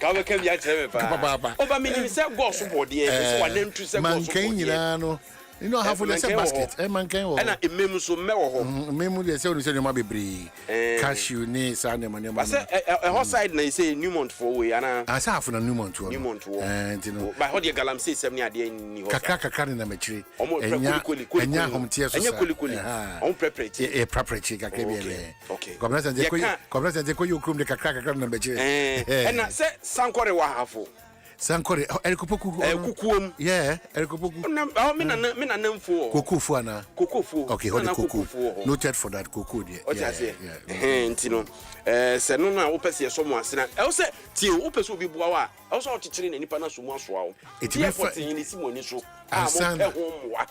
Speaker 16: ka we ka bia chere me pa oba menyi se go so bode e se wa nantu se go so bode
Speaker 1: man kan nyina no you know half of the basket man can wo
Speaker 16: na emem so mewo ho
Speaker 1: emem de se onu se nyoma bebre cashew ni sa ne mane
Speaker 16: ma say a side na say Newmont for we ana
Speaker 1: asa half na Newmont wo
Speaker 16: ntino by how the galamsey 7 ni ade ni ho
Speaker 1: kakra na machiri
Speaker 16: enya
Speaker 1: homtie so
Speaker 16: enya kulikuli on preparate
Speaker 1: preparate kakra bi ele komnasa je ko yokrum de kakra na machiri
Speaker 16: na say sankore wa hafo
Speaker 1: Sankore Eric Opoku
Speaker 16: kukuom
Speaker 1: Eric Opoku
Speaker 16: me na namfo
Speaker 1: kokufu ana
Speaker 16: kokufu
Speaker 1: okay hold the koku noted for that koku there
Speaker 16: ntino se no na opese so mo asena e wo se tie opese obi bua wa e wo so ochichere na nipa na so mo aso awo tie potin ni simoni so mo pe ho mwa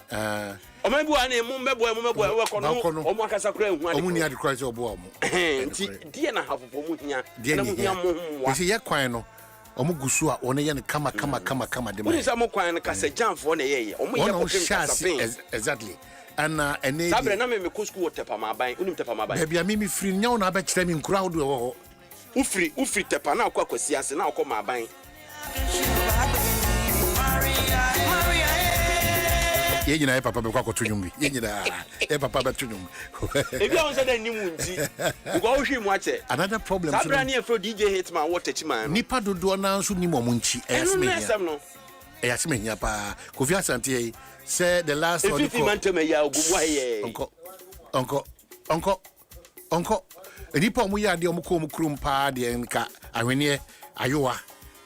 Speaker 16: o me bua na mo mebo we kono o mo akasa kura ehu ade
Speaker 1: o mu ni ade kura se obo o mo
Speaker 16: nti die na hafofo mu hia na mu hia mo mwa
Speaker 1: se ye kwan no omo gusu a one ye kama de
Speaker 16: ma. Woni sa mo kwan na kasa jamfo na ye omo ye ko kasa
Speaker 1: exactly. Ana ene
Speaker 16: sabre na me ko school tepa ma ban unim tepa ma ban.
Speaker 1: Ba bia me free nya wona ba kire me nkura wodo wo ho.
Speaker 16: Ufri tepa na akwa kwasi ase na akọ ma ban.
Speaker 1: Ye nyina e papa be kwa koto nyumbi. Ye nyina e papa be to nyumbi.
Speaker 16: E bia won say da nimu nti. Ugo wo hwe mu ache.
Speaker 1: Another problem.
Speaker 16: Sabra na e fro DJ Hitman water chiman.
Speaker 1: Nipa dodo na nso ni mo nchi. Esme hia pa. Kofi Asante yi say the last
Speaker 16: one. If man to me ya ogumu aye.
Speaker 1: Onko. Nipa mu ya de omko omkrum pa de nka ahwene ayowa.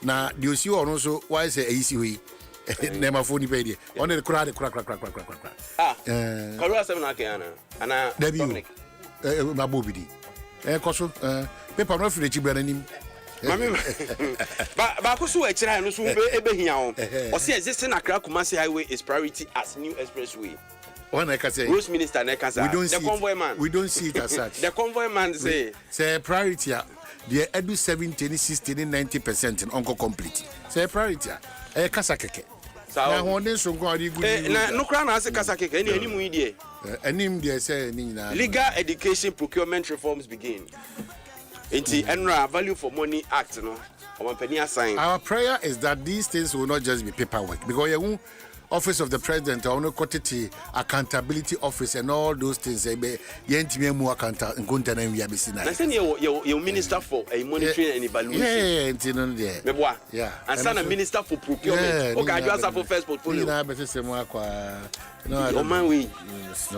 Speaker 1: Na de osi wo no so why say ayisi hoyi. Nema phone pay on the crack.
Speaker 16: Karu asem na ke ana
Speaker 1: Dominic mabobidi koso paper no free chibra nanim
Speaker 16: mami ba ko so e kira no so ebe hia o o say existing Accra Kumasi highway is priority as new expressway.
Speaker 1: When I can say
Speaker 16: Rose Minister the convoy man
Speaker 1: we don't see it as such.
Speaker 16: The convoy man say
Speaker 1: priority the edu 70 60 90% in onko complete say priority kasa keke na honden so go ari good
Speaker 16: na no kra na ase kasa keke ni animu yi de
Speaker 1: anim de say ni nyina
Speaker 16: legal education procurement reforms begin into Enra Value for Money Act no
Speaker 1: our prayer is that these things will not just be paperwork because you Office of the President or no quantity accountability office and all those things yentime mu account nkonta na wi abesina
Speaker 16: na say you minister for monitoring and evaluation
Speaker 1: yeah
Speaker 16: and sana minister for procurement okay you ask for first portfolio
Speaker 1: na be say mu akwa
Speaker 16: no man we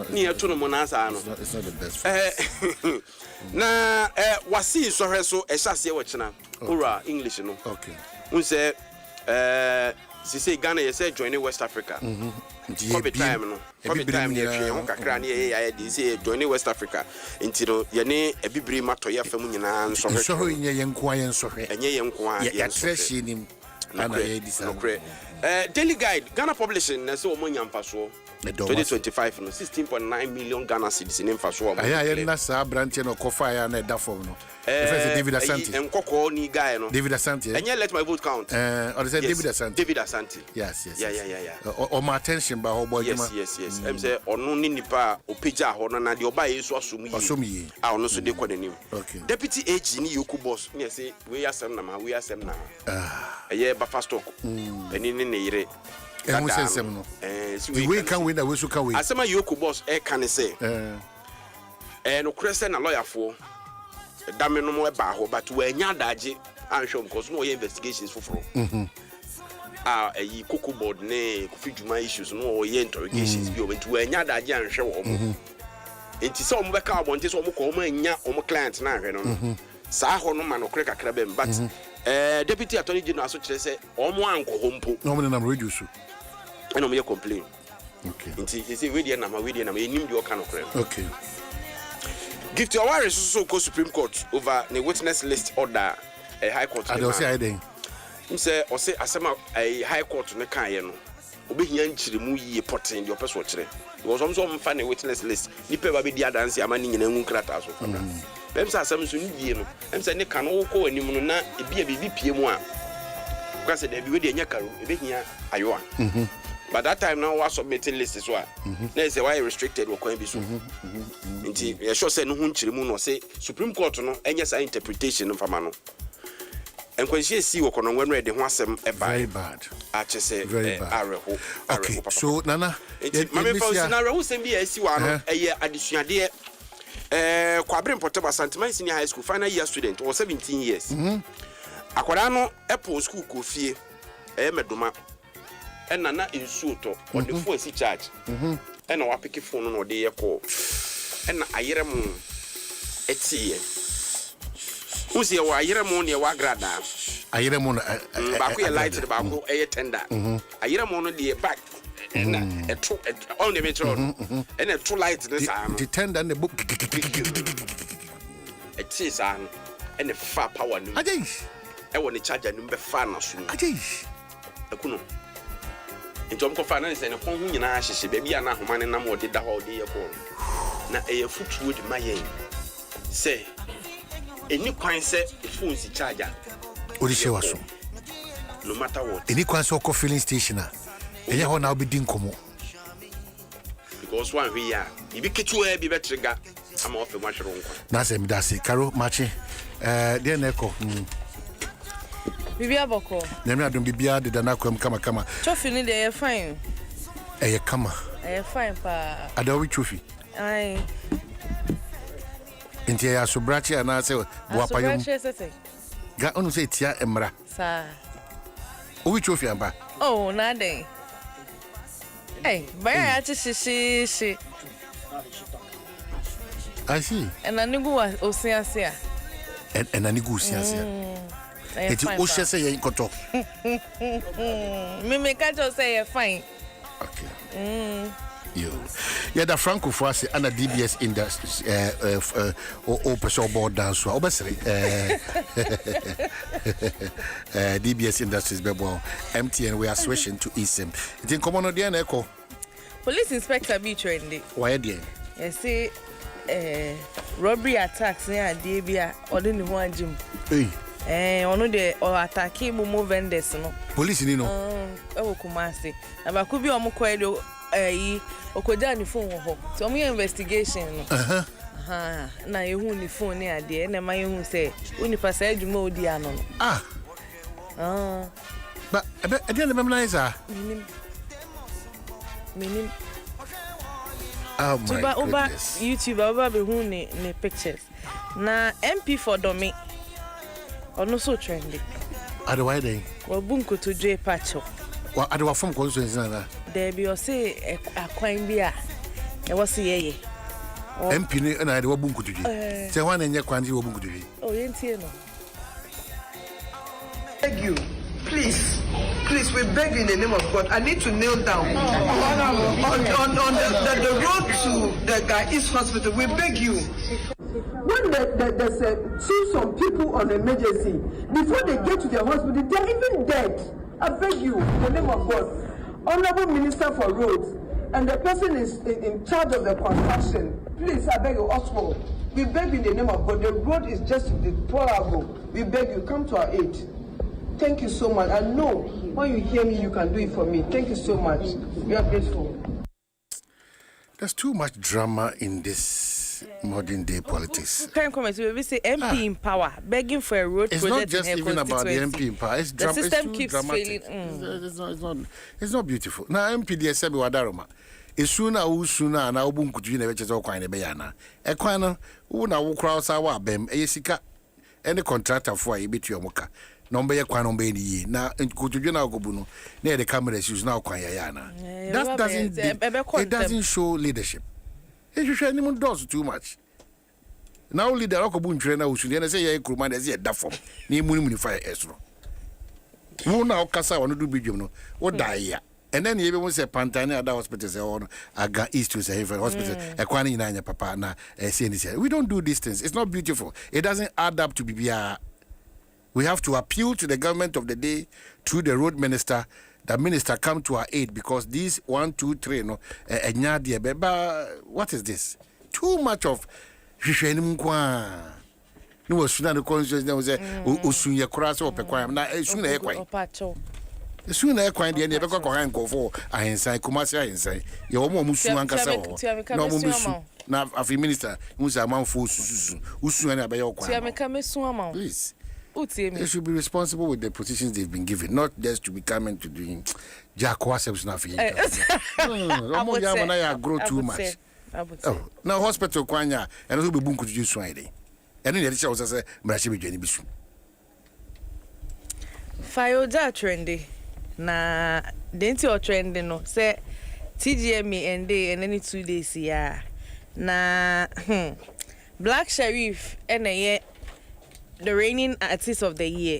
Speaker 16: ni eto no mo na asa no
Speaker 1: it's not the best
Speaker 16: na wasi so hwe so ehase wo kina ora English no
Speaker 1: okay
Speaker 16: un say say Ghana you say joining West Africa. Every time no. Every time you feel kakra na ye say joining West Africa. Intino ye ne ebibiri matoya fam nyina nso hwe.
Speaker 1: So nye yenko ayen so hwe.
Speaker 16: Enye yenko ayen.
Speaker 1: Ya treshi nim ana ye disa.
Speaker 16: Daily Guide Ghana Publishing na say omo nyamfa so. 2025 no 16.9 million Ghana cedis in infrastructure.
Speaker 1: Aya na sa branch no kofa ya na da form no. David Asante.
Speaker 16: Enkoko ni guy no.
Speaker 1: David Asante.
Speaker 16: Enye let my vote count.
Speaker 1: Or they say David Asante.
Speaker 16: David Asante.
Speaker 1: Yes.
Speaker 16: Yeah.
Speaker 1: Or my attention ba ho boy juma.
Speaker 16: Yes. Em say ono ni nipa opeja ho na de oba yesu asum yi. Ah ono so de kwa nanim.
Speaker 1: Okay.
Speaker 16: Deputy AG ni Yoku boss ni say we asem na ma we asem na. Eye ba fast talk. Eni ni ne yire.
Speaker 1: Who says some no? We can win that we should can win.
Speaker 16: Asema Yoku boss can say. No Christian na lawyer for. Dame no mo ba ho but we nya daje anhwe because no investigations foforo. Cocoa board ne Kofi Juma issues no interrogations bi o but we nya daje anhwe wo mo. Enti se o mo be ka abonte so o mo ko o mo nya o mo client na anhwe no. Sa ho no ma no kre kakra bem but deputy attorney general so kire say o mo anko ho mpo.
Speaker 1: No mo na radio so.
Speaker 16: And I'm here complain.
Speaker 1: Okay.
Speaker 16: Until you say, we didn't have a name your kind of crime.
Speaker 1: Okay.
Speaker 16: Give to our so called Supreme Court over the witness list order a high court.
Speaker 1: I don't say I didn't.
Speaker 16: Say, or say, a high court in the Cayenne. Obi yanchiri mu yi potting the person watch because some find a witness list. Nipe baby dia dance amani nyina ngu krata so. Them say asem so ni no. Them say ne kan wo ko anim na e bia pie mu a. Because they be we dey nya karo e be hia ayoa. But that time now was submitting list as well. They say why restricted or can be so. Indeed, you sure say no hunchiri mu no say Supreme Court no enya sa interpretation of amano. And when she see what on when ready ho asem e
Speaker 1: very bad.
Speaker 16: Ache say
Speaker 1: very bad.
Speaker 16: Okay,
Speaker 1: so Nana,
Speaker 16: mama for scenario who send be esi wa no eye adesuade Kwabre Portable Santiman Senior High School final year student or 17 years. Akwara no Apple school ko fie medoma and nana insuto on the phone si charge and wa pick phone no dey call and ayere mu etie usi wa ayere mu ne wa grada
Speaker 1: ayere mu
Speaker 16: ba ko light ba ko tender ayere mu no dey back and on the metro and a two light this
Speaker 1: the tender and the book
Speaker 16: etie san and the far power no e won the charger no be fan na so akuno Jom ko fa na se ne kon hu nyina hyehye ba bia na ahoma ne nam ode da ho de yeko na e futuo de mayen se eni kwan se phone si charger
Speaker 1: odi she waso
Speaker 16: no matter what
Speaker 1: eni kwan se ko filling station a enye ho na obedi nkomo
Speaker 16: because one we ya ibi ketu e bi betrega ama ofe mwahwero nkwa
Speaker 1: na se mi da se karo machi de na eko
Speaker 4: Bibia boko.
Speaker 1: Nemi adom bibia de dana kwam kama.
Speaker 4: Trophy ni dey fine.
Speaker 1: Kama.
Speaker 4: Fine pa.
Speaker 1: Adawi trophy.
Speaker 4: Ai.
Speaker 1: Enti ya so brachi ana se bo apayom. Ga onu se tia emra.
Speaker 4: Sa.
Speaker 1: Owi trophy amba.
Speaker 4: Oh, na dey. Baya ya chi shi.
Speaker 1: I see.
Speaker 4: Enanigu wa osiasia.
Speaker 1: Enanigu osiasia. Eti o she say yen koto.
Speaker 4: Me ka just say you're fine.
Speaker 1: Okay. Yo. Yeah, the Franco for us and DBS Industries o person board dance so obesere DBS Industries bebo MTN we are switching to eSIM. It in common no dey na eko.
Speaker 4: Police inspector be trendy.
Speaker 1: Why dey?
Speaker 4: You see robbery attacks near Debia or the new one gym. Ono de or attacking mumu vendors no.
Speaker 1: Police ni no.
Speaker 4: Kumasi. Aba kubi omo kwelo okoja ni phone ho. So omo investigation no. Na yehu ni phone ni ade na ma yehu say unipa say adwuma odi ano no.
Speaker 1: But I didn't remember nicer.
Speaker 4: Minim.
Speaker 1: Oh my God.
Speaker 4: Over YouTube over be hu ni pictures. Na MP for Domi. Ono so trendy.
Speaker 1: Adwai dey.
Speaker 4: Wa bunko to dwe pacho.
Speaker 1: Wa adwa form constituency na.
Speaker 4: There be o say akwan bia. E wo se yeye.
Speaker 1: MP ni na adwa bunko to dwe. Say wan enye kwan di wo bunko to dwe.
Speaker 4: Oh yentie no.
Speaker 5: Beg you. Please, we beg you in the name of God. I need to kneel down on the road to the East Hospital. We beg you. When there's see some people on emergency, before they get to the hospital, they're even dead. I beg you, in the name of God. Honorable Minister for Roads, and the person is in charge of the construction. Please, I beg you, Oswald. We beg you in the name of God. The road is just deplorable. We beg you, come to our aid. Thank you so much. I know when you hear me, you can do it for me. Thank you so much. We are grateful.
Speaker 1: There's too much drama in this modern day politics.
Speaker 4: Can comment? We say MP in power, begging for a road
Speaker 1: it's
Speaker 4: project.
Speaker 1: It's not just even about the MP in power. It's
Speaker 4: the system
Speaker 1: it's
Speaker 4: keeps
Speaker 1: dramatic.
Speaker 4: failing.
Speaker 1: It's not beautiful. Now MP the Sebi Wadaroma. It's sooner and I'll boom could you never just all kind of bayana. A quana who now cross our bem, a sika, any contractor for a bit your mocha. Number ya kwa nombe ni na kutujuna ogobuno near the cameras use now kwa yana. That doesn't it doesn't show leadership. It should show anyone does too much. Now leader okobun trainer usuni say ya kuruma na say da form ni muni fire esro. Who now kasa wonu do bidwom no wo die ya. And then you even say Pantani other hospitals or Aga East to say hospital ekwani na papa na say this. We don't do these things. It's not beautiful. It doesn't add up to BBR. We have to appeal to the government of the day through the road minister. The minister come to our aid because these 1, 2, 3, no, what is this? Too much of no sooner the conscious there was a usunya cross or pequam. Now, sooner a sooner a quite the end of a go for I inside Kumasi inside your almost no musu. Now, a few minister who's a man for Usuana by your please. They should be responsible with the positions they've been given, not just to be coming to doing Jack Wasps now. I grow too much. Now, hospital Kwanya, and who be boom could use Friday. And then the shows us a Brashibi Jenny Bisu.
Speaker 4: Fayoja trendy. Na denti o trendy no. Say TGME and day and any 2 days here. Na Black Sheriff and a the reigning artist of the year.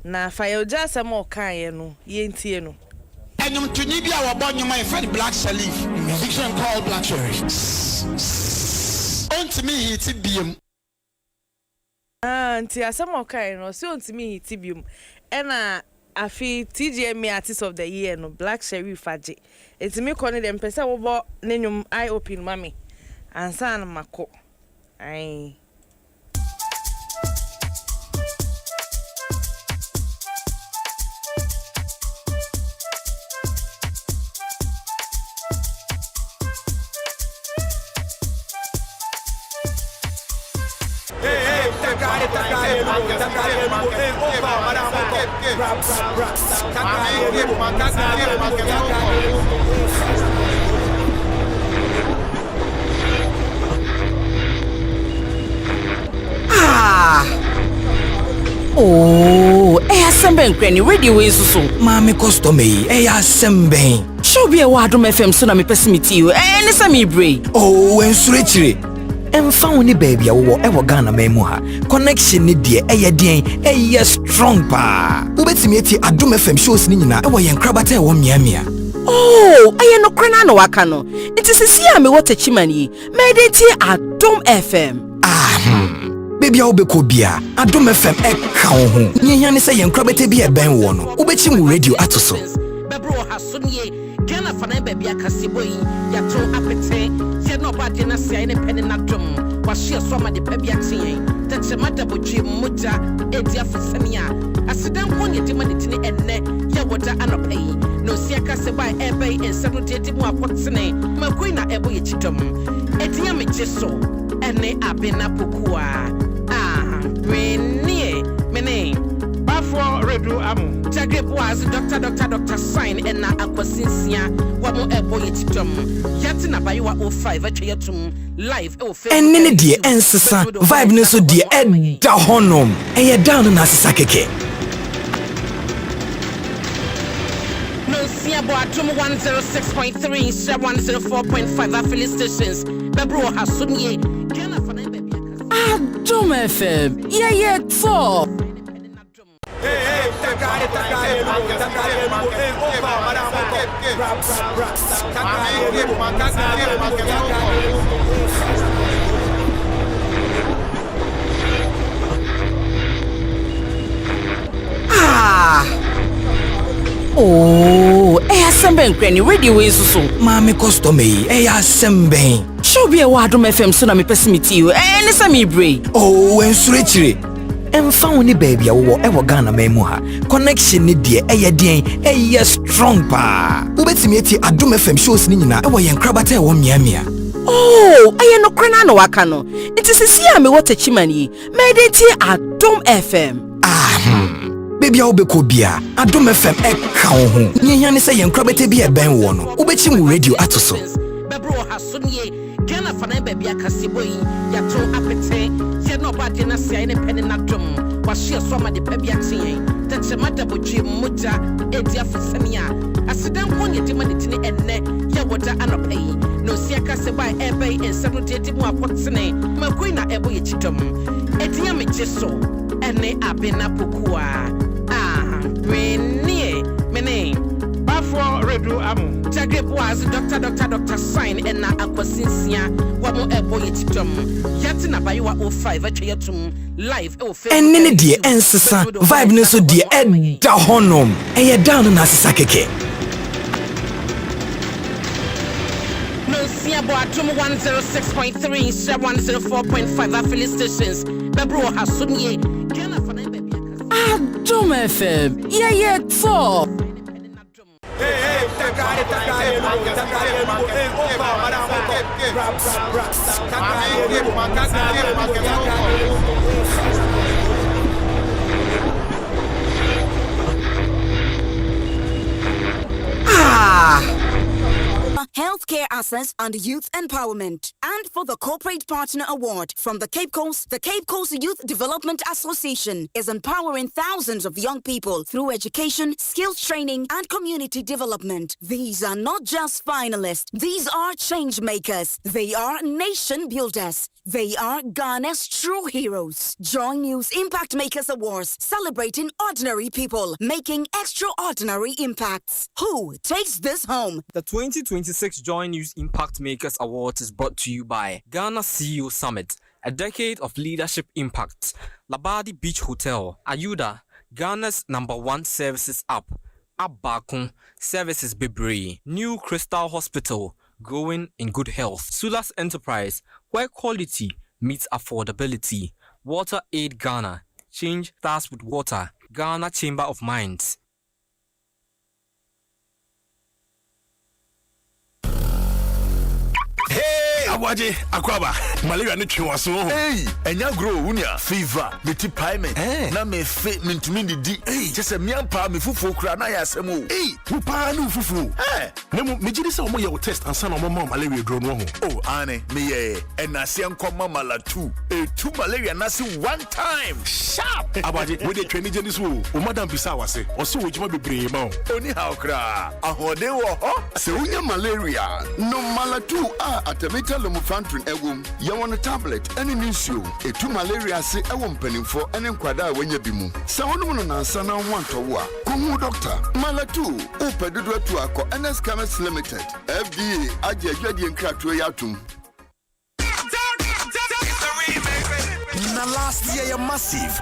Speaker 4: Na Fayoja Samo Kanye no, yentie no.
Speaker 2: And you to need our born you my friend Black Sheriff. Musician called Black Sheriff. On to me he tibium.
Speaker 4: Auntie Asamo Kanye no, so on to me he tibium. Ena afi TGME artist of the year no, Black Sheriff aje. It's me calling them pesa wo bo nenum eye open mami. Ansa na mako. Ai.
Speaker 9: Oh, Semben Granny radio is so. Mammy customer, Semben. Show be a Adom FM so na me pesimiti you. And Sammy Bray. Oh, and switchery. And found the baby or ever Ghana memoha. Connection ni dear, strong pa. Ubetimiati Adom FM shows Nina, and we crabate 1 miamia. Oh, I no cranano wakano. It is a see me what a chimani. Made it Adom FM. Baby Obekobia, Adom FM ekaho. Nyanya say yen krabete bi e ben wo no. Ubechi mu radio atoso. Bebro hasonye, Ghana fana baby akaseboyi, ya to apete. Se no ba de na sai ne pen na dom. Wa hye so ma de pa bi aten. Tache mata bodwe moja edi afesania. Asidan ko ye de ma de tini enne, ya woda anopai. No si akaseba ebe ensano de di mu akotene. Makoi na ebo ye chidom. Etia me jeso, ene abena pokua. Rennie, Mene, Bafo Redu Amu, Jagge was Doctor Sign and na Aquasinsia, Wamo Eboyet Drum, Yatina Bayua 05 at Yatum, live, and Nini dear, and Sasa, Vibe Neso dear, Ed Dahonum, and you're down in Asakeke. No, Siabo Adom 106.3, 104.5 affiliate stations, Babro Hasunye, Ghana for Adom FM, yeah, so. Oh, Semben nkrenkren radio we so maame customer yi assemben show be wa Adom FM so na me pesimiti you any same bre oh ensure chire emfa woni baby a wo Ghana memu ha connection ni de den strong pa ubetimi eti Adom FM shows ni nyina yen krabata wo miamia oh no krena no waka no it is see me what chimani medeti Adom FM baby a obeko bia Adom FM ka wo ho nyanya ne se yen krabata bi ben wo no ubechi mu radio atoso
Speaker 11: bebro hasonye Ghana fana baby akaseboyi ya to apete se no ba de na sia ne pene na dom wa hye so ma de pa bi aten tache mata bodwe moja edi afosania asidan konye de ma de tini enne ya woda anopai no sia kaseba ebe ensano de de mu akotene makoi na ebo ye chidom etinya me jeso ene abena pokua renie mene bafo redu amu Jage boys doctor sign and na akwasinsia wamo ebo yetidom yati na bayiwa 05 atwa yetum live e ofe
Speaker 9: enne ne de ensesa vibe ne so de eda honom eye down na asesa keke
Speaker 11: no siabo Adom 106.3 104.5 affiliate stations bebro hasumye Ghana fana baby
Speaker 9: Adom FM yeah so
Speaker 12: Healthcare access and youth empowerment. And for the Corporate Partner Award from the Cape Coast Youth Development Association is empowering thousands of young people through education, skills training, and community development. These are not just finalists. These are change makers. They are nation builders. They are Ghana's true heroes. Join News Impact Makers Awards, celebrating ordinary people, making extraordinary impacts. Who takes this home?
Speaker 23: The 2026 Join News Impact Makers Awards is brought to you by Ghana CEO Summit, a decade of leadership impact. Labadi Beach Hotel, Ayuda, Ghana's #1 services app. Abakun, Services Bebre, New Crystal Hospital, growing in good health. Sulas Enterprise, where quality meets affordability. Water Aid Ghana, change starts with water. Ghana Chamber of Mines.
Speaker 24: Awaje akwaba malaria no twe waso ho enya grow unia fever meti paiement na me fe mentumi didi just me ampa me fufu kura na ya asem o wo pa na fufu na me gidi se omo ye wo test ansa na omo malaria dro no ho oh ane me ye enase nkoma malatu tu malaria na se one time sharp awaje we dey train jeni so o madam bisa wase o se wojima bebre ma oni ha okra ahode wo ho se unya malaria no malatu atamita lomufantrin egum yawon tablet any nisio etu malaria se ewon panimfo ene nkwada wanya bimu se wonu no nansa na wantowo a kohu doctor malatu upedudu atu akọ NS Chemist Limited FDA aje adwade nkratoe yatum na last year massive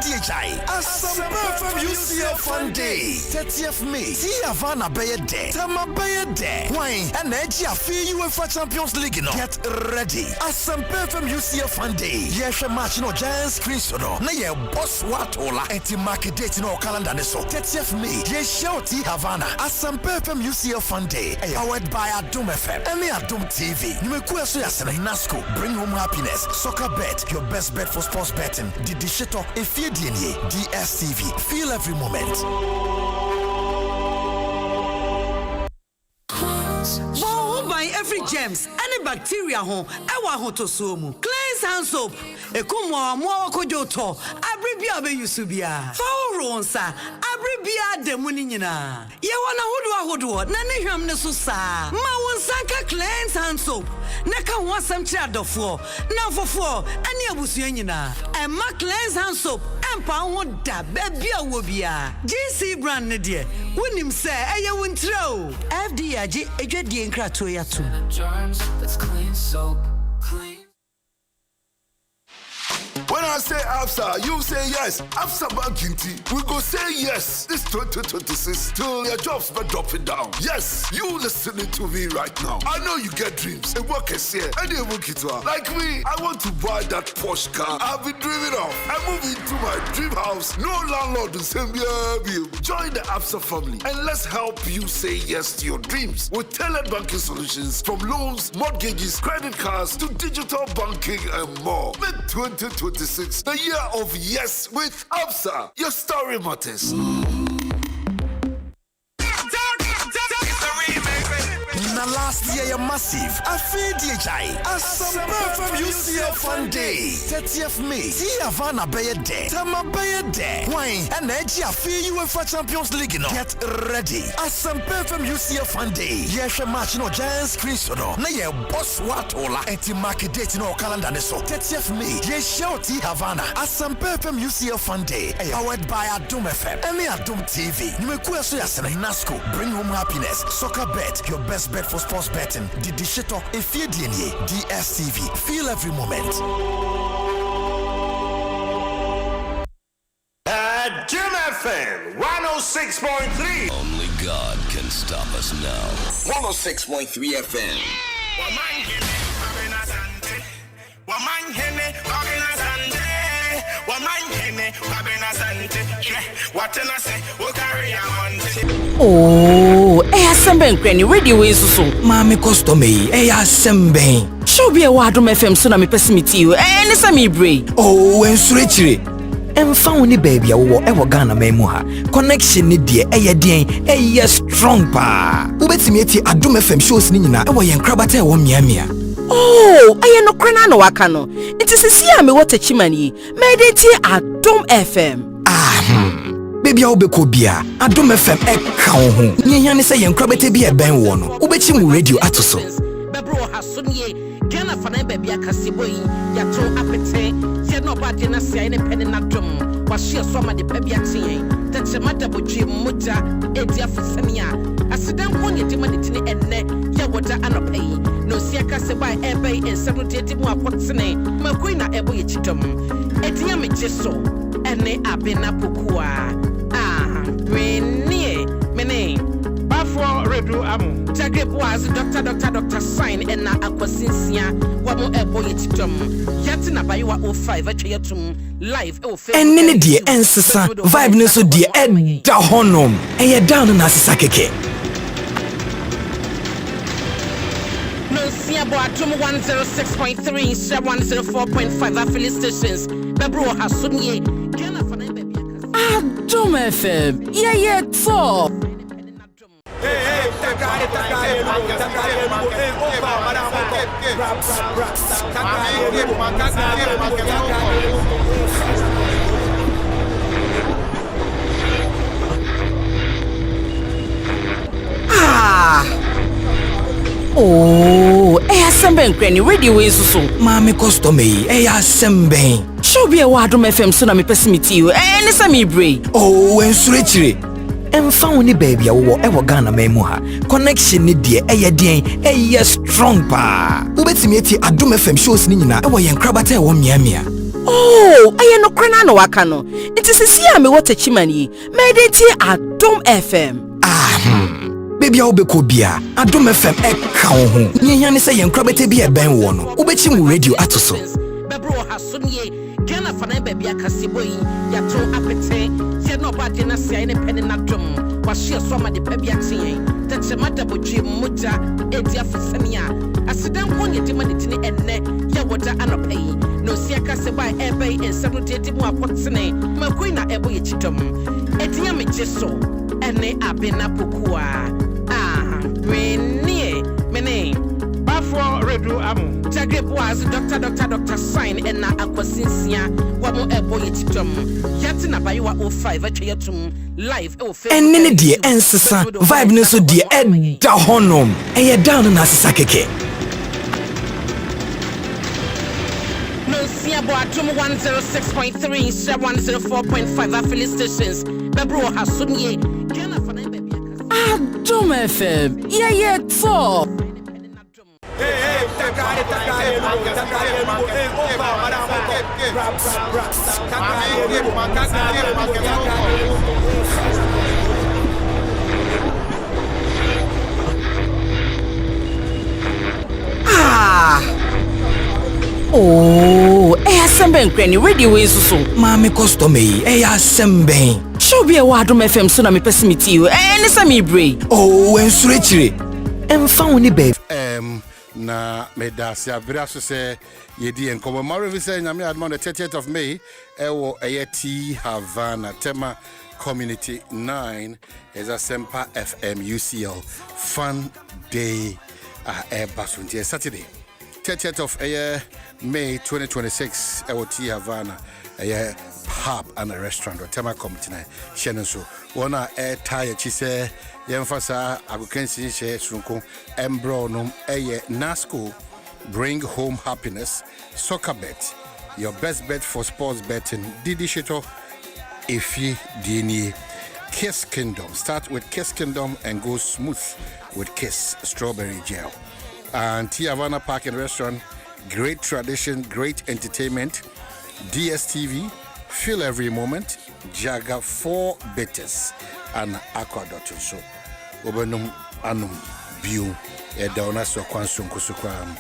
Speaker 24: DHI Assemble from UCL Fund Day 30th May see Havana Bayer Day Tama Bayer Day wine and edge UEFA Champions League no get ready Assemble from UCL Fund Day yes match no giant screen so no na ye boss watola enti market date no calendar ne so 30th May ye shout Havana Assemble from UCL Fund Day powered by Adom FM and Adom TV you make so yasena Nasco bring home happiness soccer bet your best bet for sports betting. Didi Shito, Efie DSTV. Feel every moment.
Speaker 25: By every germs, any bacteria home, I want to sumu. Cleanse hand soap. Ekumwa mwa kojoto. Abribia be yusubia. Fauronsa. Abribia de muninina. Ye wana hodwa na nehwam ne so saa. Ma wonsanka cleanse hand soap. Neka wansam chiadofo. Na fofo ani abusua nyina. E ma cleanse hand soap. Empa ho da bebia wobia. GC brand ne de. Wonim se eye wontro. FDAG edwadie nkrato ya tu.
Speaker 24: When I say ABSA, you say yes. ABSA Banking Tea, we go say yes. This 2026 till your jobs but dropping down. Yes, you listening to me right now. I know you get dreams. A work is here. And you work it well. Like me, I want to buy that Porsche car I've been dreaming of. I move into my dream house. No landlord will send me a bill. Join the ABSA family and let's help you say yes to your dreams with tailored banking solutions from loans, mortgages, credit cards to digital banking and more. Make 2026 the year of yes with ABSA. Your story matters. Last year, you're massive. I feel DHI. As some from UCL Fun Day. 30th May. See Havana Bay Day. Tama Bay Day. Wine and Edgy. I feel UEFA Champions League. No. Get ready. As some from UCL Fun Day. Yes, a match no giant screen so no. Na ye boss watola. Enti market date no calendar ne so. 30th May. Yes, shouty Havana. As some from UCL Fun Day. Powered by Adom FM. And Adom TV. Numekuya so yasena Nasco. Bring home happiness. Soccer bet. Your best bet for sports betting. Didi Shito, Efie DSTV. Feel every moment.
Speaker 7: Adom FM 106.3.
Speaker 8: Only God can stop us now.
Speaker 6: 106.3 FM.
Speaker 9: Oh, Asemben Granny radio is so. Mammy Costome, Asemben. Show be a Adom FM so na me pesimiti you. And some bray. Oh, and switchery. And found the baby a Ghana memoha. Connection ni dear, strong pa. Ubetimieti Adom FM shows nina, and crabate one miamia. Oh, I no krana no wakano. It is a see me what a chimani. Mediti Adom FM. Baby Obekobia, Adom FM ekaho. Nyanya say yenkrabete bi eben wo no. Ubechi mu radio atoso.
Speaker 11: Bebro hasonye, Ghana fana baby akaseboyi, yato apete. Se no ba de na sia ne pene na dom. Wa hye so ma de baby aten. Tache mada bodwe moja edi afesania. Asidan konye de ma de tini enne, ya woda anopai. No sia kaseba ebe ensem de de mu akotene. Makoi na ebo ye chidom. Edia me jeso, ene abena pokua. Mene Bafo Redu Amu Jagre was Dr. Sign and na Aquasinsia Wamo Ebo Yitum Yatina Baywa 05 Chayatum live
Speaker 9: and Nini dear Ensasa Vibe Neso dear Ed Dahonum and you're down in Asakeke.
Speaker 11: No Siabo Atom 106.3 104.5 affiliate stations Bebro Hasunye Ghana Fana Baby
Speaker 9: Adom FM, yeah, so. Oh, Asemben Granny radio is so. Mammy Costome, Asemben. Show be a Adom FM so na me pesimiti you. And some bray. Oh, and switchery. And found the baby a Ghana memoha. Connection ni dear, strong pa. Ubetimieti Adom FM shows nina, crabate one miamia. Oh, I no krana no wakano. It is a see me what a chimani. Mediti Adom FM. Baby Obekobia, Adom FM ekaho. Nyanya say yenkrabete bi eben wo no. Ubechi mu radio atoso.
Speaker 11: Bebro hasonye, Ghana fana baby akaseboyi, yato apete. Se no ba de na sia ne pene na dom. Wa hye so ma de baby aten. Tache mada bodwe moja edi afesania. Asidan konye de ma de tini enne, ya woda anopai. No sia kaseba ebe ensem de de mu akotene. Makoi na ebo ye chidom. Edia me jeso, ene abena pokua. Mene Bafo Redu Amu Jagre was Dr. Sign and na Aquasinsia Wamo Ebo Yitum Yatina Baywa 05 Chayatum live
Speaker 9: and Nini dear Ensasa Vibe Neso dear Ed Dahonum and you're down in Asakeke.
Speaker 11: No Siabo Atom 106.3 104.5 affiliate stations Bebro Hasunye Ghana Fana Baby
Speaker 9: Adom FM, yeah, so. Oh, asem ben radio we so. Mami customer yi, asem ben. Show be wa Adom FM so na me pesimiti you. Any say me brave. Oh, ensure chire. Emfa woni be.
Speaker 1: Na me da se abira so say yedi enkomo maro vi say nyame admon the 30th of May ewo ayeti Havana tema community 9 is a Semper FM UCL fun day basunti Saturday 30th of May 2026 ewo T Havana pub and a restaurant or tema community 9 shenen so wona tire chi say yemfasa agukensi she sunko embro no NASCO bring home happiness soccer bet your best bet for sports betting Didi Shito Ifi Dini Kiss Kingdom start with Kiss Kingdom and go smooth with Kiss strawberry gel and T Havana Park and Restaurant great tradition great entertainment DSTV feel every moment Jaga 4 bitters and aquadot so obenum anum biu edona so kwansunko sukram.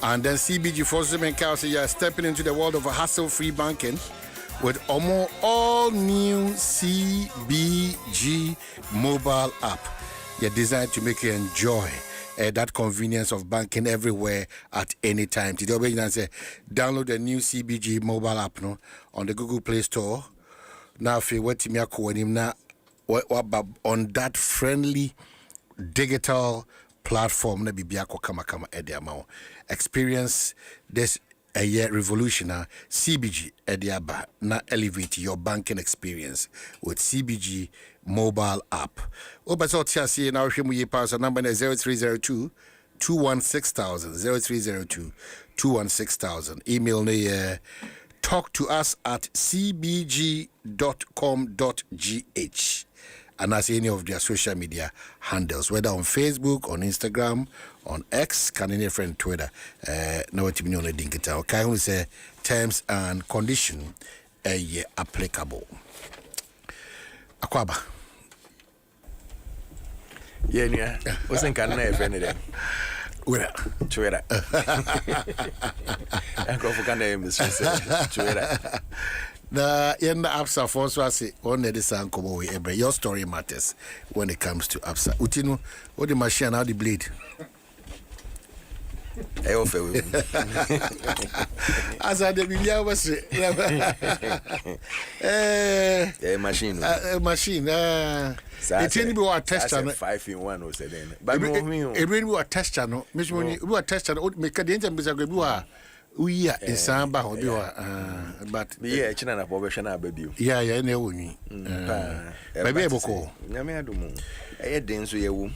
Speaker 1: And then CBG Forces and Cows are stepping into the world of a hassle-free banking with all new CBG mobile app. You're designed to make you enjoy that convenience of banking everywhere at any time. Today, download the new CBG mobile app on the Google Play Store. Now, if you want to on that friendly digital platform, na bibiako kama ediamao. Experience this a year revolution CBG ediaba na elevate your banking experience with CBG mobile app. Obaso tiasi na ohwemu ye pass number 0302 216,000 0302 216,000. Email ne talk to us at cbg.com.gh. And as any of their social media handles, whether on Facebook, on Instagram, on X, can any friend Twitter, no what you mean on the dinkita. Okay, we say terms and condition applicable. Akwaba.
Speaker 10: Yeah, what's in Canada, friend?
Speaker 1: Twitter.
Speaker 10: I go for Canada, Twitter.
Speaker 1: The APSA force was on the sun come away. Your story matters when it comes to APSA. Utino, what the machine how the bleed?
Speaker 10: I offer.
Speaker 1: As I did, was
Speaker 10: a machine.
Speaker 1: Machine. It's any be a test channel
Speaker 10: 5 in 1 was then. But
Speaker 1: it really was a test channel. Miss Money, we are test channel. Make a danger, Mr. We are in Samba, but
Speaker 10: yeah, China professional baby.
Speaker 1: Yeah, I know me. Baby, Boko.
Speaker 10: Yamadumo. I didn't so you.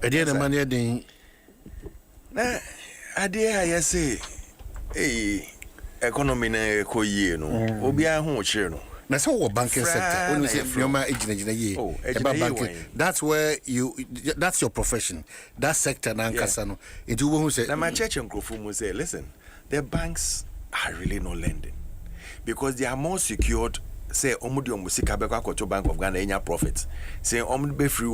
Speaker 1: I did a money ding.
Speaker 10: I dare I say, economy na koye no. Obia ho chiro.
Speaker 1: That's how banking sector. When you say from your age, about banking, that's where that's your profession. That sector na nkasano. It who say.
Speaker 10: Na my church and Krofumu say, listen. The banks are really not lending because they are more secured. Say, Omudi Omusika Beka Bank of Ghana any profits. Say, Omudi free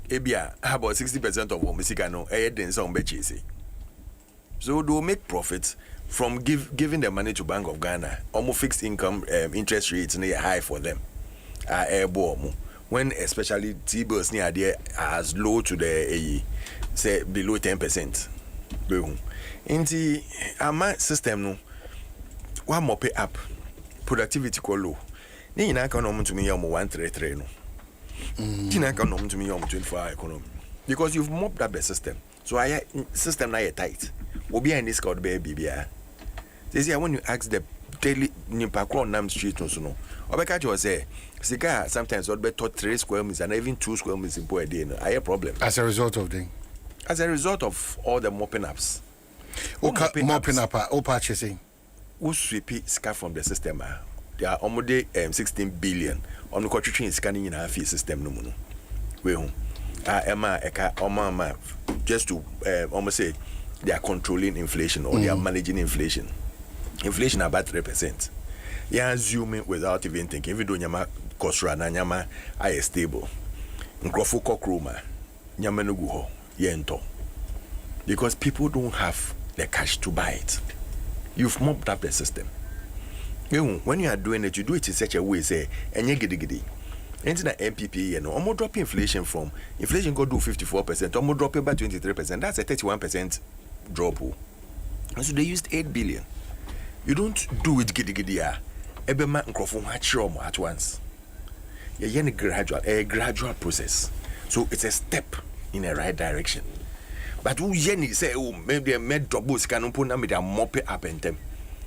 Speaker 10: ebia about 60% of Omusika no then some bechi. So they will make profits from giving the money to Bank of Ghana. Almost fixed income interest rates near high for them. When especially T-bills near there as low to the say below 10%. Inti ama system no wa mope up productivity ko low ni ina ka no mtu mi yom 133 no ina ka no mtu mi yom 24 economy because you've mopped up the system so I system na tight obi and this called baby bia say when you ask the daily nipa ko nam street no so no obeka jo say sika sometimes what be 3 square meters and even 2 square meters in per day no I have problem
Speaker 1: as a result of
Speaker 10: all the mopping ups.
Speaker 1: Mopping up or purchasing.
Speaker 10: Who sweep scar from the system? They are almost 16 billion. On the country scanning in our fee system. No mono. Well, Emma, Eka, Oma, just to almost say they are controlling inflation or they are managing inflation. Inflation about 3%. You are assuming without even thinking. If you do nyama kosra na nyama are stable. Nkrofo kokroma nyama no go ho yento. Because people don't have the cash to buy it. You've mopped up the system. When you are doing it, you do it in such a way, say, and you giddy. Into the MPP, you know, almost drop inflation from inflation go do 54%, almost drop it by 23%. That's a 31% drop. And so they used 8 billion. You don't do it giddy. Every man at once. You're a gradual process. So it's a step in the right direction. But who Jenny say, oh, maybe a med doubles can put them with a mop it up in them.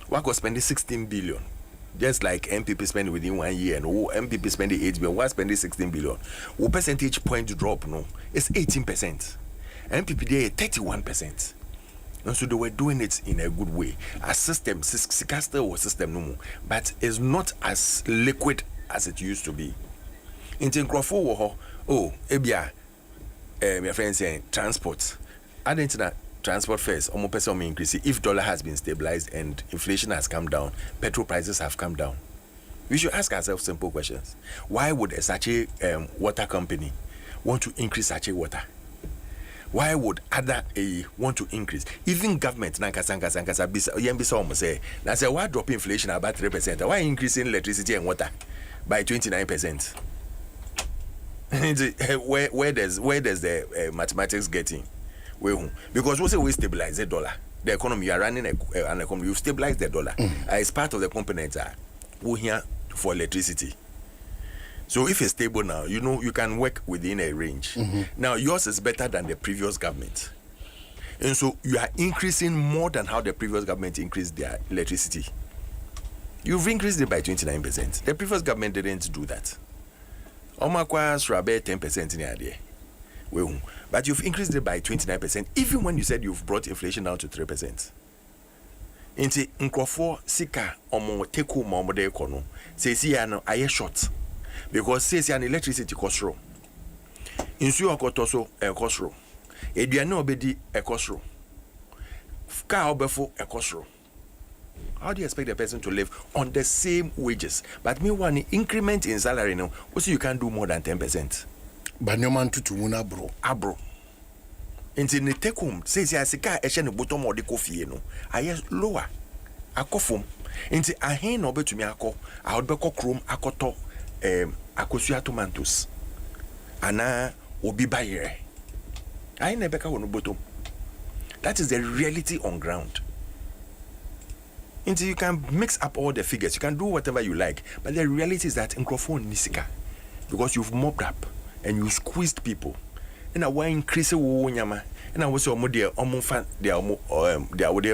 Speaker 10: What could spend 16 billion? Just like MPP spend within 1 year, and MPP spending 8 billion, what spending 16 billion? What percentage point drop? No, it's 18%. MPP there 31%. And so they were doing it in a good way. A system, Sicaster was system no more, but it's not as liquid as it used to be. In Tinkrofo, oh, ebia, my friend saying transport. I didn't know transport first, almost person increase. If dollar has been stabilized and inflation has come down, petrol prices have come down. We should ask ourselves simple questions. Why would a Sache water company want to increase Sache water? Why would other want to increase? Even government, Nankasa almost say, now say why drop inflation about 3%? Why increasing electricity and water by 29%? where does the mathematics get in? Because once we stabilize the dollar, the economy, you are running an economy, you stabilize the dollar. As part of the components are we here for electricity. So if it's stable now, you know you can work within a range. Now yours is better than the previous government. And so you are increasing more than how the previous government increased their electricity. You've increased it by 29%. The previous government didn't do that. Omakwa Srabe 10% in the idea. But you've increased it by 29%, even when you said you've brought inflation down to 3%. Inti Nkrofo Sika Omo Teku Momode Kono, says no aye short. Because says an electricity cost row. Insu Okotoso a cost row. Ediano Bedi a cost row. Car Obefo a cost row. How do you expect a person to live on the same wages? But meanwhile, the increment in salary now, also you can't do more than 10%.
Speaker 1: But no man to muna bro.
Speaker 10: Abro. Into the take home, says ya sika eshe no bottom or the coffee no. I lower. A coffum. Into a hen obe to me ako, a odbeko chrome akoto akosia tomantos. Ana obi bayere. I never no bottom. That is the reality on ground. Until you can mix up all the figures, you can do whatever you like, but the reality is that Nkrofo Nisika, because you've mopped up and you squeezed people, and I want increase nyama, and I was fan they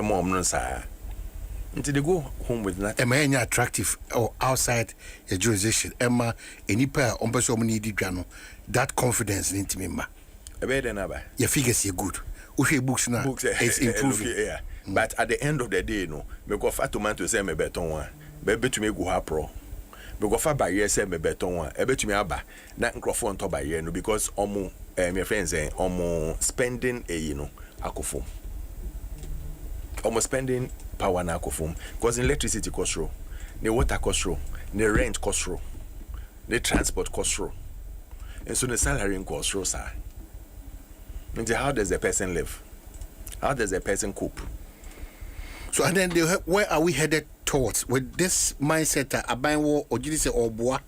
Speaker 10: mom until they go home with nothing.
Speaker 1: Am I any attractive or outside a jurisdiction? Emma, any pair on person needed that confidence into me, ma.
Speaker 10: A better number.
Speaker 1: Your figures are good. Okay, books now.
Speaker 10: Books
Speaker 1: it's improving.
Speaker 10: Yeah. But at the end of the day, no, because fat tomato say me beton one, baby to me go ha pro. Because fat by year say me beton one, ebe to me aba. Na Nkrofo on top by year no because omo my friends say omo spending akofom. Omo spending power na akofom because electricity cost row, the water cost row, the rent cost row, the transport cost row, and so the salary cost row sir. And how does the person live? How does the person cope?
Speaker 1: So and then where are we headed towards with this mindset? Abanwo or did you say Oboa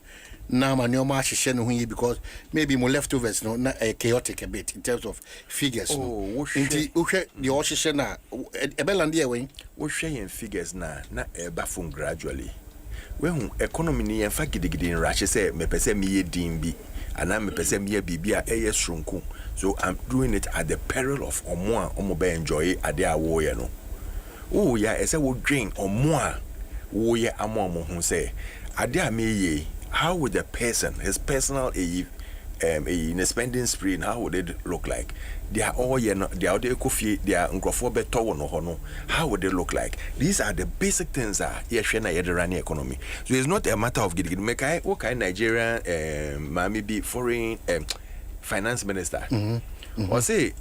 Speaker 1: now Manioma Shishen because maybe more leftovers no chaotic a bit in terms of figures.
Speaker 10: Oh,
Speaker 1: the Oshishena Ebelandia wing.
Speaker 10: We share figures na bafum gradually. When economy ni en fact gidi in Russia say me pese me dimbi and I me pese me bibia shrunku. So I'm doing it at the peril of omo be enjoy ade awo ye no. Oh yeah, I say we drink omo wo ye amo hu say ade a me ye. How would the person, his personal in a spending spree, how would it look like? They are all they are the coffee, they are Nkrofo beto no hono. How would they look like? These are the basic things that running economy. So it's not a matter of getting make what kind Nigerian maybe foreign finance minister or say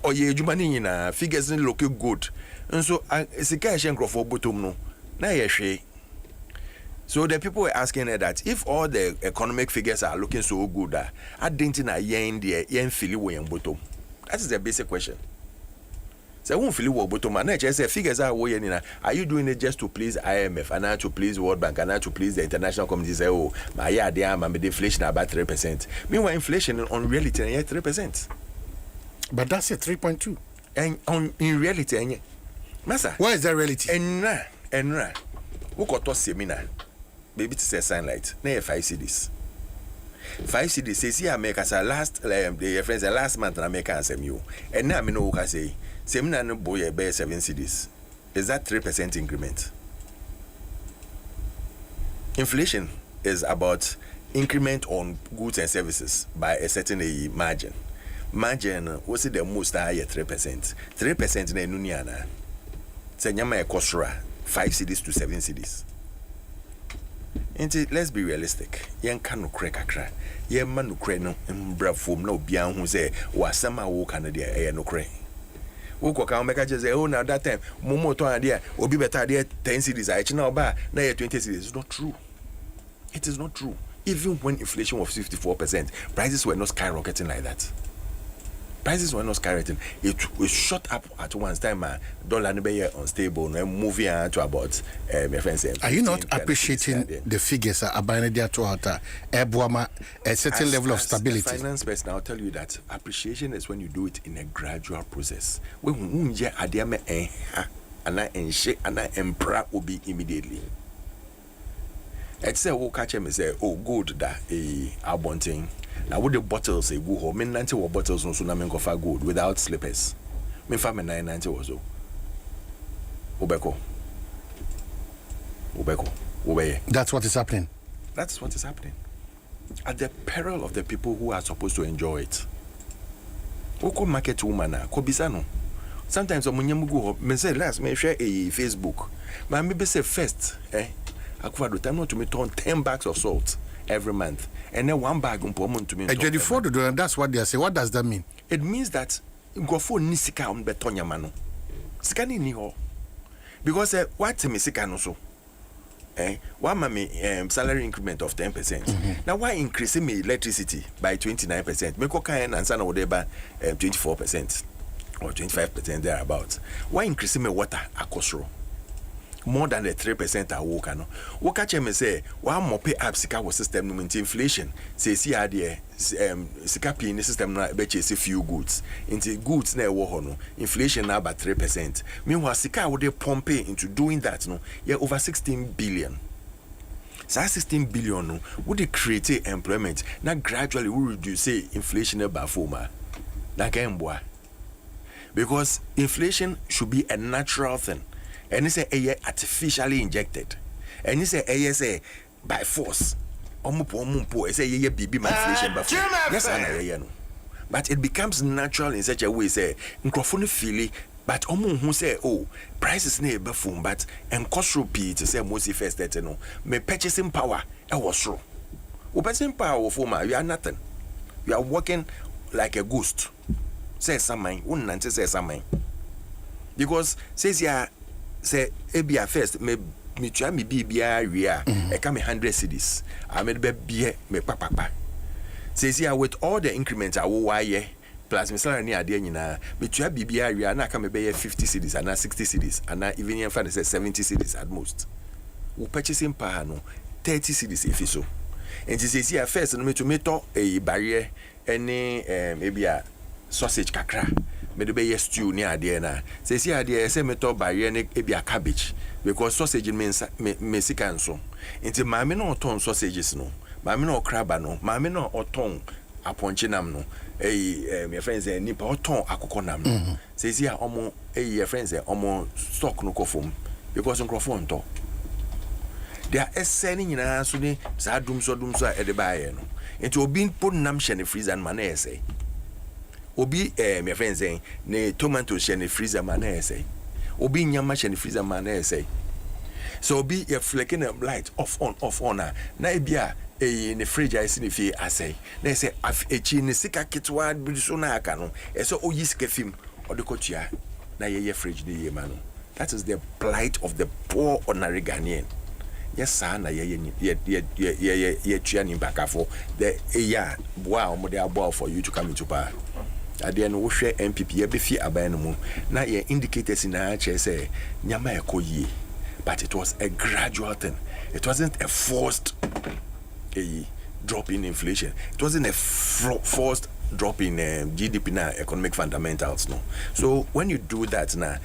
Speaker 10: or ye jumani na figures in look good. And so it's a cash and for bottom no. Na ye. So the people were asking her that if all the economic figures are looking so good, I didn't know yen the yen feel way and bottom. That is the basic question. So I won't feel what bottom and I just say figures are way in. Are you doing it just to please IMF and not to please World Bank and not to please the international community? Say, oh, my idea, my inflation about 3%. Meanwhile, inflation on reality is 3%.
Speaker 1: But that's a 3.2.
Speaker 10: And in reality, Massa,
Speaker 1: where is that reality?
Speaker 10: And who got to seminar? Baby, to say sunlight. Nay, 5 CDs. 5 CDs says here, make us a last, the friends, last month, and I make answer you. And now, I know what I say. Seminar no boy bear 7 CDs. Is that 3% increment? Inflation is about increment on goods and services by a certain margin. Margin, what's it the most higher 3%? 3% in Nuniana. Say nyama ekosra 5 CDs to 7 CDs. And let's be realistic. Yen can no crack kakra. Yen man no crack no mbra form no bian who say wasama wo Canada e no crack. Woko ka make just say oh now that time momo to idea obi better there 10 CDs I china ba na 20 CDs. It's not true. It is not true. Even when inflation was 54%, prices were not skyrocketing like that. Prices were not skyrocketing. It shot up at once time. Dollar be unstable and moving to about my friends.
Speaker 1: Are you not appreciating the figures are buying there to a certain level of stability?
Speaker 10: As a finance person, I'll tell you that appreciation is when you do it in a gradual process. When unje adiame and I will be immediately. It's a who catch me say, oh, good that a bunting. Now with the bottles say go home. Men 90 bottles on Sunamen Kofa good without slippers. Men family 990 was so. Ubeko.
Speaker 1: That's what is happening.
Speaker 10: That's what is happening. At the peril of the people who are supposed to enjoy it. Oko market woman kobisano. Sometimes omunyamu go home. Me say last me share a Facebook. But maybe say first, Akwado time not to me turn 10 bags of salt every month. And then 1 bag to me.
Speaker 1: And that's what they are saying. What does that mean?
Speaker 10: It means that Gofo ni sika on betonya mano. Sika ni ho. Because what me sika no so. Why mami salary increment of 10%. Now why increasing me electricity by 29%? Me ko kan answer na whatever 24% or 25% thereabouts. Why increasing me water akosro? More than the 3% I work no. What catch me say one more pay up sika was system no inflation. Say see there sika pay in the system na be chase few goods. Into goods na wo no. Inflation now about 3%. Meanwhile sika would they pump into doing that no. Yeah over 16 billion. So 16 billion no would they create employment. Now gradually we reduce inflation by forma. Na boy. Because inflation should be a natural thing. And it's artificially injected. And it's say by force. It's a baby inflation by force. Yes, I know. But it becomes natural in such a way, say, microphone feely, but who say, oh, prices near buffoon, but and cost rupee to say most first that no, may purchasing power, I was true. Purchasing power for you are nothing. You are working like a ghost. Say something, wouldn't say something. Because says yeah. Say ebia first me try me bia ria e ka me 100 cedis I made be me papa says here with all the increments I wo why plus me salary ni ade nyina me try bia ria na ka me be 50 cedis and 60 cedis and even if I say 70 cedis at most we purchasing power no 30 cedis if so and says here first no me to meto a barrier any ebia sausage kakra me do be stew ni ade na say see ade say me to barrier ne e bia cabbage because sausage means me sika nso nti maame no ton sausages no maame no crab no maame no oton aponche nam no my friends nipa oton akoko nam no say see omo your friends omo stock no kofom because nkrofo nto they are selling nyina so ni sa dum so e de baaye no nti obi put nam hye ne freezer man na say obi my friends ne tomatoes hye ne freezer man na say obi nyama hye ne freezer man na say so obi you flicking a light off on na e bia in the fridge I see if I say they say a chin sika kitwa brisona cano so o yiskefim or the cotia na ye fridge the man. That is the plight of the poor ordinary Ghanaian. Yes sir na ye chianin back for the wow model for you to come into power. At the end we share MPP ye be fear abanu na ye indicators in our chair say nyama ekoyi, but it was a gradual thing. It wasn't a forced drop in inflation. It wasn't a forced drop in GDP now, economic fundamentals. No. So when you do that now,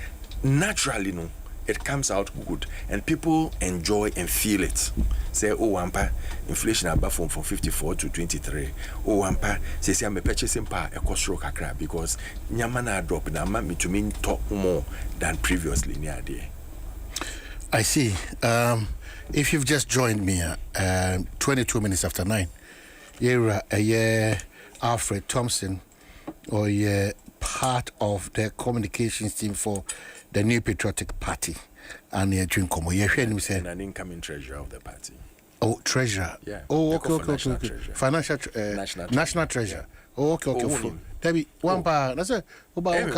Speaker 10: naturally, no, it comes out good and people enjoy and feel it. Say, oh, wampa, inflation above from 54 to 23. Oh, wampa, say, I'm a purchasing power, a cost rock crab because nyamana drop in a me to mean talk more than previously near there.
Speaker 1: I see. If you've just joined me, 22 minutes after 9, you're Alfred Thompson, or you're part of the communications team for the New Patriotic Party, and you're doing como. You're hearing me say,
Speaker 10: an incoming treasurer of the party.
Speaker 1: Oh, treasurer.
Speaker 10: Yeah.
Speaker 1: Oh, okay. Financial, national treasurer. Oh, okay. Debbie, one part. That's it. One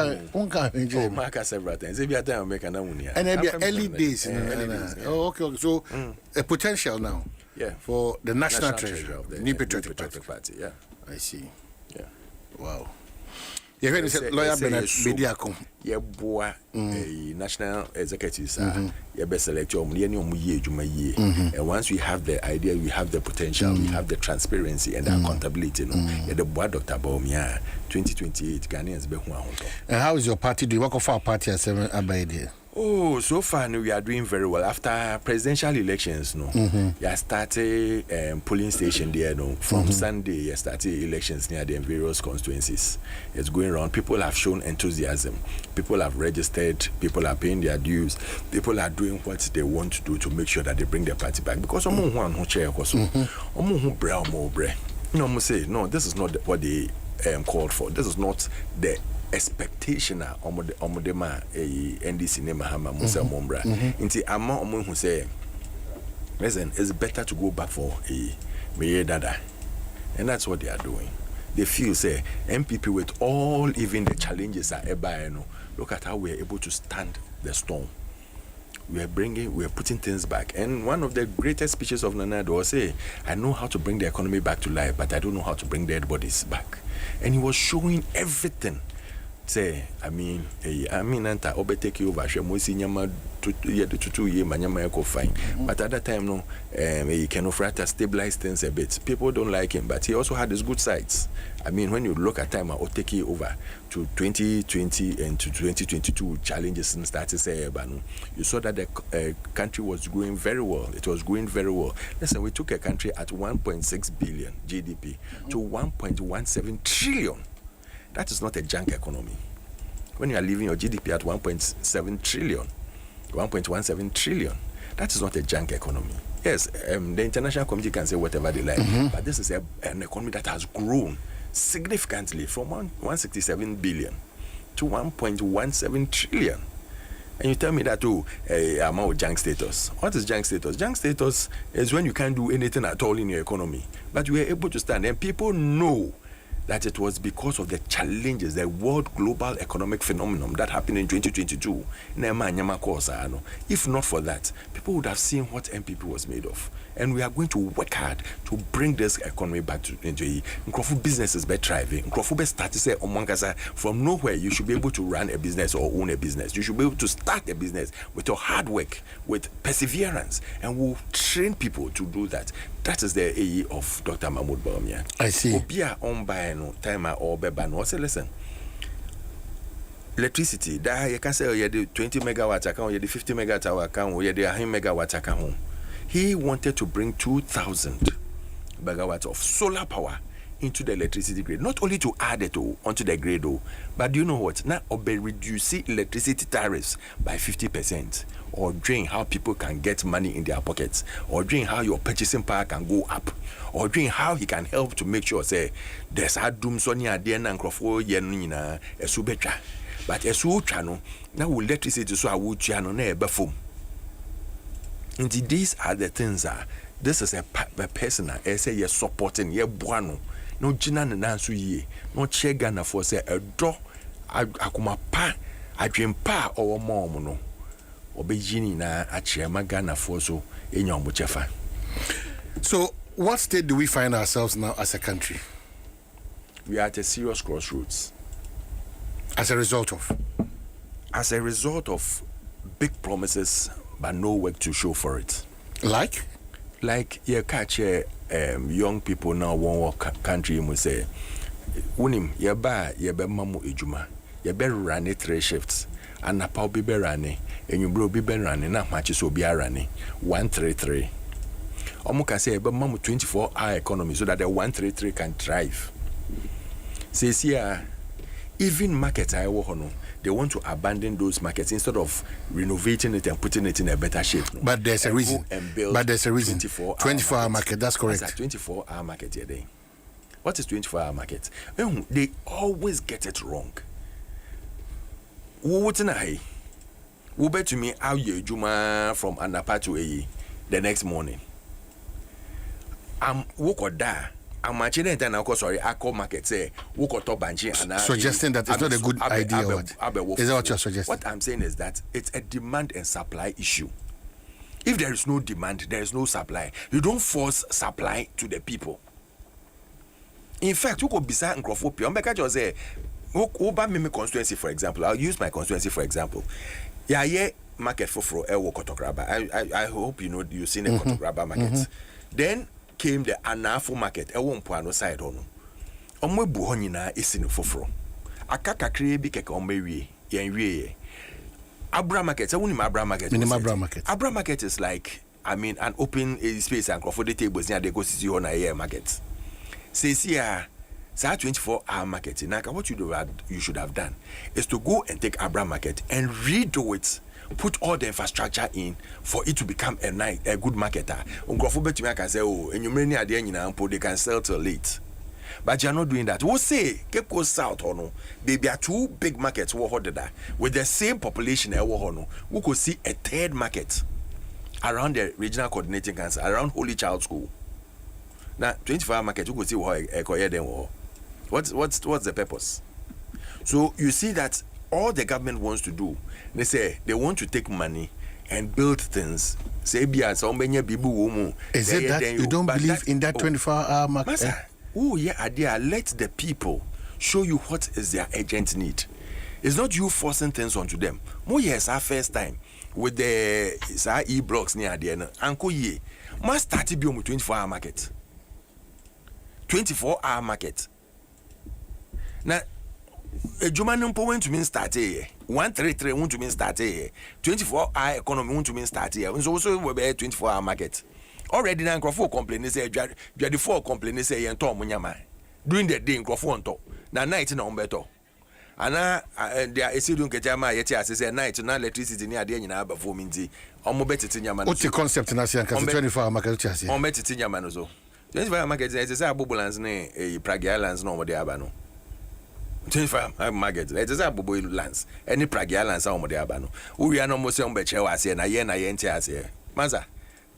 Speaker 1: car.
Speaker 10: Oh, Mark several times. If you are done, make an ammonia.
Speaker 1: And maybe early days. Oh, okay. So a potential now.
Speaker 10: Yeah.
Speaker 1: For the national treasurer of the New Patriotic
Speaker 10: Party. Yeah.
Speaker 1: I see.
Speaker 10: Yeah.
Speaker 1: Wow. You heard say lawyer Bernard Mediacom.
Speaker 10: Yeah, boy, national executives are best select and once we have the idea, we have the potential, we have the transparency and the accountability. The board Dr. Baumia 2028 Ghanaians be who.
Speaker 1: And how is your party doing? What of our party as a
Speaker 10: Oh, so far we are doing very well. After presidential elections, you started polling station there. From Sunday, you started elections near the various constituencies. It's going around. People have shown enthusiasm. People have registered. People are paying their dues. People are doing what they want to do to make sure that they bring their party back. Because say no, this is not what they called for. This is not the expectation omodema NDC name Mahama Musa Mombra. Inti ama omo who say, listen, it's better to go back for a Mayor Dada. And that's what they are doing. They feel say MPP with all even the challenges are look at how we are able to stand the storm. We are putting things back. And one of the greatest speeches of Nana was say, I know how to bring the economy back to life, but I don't know how to bring dead bodies back. And he was showing everything. Say, anta obe take you over. Moisi nyama 2 years manyama yako fine. But at that time, no, he can offer to stabilize things a bit. People don't like him, but he also had his good sides. When you look at time, I'll take you over to 2020 and to 2022 challenges and started say, you saw that the country was growing very well. It was growing very well. Listen, we took a country at 1.6 billion GDP to 1.17 trillion. That is not a junk economy. When you are leaving your GDP at 1.7 trillion, 1.17 trillion, that is not a junk economy. Yes, the international community can say whatever they like, but this is an economy that has grown significantly from 167 billion to 1.17 trillion. And you tell me that, I'm out junk status. What is junk status? Junk status is when you can't do anything at all in your economy, but you are able to stand, and people know that it was because of the challenges, the world global economic phenomenon that happened in 2022. If not for that, people would have seen what MPP was made of. And we are going to work hard to bring this economy back to enjoy. Businesses be thriving. Be start to say, from nowhere, you should be able to run a business or own a business. You should be able to start a business with your hard work, with perseverance, and we'll train people to do that. That is the AE of Dr. Mahmoud Baumia.
Speaker 1: I see.
Speaker 10: Obia on by no timer or bebano. Say, listen. Electricity, that you can say, you the 20 megawatts account, you the 50 megawatt account, you the 100 megawatts account. He wanted to bring 2,000 megawatts of solar power into the electricity grid, not only to add it onto the grid, but do you know what? Now, reducing electricity tariffs by 50%, or doing how people can get money in their pockets, or doing how your purchasing power can go up, or doing how he can help to make sure, say, there's Adom Sonia Diana and Crawford Yenina, a subetra. But a su channel now will electricity so I would channel never foam. Indeed, these are the things this is a person I say you're supporting ye buano no jina na so ye no che Ghana for say a do akuma pa adwen pa owo mom no obejini na achema Ghana for so enya omo chefa.
Speaker 1: So what state do we find ourselves now as a country?
Speaker 10: We are at a serious crossroads.
Speaker 1: As a result of
Speaker 10: big promises but no work to show for it.
Speaker 1: Like
Speaker 10: you catch young people now one work country mu say unim ye ba mamu ejuma ye be run 3 shifts and na pa be run enyumbro be run na match so be run 133 omo ka say be mamu 24-hour economy so that the 133 can thrive. Says here even markets I work on, they want to abandon those markets instead of renovating it and putting it in a better shape.
Speaker 1: But there's a reason. 24-hour market, that's correct.
Speaker 10: That's a 24-hour market here. What is 24-hour market? They always get it wrong. What I will bet to me how you juma from Anapa to the next morning. Walk or die. I'm actually I call market say
Speaker 1: suggesting that it's not a good idea. Is that what you're suggesting?
Speaker 10: What I'm saying is that it's a demand and supply issue. If there is no demand, there is no supply. You don't force supply to the people. In fact, you could be saying say constituency, for example. I'll use my constituency for example. Yeah, market for Kotokraba. I hope you know you've seen a Kotokraba market. Then came the Anafo market, a won poano side on. Omwe buhonina isinu foforo. Akaka krebi keke ombewie, yenwie. Abra market, I wouldn't Abra market.
Speaker 1: Abra market.
Speaker 10: Abra market is like, an open space and for the tables near the go see on a market. Says here, 24-hour market. Naka, what you should have done is to go and take Abra market and redo it. Put all the infrastructure in for it to become a good marketer. Can say, oh, and you many idea they can sell till late. But you're not doing that. We'll say Cape Coast South or no, there are 2 big markets with the same population. We could see a 3rd market around the regional coordinating council, around Holy Child School. Now 24-hour market, you could see what's the purpose? So you see that all the government wants to do, they say they want to take money and build things. Say is it
Speaker 1: that you don't believe in that 24-hour market?
Speaker 10: Let the people show you what is their urgent need. It's not you forcing things onto them. Yes, our first time with the e-blocks near the end. Uncle ye must start to be on 24-hour market. 24-hour market. Now a German point to mean start here. 133 want to mean start here. 24-hour economy want to mean start here. And so also we be 24-hour market. Already now Crawford complain say you are the 4 complain say you talk munyama. During the day Crawford talk. Na night na umbeto. Ana there is don't get jama yet as say night na electricity ni ade nyina aba for minti. Omo betete nyama.
Speaker 1: What's the concept na say 24-hour market chase?
Speaker 10: Omo betete nyama no so. 24-hour market is say abobolans na Prague Islands no omo dey aba no. 25 market. It is a bobo lands. Any Prague Islands are the abano. We are no more saying beche was here na yen tears here. Maza,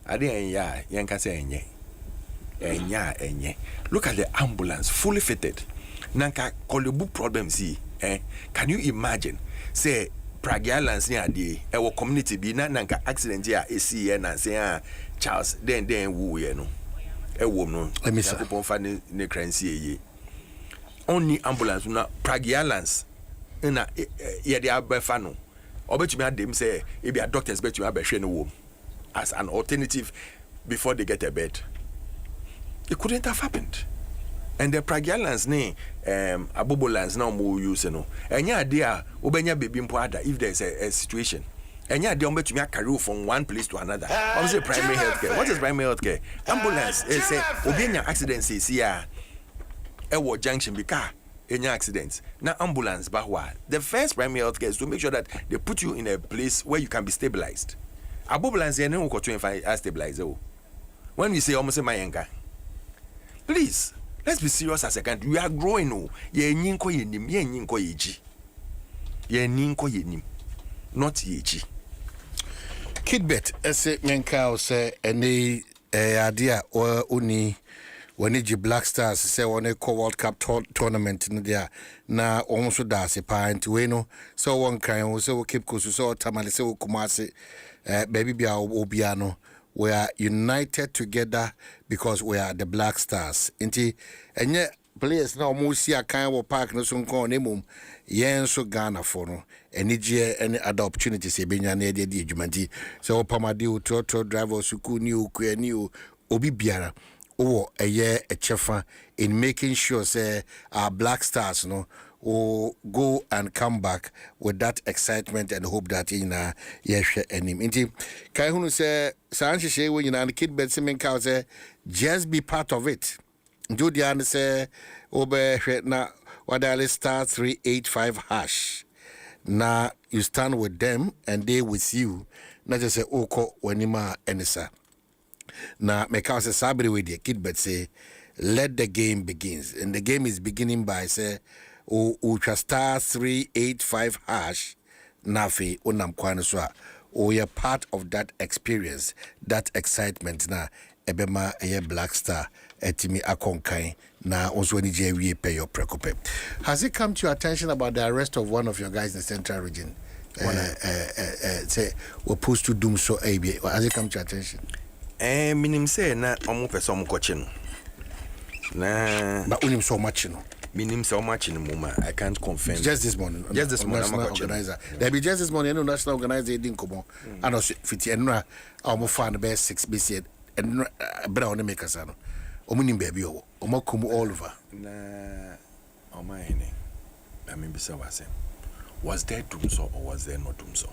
Speaker 10: I didn't yen can say enye. Look at the ambulance fully fitted. Nanka kolibu problem see. Can you imagine? Say Prague Islands near the our community be nanka accident here AC and say Charles then woo ye no. No.
Speaker 1: Let me say.
Speaker 10: Only ambulance na Prague Islands na ye dey abefa no obetumi adem say e be doctors betumi abehwe no wom as an alternative before they get a bed. It couldn't have happened. And the Prague Islands abobolans na mo use no enya ade a obenya baby mpo ada if there is a situation enya ade obetumi carry from one place to another. Obviously primary healthcare. What is primary healthcare? Ambulance say obenya accident say here Ewo junction because any accidents. Now ambulance bahwa. The first primary health care is to make sure that they put you in a place where you can be stabilized. Ambulance you know to find stabilize. When we say almost mayenga, please let's be serious as a country. We are growing. Ye nyinko yenim, ye nyinko yeji. Ye nyinko yenim, not yeji.
Speaker 1: Kidbet, ese menka say any idea or uni when you Black Stars say on a World Cup tournament in there na almost does a pint weno so one kind so keep kusu so tamale so kumasi baby bia obiano. We are united together because we are the Black Stars. Inti enye players na almost see a kind of park no so ko nemum yen so Ghana for no any other opportunities e benya na de adwumanti so pamade to driver suku ni oku ani obi biara o eye a chefa in making sure say our Black Stars no will go and come back with that excitement and hope that in yeshe enim inti kai hunu say sanche she when you kid bet semen ka say just be part of it do the and say obe na wadale star 385#. Now you stand with them and they with you. Not just say oko wenima enisa. Now make us a sabri with the kid, but say let the game begins. And the game is beginning by say ultra star 385#. Nafi unam kwanuswa. Or you're part of that experience, that excitement na ebema a Black Star etimi akonkai na also ni je pay your prekope. Has it come to your attention about the arrest of one of your guys in the central region? Say we're supposed to do so AB. Has it come to your attention?
Speaker 10: Minim say na omo pese omo koche no. Na
Speaker 1: but unim so much no.
Speaker 10: Minim so much in mama. I can't confirm.
Speaker 1: Just this morning.
Speaker 10: Just this morning
Speaker 1: national organizer. There be just this morning no national organizer didn't come on. And also fiti enra omo fan the best 6 BC and bra on make asano. Omunim baby o. Omo come all over.
Speaker 10: Na oma ene. I mean bisa wase. Was there doomso or was there not doomso?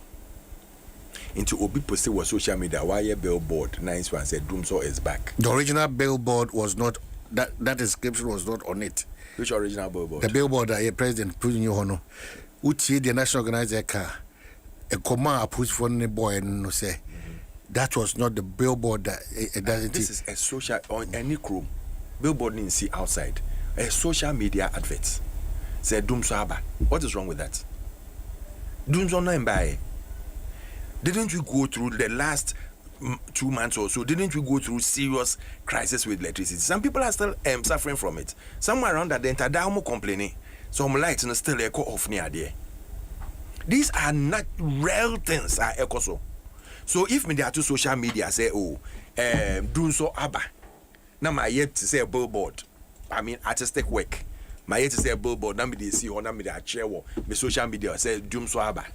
Speaker 10: Into Obi posted was social media why billboard nice one said doomso is back.
Speaker 1: The original billboard was not that description was not on it.
Speaker 10: Which original billboard?
Speaker 1: The billboard that President put in your honor. Uti the national organizer car a command push for the boy and no say that was not the billboard that
Speaker 10: this is a social on any crew billboard in see outside a social media advert say doomso aba. What is wrong with that? Doomso no buy. Didn't we go through the last 2 months or so? Didn't we go through serious crisis with electricity? Some people are still suffering from it. Somewhere around that the entire complaining. Some lights and still echo off near there. These are not real things. Are echo so if me there to social media say doomso aba. Now my yet to say a billboard. I mean artistic work. My yet to say a billboard. Now me they see or now me they share me social media say doomso aba.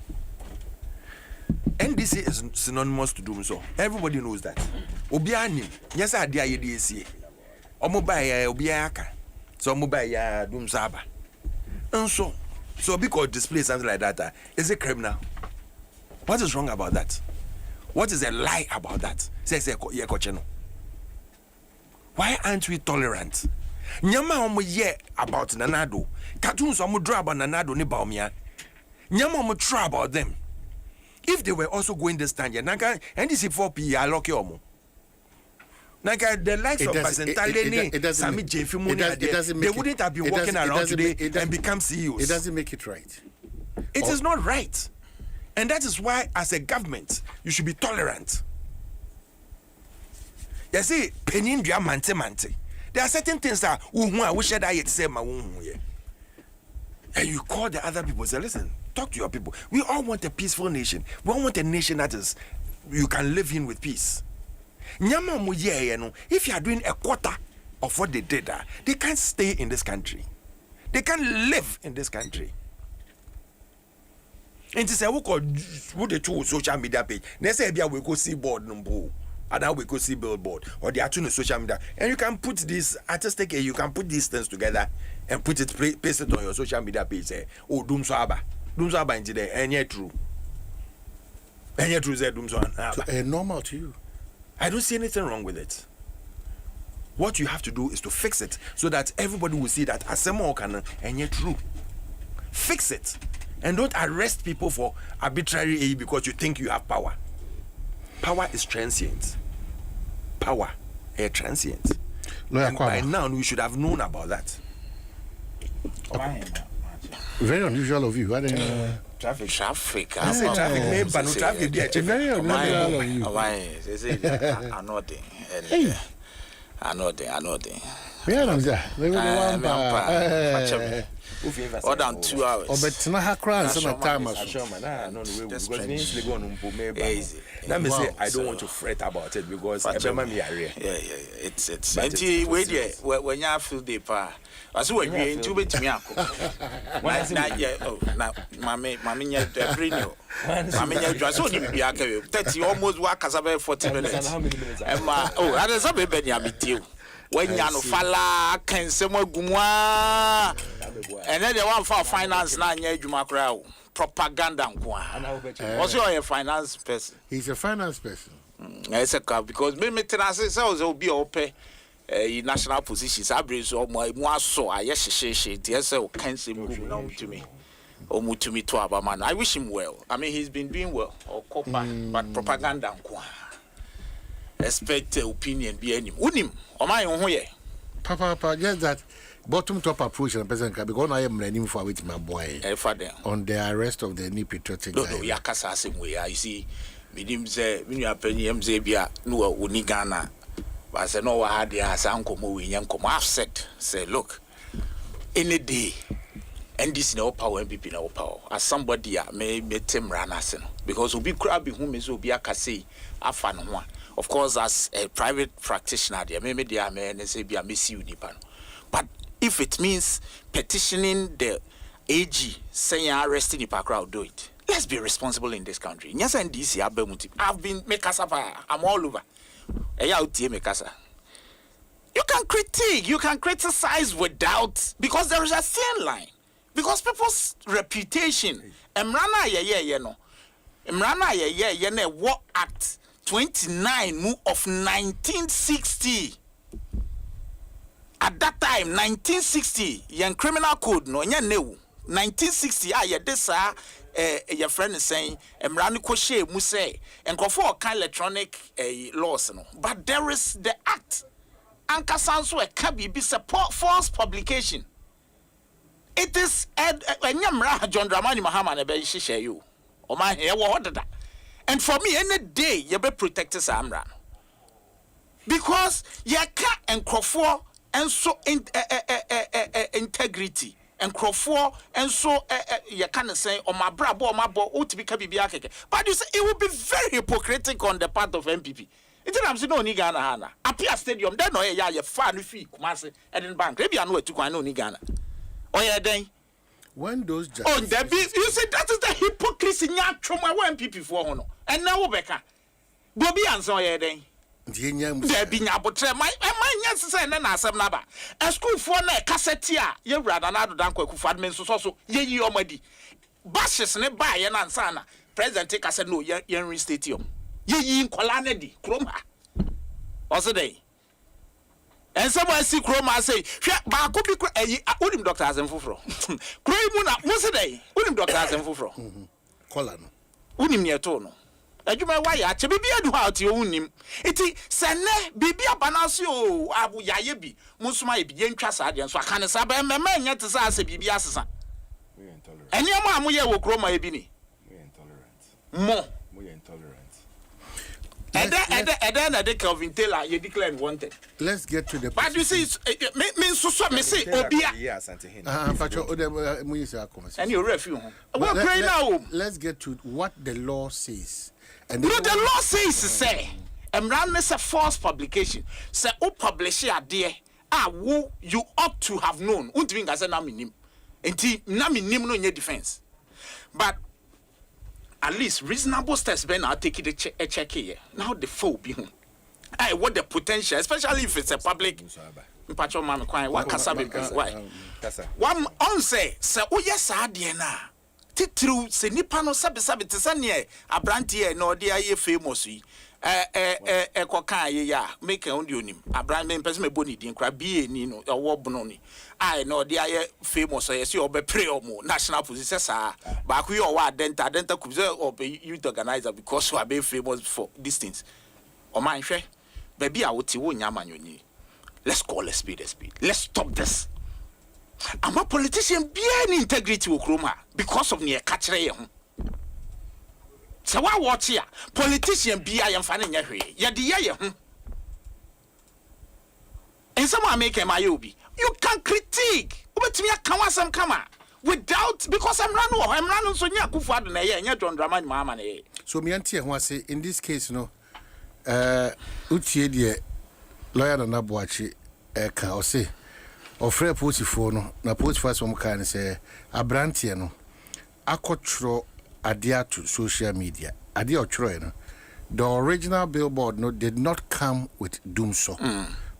Speaker 10: NDC is synonymous to doomso. Everybody knows that. Obianim. Yes, I dare you see. Omobai obiaka. So omobai doomso aba. And so because display something like that is a criminal. What is wrong about that? What is a lie about that? Say why aren't we tolerant? Nyama omo ye about Nanado. Cartoons omo draw about Nanado ni baumia. Nyama omo try about them. If they were also going this time, Nanka NDC 4P are lucky omo. Nanka the likes of Basentale, Sami Jefimuni, they wouldn't have been walking around today and become CEOs.
Speaker 1: It doesn't make it right.
Speaker 10: It is not right. And that is why, as a government, you should be tolerant. You see, Penindria mante. There are certain things that we should say, and you call the other people, say, listen, talk to your people. We all want a peaceful nation. We all want a nation that is you can live in with peace. If you are doing a quarter of what they did, they can't stay in this country. They can't live in this country. And to say, who the two social media page? They say, we go see board number, and now we go see billboard, or they are two social media. And you can put this artistic, you can put these things together and put it, paste it on your social media page. Say, oh, doomso aba into there, and yet true. And yet true, say doomso aba.
Speaker 1: Normal to you.
Speaker 10: I don't see anything wrong with it. What you have to do is to fix it so that everybody will see that asemo can and yet true. Fix it. And don't arrest people for arbitrary aid because you think you have power. Power is transient. Power is transient. And by now, we should have known about that.
Speaker 1: Very unusual of you.
Speaker 10: Traffic. I say traffic may ban no traffic be a
Speaker 1: very unnatural of you.
Speaker 13: They say another. I know.
Speaker 1: Yeah, I'm there.
Speaker 13: More than 2 hours.
Speaker 1: Or but na crowd some time as
Speaker 10: no because they go on let me say I don't want to fret about it because
Speaker 13: it's anti wait there when you feel the pa as we we into betimi akọ na now mama nya bring you mama nya dwa so ni bia aka 30 almost work as about 40 minutes emma that is a baby ni abitiu when ya no fala kan sem agumwa and then the one for finance na nya adwuma kra propaganda nko what's your finance person?
Speaker 1: He's a finance person.
Speaker 13: It's a car because me tenase say o be ope national positions abre so mo aso ayehyehyehye tie say o kan sem gum na mutumi o mutumi to abama na I wish him well. I mean he's been doing well or copa but propaganda nko expect opinion be any unim o man ho ye
Speaker 1: Papa just that bottom top approach and person can because I am running for with my boy on the arrest of the new patriotic
Speaker 13: no yakasa same way I see minim say when you are penny say bia no uni Ghana but say no had there sankomo we nyankomo offset say look any day and this no power MPP no power as somebody may tem ranase no because obi kura bi hu me so obi akase afa no ho of course as a private practitioner there me there me say bia me see unipa no but if it means petitioning the AG saying arresting the crowd, do it. Let's be responsible in this country. Yes, and this I've been mekasa. I'm all over. You can critique, you can criticize without because there is a thin line. Because people's reputation. Emrana War Act 29 of 1960. At that time, 1960, young criminal code no nya new. 1960, this your friend is saying, Emrani Koshe Muse, and Kofo kind electronic laws no. But there is the act. Anka Sanso Kabi be support false publication. It is Nyamra John Dramani Mahama Ebe Shisha you. O man here what that. And for me, any day you be protected Samra. Because you can't and Kofo and so integrity and crofo and so you can say my brabo ought to be kabibiake. But you say it would be very hypocritical on the part of MPP. It is no Nigana Hana. Appear stadium, then no ya fan fee Kumasi and bank. Maybe I know to go no Nigana. Oh yeah then.
Speaker 1: When those
Speaker 13: oh the you say that is the hypocrisy trauma MPP for honor. And now Becca. Bobby answer yeah then. There be nyabotre my yes say na asem na ba a school for na cassette a ye wrada na do dan kwaku admin so ye yi omadi bashes ne ba ye na nsa na president take say no ye stadium ye yi nkola na di kroma also dey and someone see kroma say hwe ba ko bi unim Dr. Azem Fufro kroi mu na mo se dey unim Dr. Azem Fufro
Speaker 1: kola no
Speaker 13: unim ne to no adwuma wa ya che bibia du ha te onim iti sene bibia banase o abu yaye bi musuma ye bi yentwa sa de so aka ne sa ba mema nya te sa ase bibia asesa we intolerant eni ama amoye wo kroma ye bi ni we intolerant we intolerant and the Calvin Taylor you declare wanted.
Speaker 1: Let's get to the
Speaker 13: but you see me so me say obia and you refuse
Speaker 1: let's get to what the law says.
Speaker 13: And the law says say Emran is a false publication. Say o publish a there wo you ought to have known. Unti nga say na minim. Enti na minim no nye defense. But at least reasonable steps ben now take it a check here. Now the foe be home. I what the potential, especially if it's a public patron man what kasa be why. One on say o yes adie na. Titru se nipa no sabe te sane abrantie na ode aye famous yi ekokan ye ya make on the onim abran me person me boni din kra bi eni no owo bono ni ai na ode aye famous ye se obe pray omo national position sa ba ku ye owa denta ku se obe youth organizer because we are be famous for these things o man hwe ba bi a wote wo nya manyoni let's call a speed let's stop this I'm a politician be any integrity okroma because of near catcher. So why watch here? Politician be I am fanning your way. Yadi. And someone make a mayobi. You can critique. But me a some come without because I'm running so near Kufad and I don't drama mamma.
Speaker 1: So me auntie was say in this case, no, Uchi lawyer na Nabuachi can or say. Ofre potifo no na potifo so mka ne se abrantie no akotro ade to social media ade otro no the original billboard no did not come with doomso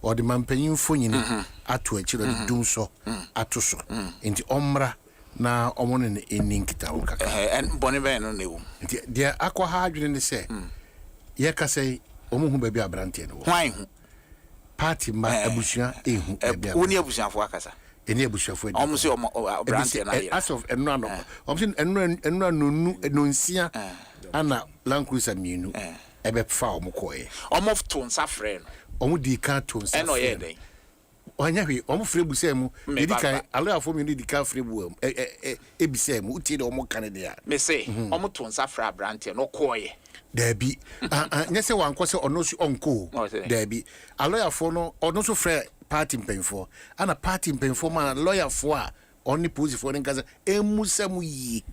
Speaker 1: or the mampanyin fonyini ato akiro the doomso atoso enti omra na omone ne eninkita wonka
Speaker 13: and bonive no newu
Speaker 1: enti dia akwa ha adwene ne se ye ka sei omo hu ba bi abrantie no
Speaker 13: hwan hu
Speaker 1: party ma abusua ehu
Speaker 13: woni abusuafo akasa
Speaker 1: eni abusuafo
Speaker 13: omo se brand na ye
Speaker 1: as of enu ano omo se enu anonu enonsia ana Land Cruiser mienu ebe fa omo koye
Speaker 13: omo to nsa frɛ no
Speaker 1: omo di kan to nsa
Speaker 13: eno ye den
Speaker 1: onya hwe omo frɛ busa mu di kan alo afo mi di kan frɛ bu ebisa mu utie de omo kan de ya
Speaker 13: me say omo to nsa frɛ brand no koye
Speaker 1: Debi nyese wankose ono su onko debi a lawyer for no ono so frɛ party mpenfo ana party mpenfo ma lawyer for a oni police for nkaza emusam yi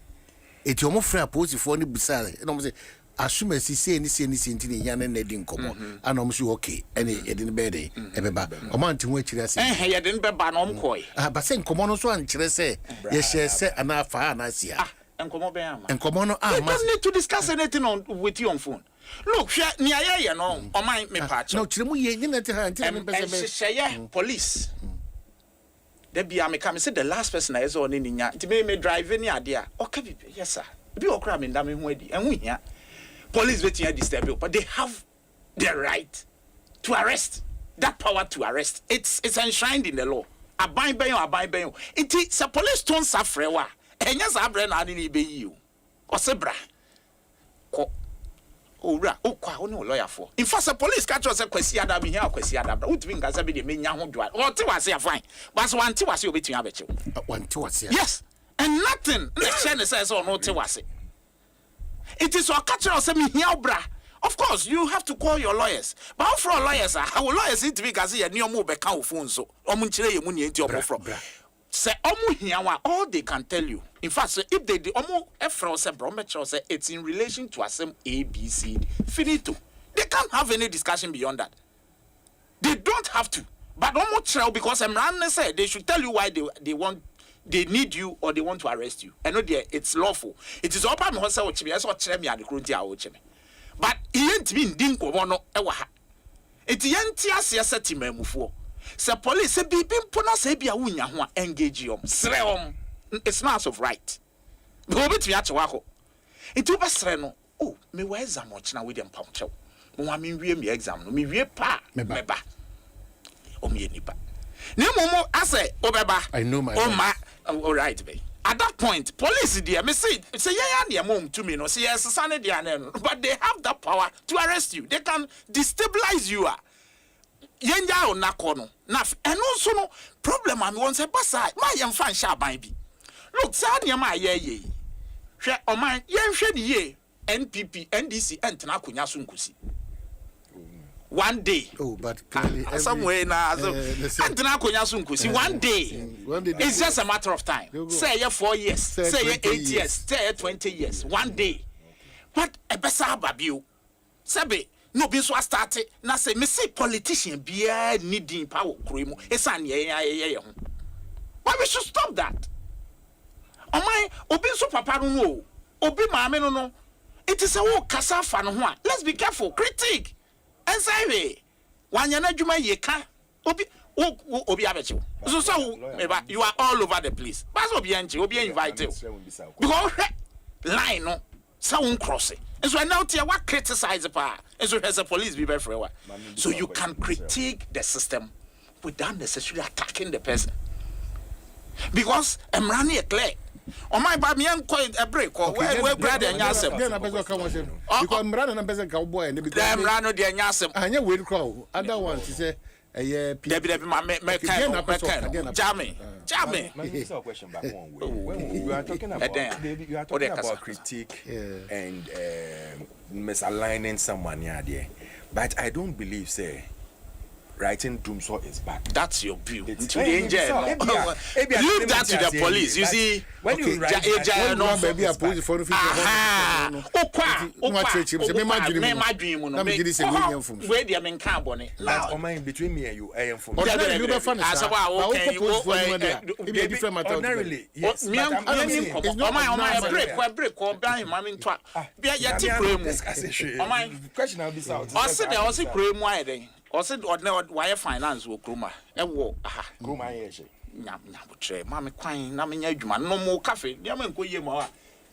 Speaker 1: eti omo frɛ police for ni busa no mo say assume si say ni nti ni yan na di nkomo ana omo so okay ene edin be dey ebeba omo anti ho akire se
Speaker 13: yedin be ba na omo koy
Speaker 1: ba se nkomo no so ankire se ye share se ana fa ana sia
Speaker 13: Enkomo be ama.
Speaker 1: Enkomo no
Speaker 13: you don't need to discuss anything with you on phone. Look, ni aye no, o man me patch.
Speaker 1: No, chiremu ye ni na te ha anti me
Speaker 13: be police. There be am come say the last person I saw ni nya. Nti me drive ni ade a. Okay bi yes sir. Bi okra me ndam hu adi. Enhu hia. Police wetin disturb you, but they have the right to arrest. That power to arrest. It's enshrined in the law. Aban ben. Nti se police ton safre wa. Enya sa abre na ani be yi o. Osebra. Ko owura okwa wo ne lawyer for. In fact, the police catch us kwasi ada bi hia kwasi ada bra. Utimi nka say be de menya ho dwa. O te wase afan. But so anti wase obetumi abeche.
Speaker 1: Wanti wase.
Speaker 13: Yes. And nothing. Let's share the sense or no te wase. It is our catch us me hia bra. Of course, you have to call your lawyers. But for lawyers, our lawyers need to be gazi ya ni omo be ka phone so. Omo nchire ye mu ni enti omo from. Say omo hiawa all they can tell you. In fact, so if they omo efro say bromecho say it's in relation to asem ABC finito. They can't have any discussion beyond that. They don't have to. But omo trial because Emran say they should tell you why they need you or they want to arrest you. I know it's lawful. It is open me say ochibi so kire me adekrunti a ochibi. But yent bi ndin ko no ewa ha. Eti yenti ase aseti mamufuo. Se police se bibi mpona se bia wunya ho a engage yom sre om it's not of right go bit me achewa ko enti wo besre no oh me wa exam o china we dem pamchew mo wa me wie me exam no me wie pa meba o me nipa ne momo ase obeba
Speaker 1: I know my
Speaker 13: oh ma all right be at that point police there me say yeah mom to me no say yes sane there no but they have that power to arrest you. They can destabilize you. Yenja on nakono naf and also no problem I won say basa my yam fan sha ban bi look sad yam ye hwe o man yen hwe ni ye NPP NDC entena akonya so nkosi one day
Speaker 1: but clearly
Speaker 13: somewhere na entena akonya so nkosi one day it's just a matter of time say ye 4 years say ye 8 years say ye 20 years one day but e besa babio sabe no be so start na say me say politician bia needing power kroimu esan ye ho why we should stop that o my obi so papa no obi maame no it is a wo kasa fa no ho a let's be careful critique and say we wanya na dwuma ye ka obi abeche so you are all over the place but obi invite you because line no so won cross it. And so now what criticize the power. And so as a police be very free. So you can critique the system without necessarily attacking the person. Because I'm running a clear. On my baby, I'm quite a break or where grad and Yassam.
Speaker 1: Because I'm running a peasant cowboy and the
Speaker 13: Rano de Yassam.
Speaker 1: I know we'll call. Other ones, he said,
Speaker 13: Debbie, my Jammy.
Speaker 10: Let me ask a question back one way. When you are talking about critique and misaligning someone there, but I don't believe, say, writing doomsday is bad.
Speaker 13: That's your view. Leave that to the police. You see,
Speaker 10: when you write,
Speaker 1: baby, I put the phone.
Speaker 10: Between me and you, I am from.
Speaker 1: Ordinarily,
Speaker 10: yes. Question I'll be out.
Speaker 13: Or said ordinary wire finance will Kruma. And walk. Mammy crying, Naming Edgeman, no more coffee. Yaman Kuyama.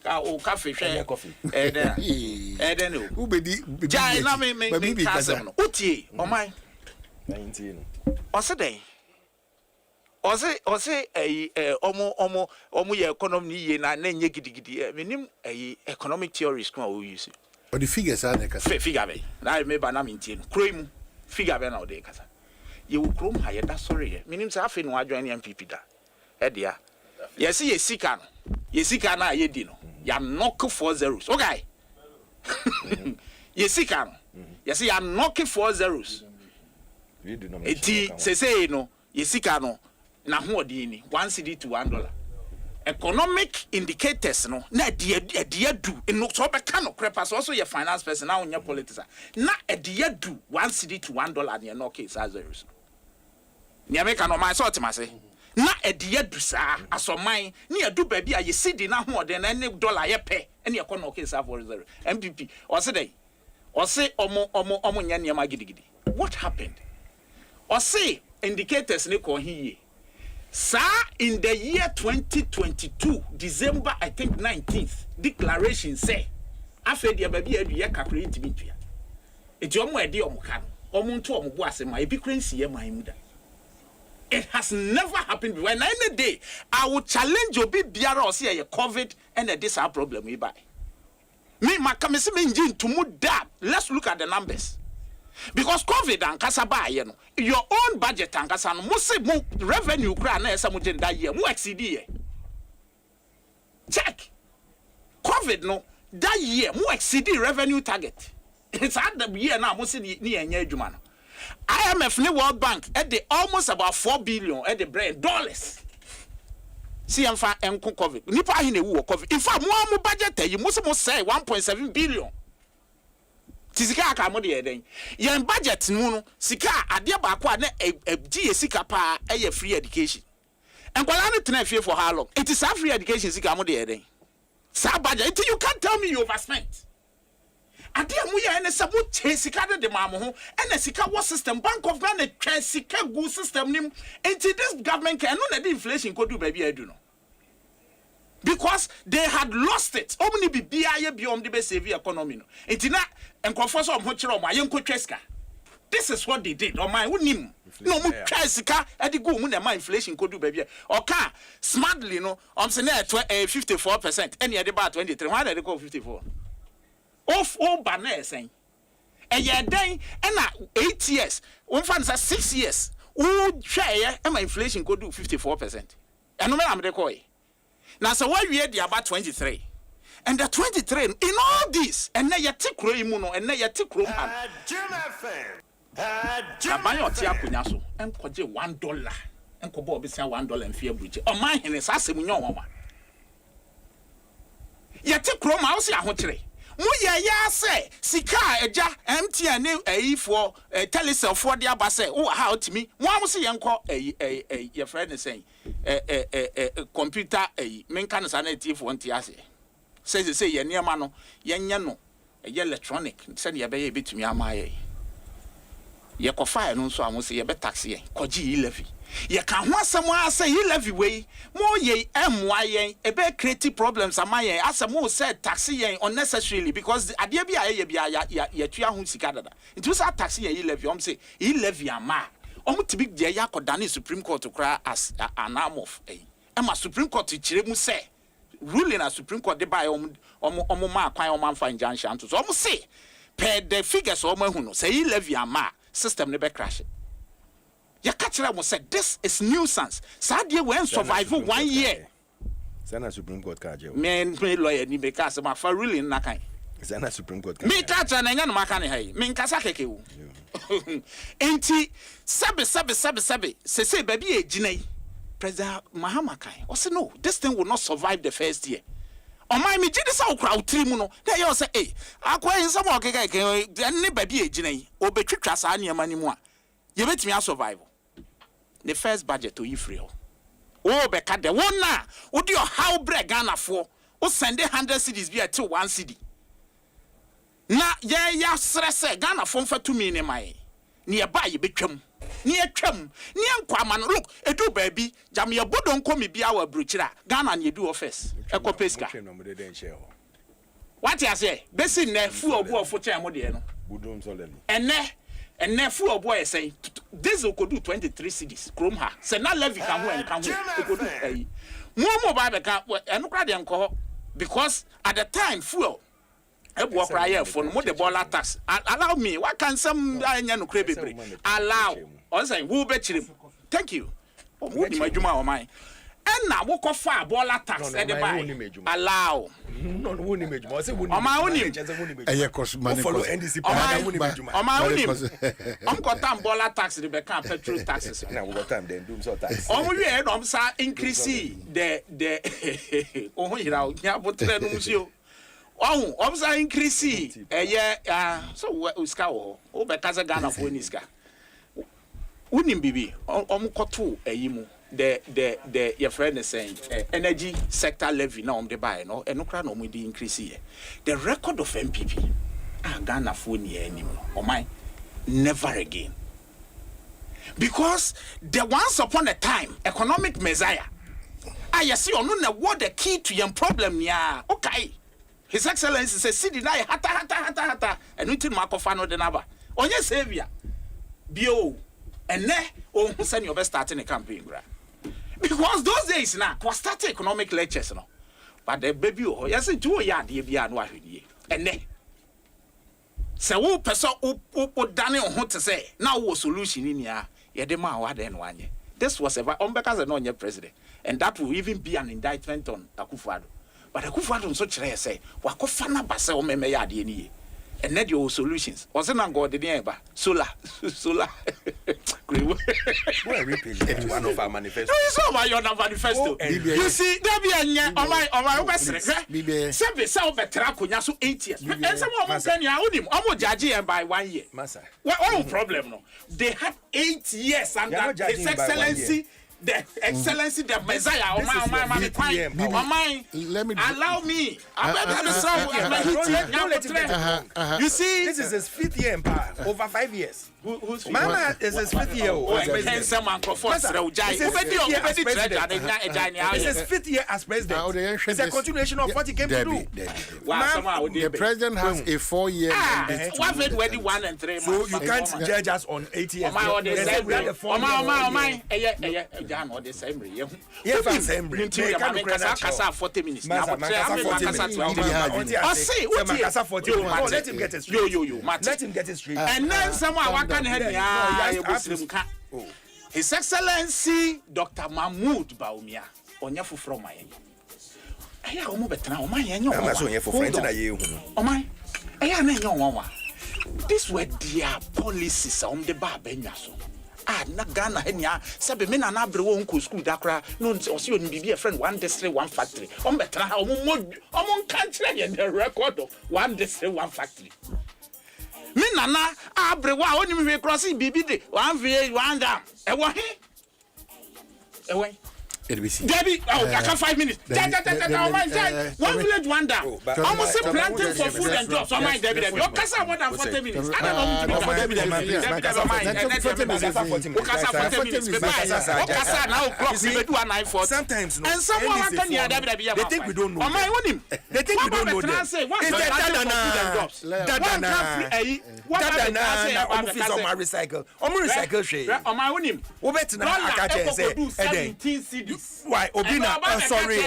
Speaker 13: Oh, coffee, share coffee. Eden, who be the Giant, maybe cousin. Uti, or my
Speaker 10: 19.
Speaker 13: Or say, a omo economy and then yegidi, minim a economic theory school we use.
Speaker 1: But the figures are
Speaker 13: figure. I may ban cream. Figure now de kasa you will chrome higher that sorry meaning say afi no adwan MPP da e dia yes ye sika na ye di no ya knock 4 zeros okay ye sika no yes ya knock 4 zeros eti say no ye sika no na ho odi ni 1 cedi to $1 economic indicators no na dia do no so be kan no crepa so your finance person na onya politics na dia do 1 cedi to $1 na no case as zeros ni America no my sort mase na dia do sa asoman ni adu ba bi a ye cedi na ho de na ne dollar ye pe na ye no case for zero MPP o se dey o se omo nya niam gidigidi what happened o se indicators ne ko hiye. Sir, in the year 2022, December, I think 19th, declaration say, after the baby had a calculate me. It's your idea, Omukan, Omuntu Omubuase, my epicrency, my muda. It has never happened before. And any day, I will challenge your big Biara or see a COVID and a this problem we buy. Me, my commission engine to move that. Let's look at the numbers. Because COVID and Kasaba, you know, your own budget and Kasan, most revenue grant that year, more exceed. Check COVID no that year, more exceed revenue target. It's at the year now, most near Juman. IMF ni World Bank at the almost about $4 billion at the brand dollars. See, I'm fine and COVID. Nipa hine wu COVID. In fact, more budget, you must say 1.7 billion. Tisika akamode eden yen budget mu no sika ade ba kwa na gie sika pa eye free education enkwala no tena fie for how long it is free education sika amode eden sa budget you can't tell me you overspent ade mu ye ne se mu che sika de maamo ho ena sika what system Bank of Ghana twa sika go system nim enti this government can no na the inflation ko do ba bia adu no because they had lost it. Omni be biaye biom de be save economy no. Enti na enkrofo so ho kire omo ayenkotwa sika. This is what they did. O my wonim. No mu twa sika e de go mu na my inflation ko do ba bia. Oka smartly no say na 54% ene de ba 23. Why they go 54? Of ba na esen. E ye den na 8 years. Won fa na 6 years. Wo twa ye my inflation ko do 54%. Eno me am de ko e. Now, so why we had about 23? And the 23 in all this, and now you take Roimuno, and now you take Roman. Abayo Tiapunyaso, and Koje $1, and Kobo Bissan $1 and fear bridge. Oh, my, and it's as a woman. You take Roma, I'll see a hotel. Muya say, Sika, Eja, empty and new a for a telecell for the Abase. Oh, how to me? One was a young call your friend is saying a computer, a maincan sanity for 1 tiase. Says they say, ye near mano, yano, a electronic, send your baby to me, my. Ye ko fire no so amosi ye be taxi koji levy ye kan ho asemo say he levy way mo ye MY e be create problems amaye asemo say taxi ye unnecessarily because ade bia ye bia ya tua ho sika dada it was a taxi ye levy say he levy ama tibi de ya kodane Supreme Court to cry as an arm of ema Supreme Court chire mu say ruling as Supreme Court de buy omo ma kwan omo fa injunction to so omo say per the figures omo hu no say he levy ama system ne be crash You catch them and say, this is nuisance. Sadie went survive 1 year.
Speaker 10: Sana Supreme Court card.
Speaker 13: Man, lawyer, ni because my for really in Nakai.
Speaker 10: Sana Supreme Court.
Speaker 13: Me catch an Yan Makani, hey, Min Kasake. Enti, Sabe, say, baby, a Jine, President Mahamakai. Or say, no, this thing will not survive the first year. On my me, Jidis out crowd, Trimuno, they all say, hey, I quite some more, then baby, a Jine, or Betricas, Anya Manimua. You bet me a survival. The first budget to you free. Oh, Becca, the one now. Would you how break Ghana for? Or send 100 cities be to 1 city? Na, yeah, stress Ghana phone for 2 million my nearby you become. Near chum, near Quaman, look, a do baby, Jamia Bodon come be our bruchera, Ghana and you do office. Echo Pesca. What I say? Bessie, ne fool boy for Chamodiano. And therefore, boy, say this could do 23 cities. Chrome her. Say not levy can go and come here. More mobile account and Cradian call because at the time, fuel. I walk right here for more the ball tax. Allow me. What can some no crabby allow? Or say, who bet you? Thank you. Oh, my Juma or mine. And now walk off far ball tax at the buy. Allow. No, on my own name.
Speaker 24: Follow NDC.
Speaker 13: On my own name. I'm got time ball tax the back petrol taxes.
Speaker 10: Now we got time then do so tax.
Speaker 13: Oh, we had increase the oh, you know, yeah, but oh, I'm increase so we scour. Oh, because a gun of Winiska. Wouldn't be kotu eyimu. The your friend is saying energy sector levy now on the buy no and no crown on the increase here. The record of MPP Ghana phone here anymore. Oh my, never again. Because the once upon a time economic messiah. I see on what the key to your problem yeah. Okay. His Excellency says city na hata and we tin Marcofano the naba. On your savior. Bio and ne oh send your best starting a campaign, right? Because those days now, was started economic lectures, no. But the baby, oh, yes, 2 years, dear Biano, and then. So, who person who done on what to say, now was solution in here, Yadema, what then 1 year. This was ever on because of non president, and that will even be an indictment on Akufado. But Akufado on such a say, Wakofana Basa or Memayadi. And then your solutions. Wasn't on God the neighbor. Solar.
Speaker 10: Well, repeat one of our manifesto.
Speaker 13: No, it's not your manifesto. You see, there be a on my best. Seven South Betraco, so 8 years. And someone saying, I own him. I'm judging by 1 year.
Speaker 10: Massa.
Speaker 13: What problem? No, they had 8 years under His Excellency. The Excellency, the Messiah, let me allow me. You see,
Speaker 10: this is his 5th year in power, over 5 years. Mama is his 5th year.
Speaker 13: This
Speaker 10: is his 5th year as president. It's a continuation of what he came to do.
Speaker 24: The president has a 4-year mandate.
Speaker 13: 1 and 3 months.
Speaker 10: So you can't judge us on 8 years.
Speaker 13: Or the same way.
Speaker 10: Yes, same way.
Speaker 13: Kasa 40 minutes. Now,
Speaker 10: let him get it straight. Let him get it straight.
Speaker 13: And then someone can help me. His Excellency Dr. Mahmoud Baumia. Onyafu from my. Aya omo betra o man yenyo.
Speaker 10: I'm so here for friends na ye hu.
Speaker 13: O man. Aya na yenyo nwa. This were their policies on the bar benyaso. Na Ghana henia sebe me na na abre wo nko school da kra no o se oni bibi a friend 1 district 1 factory on betra ha omo kan kire ye the record of 1 district 1 factory me na na abre wa oni me cross bibi de 1 va 1 dam e wo he Debbie, I can 5 minutes. One village, 1 down. Almost planting for food and jobs. So my Debbie, your casa more than 40 minutes. I don't know to be
Speaker 10: sometimes
Speaker 13: and someone can hear Debbie.
Speaker 10: They think we don't know.
Speaker 13: They think we don't know them.
Speaker 10: Recycle. Recycle. Why? Obina, sorry.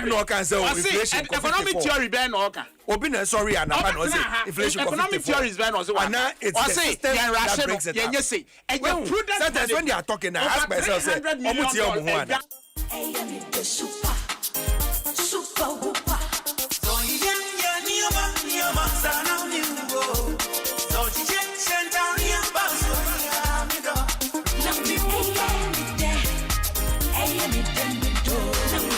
Speaker 10: No can say inflation.
Speaker 13: Economic theory ben oka.
Speaker 10: Obina, sorry, Anapa no say inflation.
Speaker 13: Economic theory is ben also.
Speaker 10: Ana it's the system that brings it up.
Speaker 13: Yes, say. And you prudent.
Speaker 10: Sometimes when they are talking, I ask myself, say,